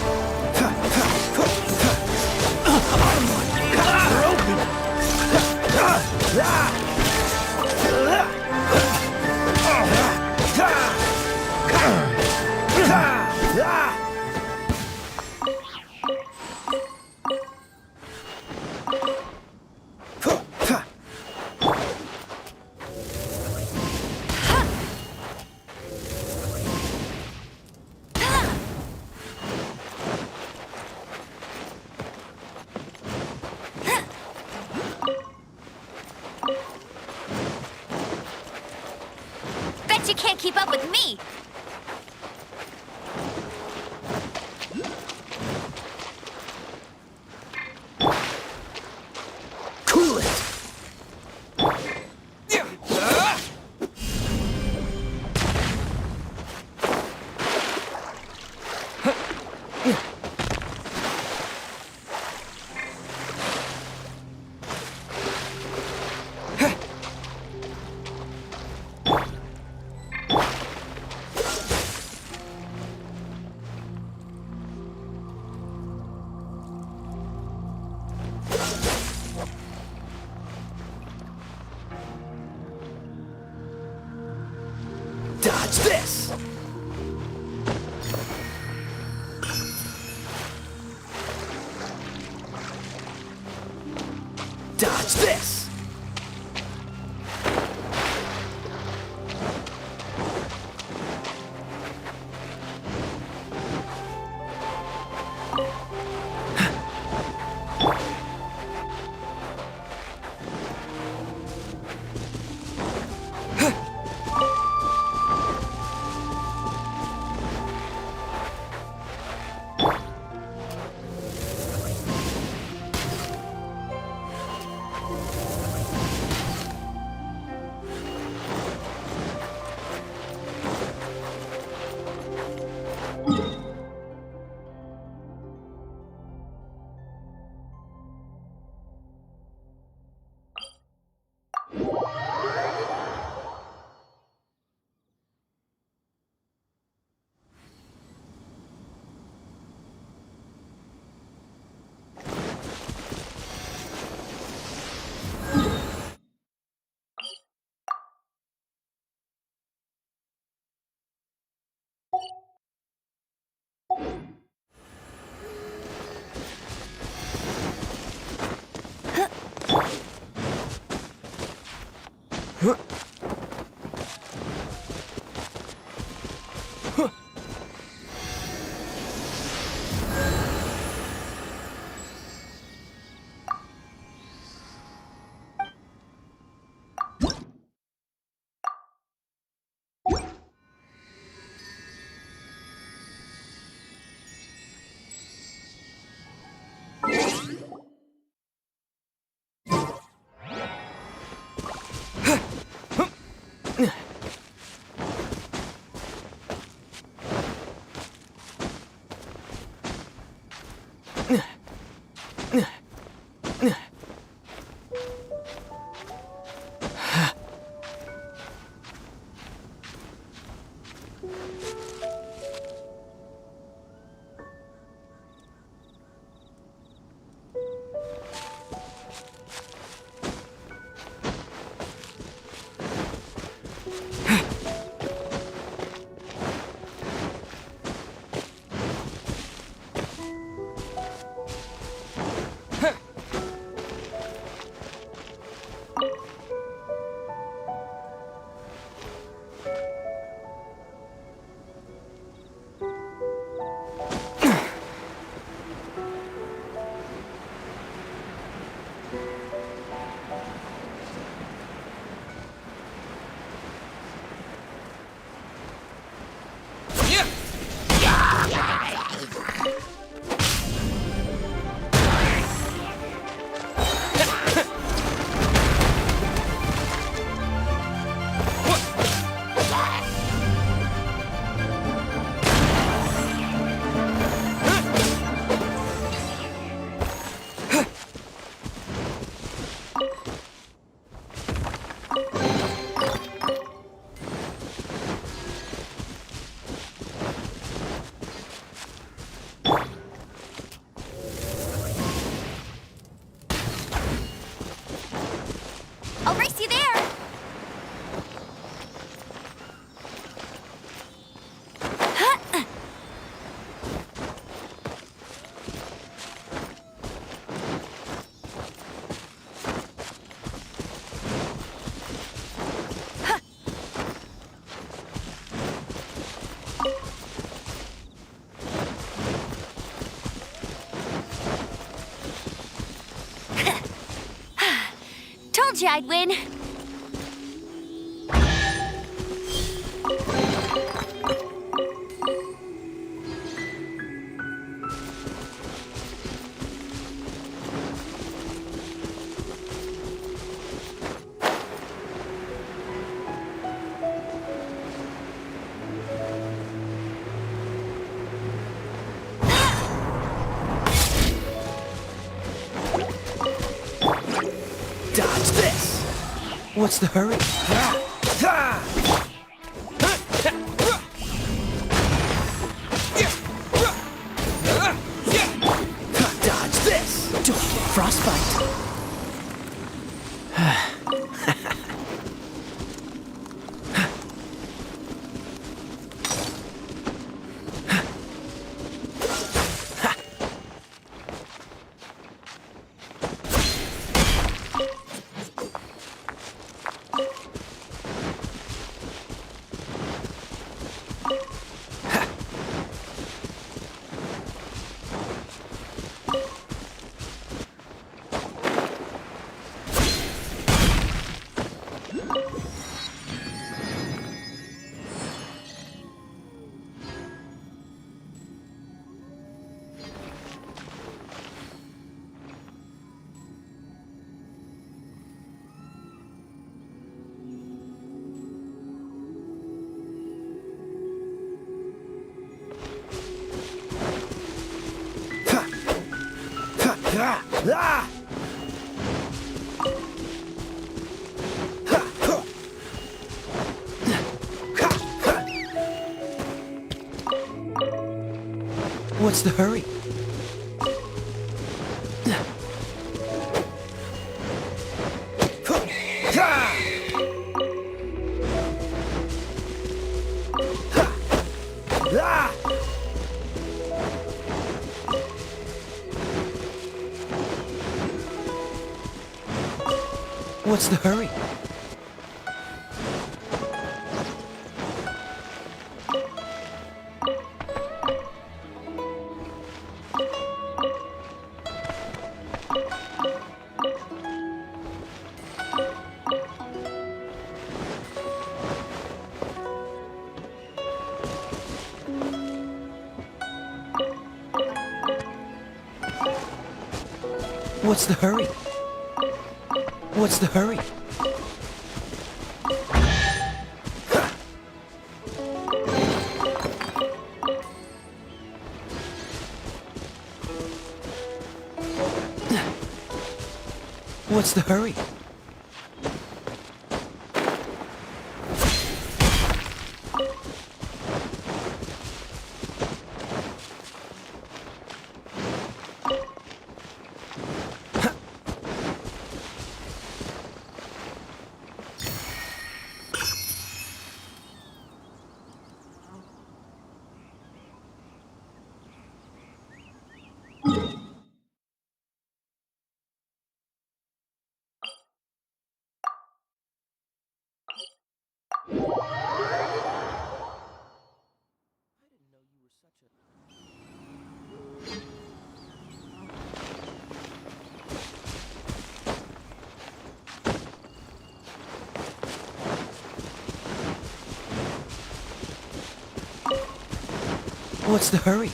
Speaker 10: Bet you can't keep up with me.
Speaker 4: Cool it! Dodge this! Dodge this!
Speaker 10: I'll race you there! Told you I'd win.
Speaker 4: Dodge this!
Speaker 9: What's the hurry?
Speaker 4: Dodge this!
Speaker 9: Don't get frostbite. What's the hurry? What's the hurry? What's the hurry? What's the hurry? What's the hurry? What's the hurry?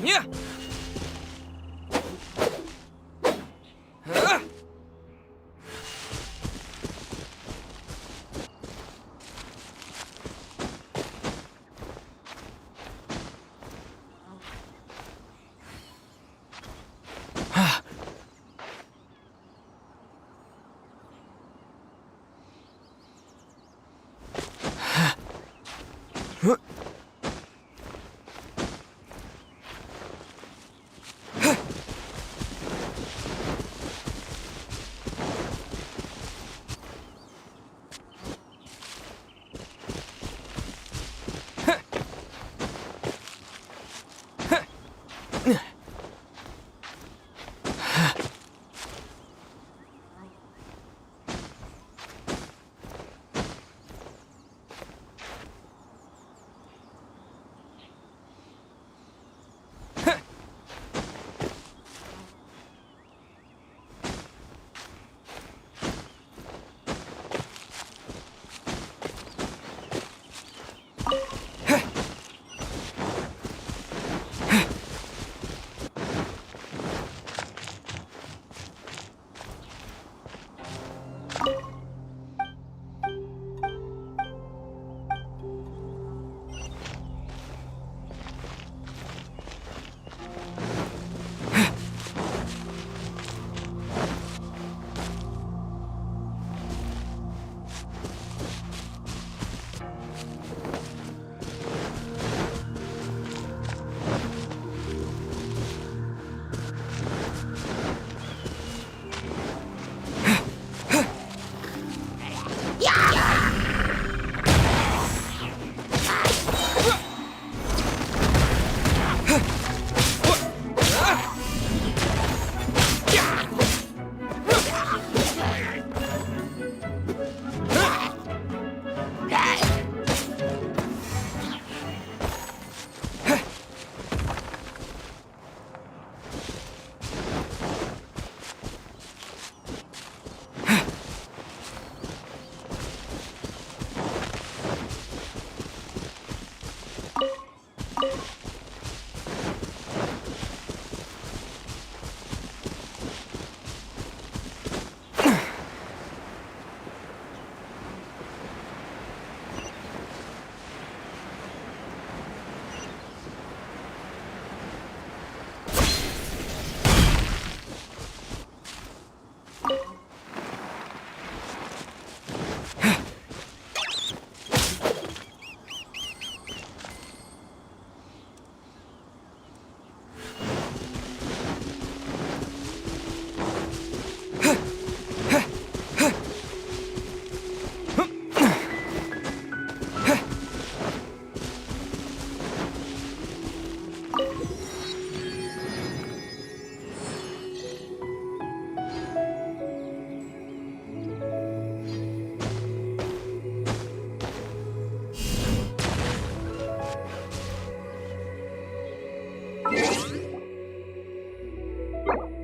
Speaker 1: Yeah.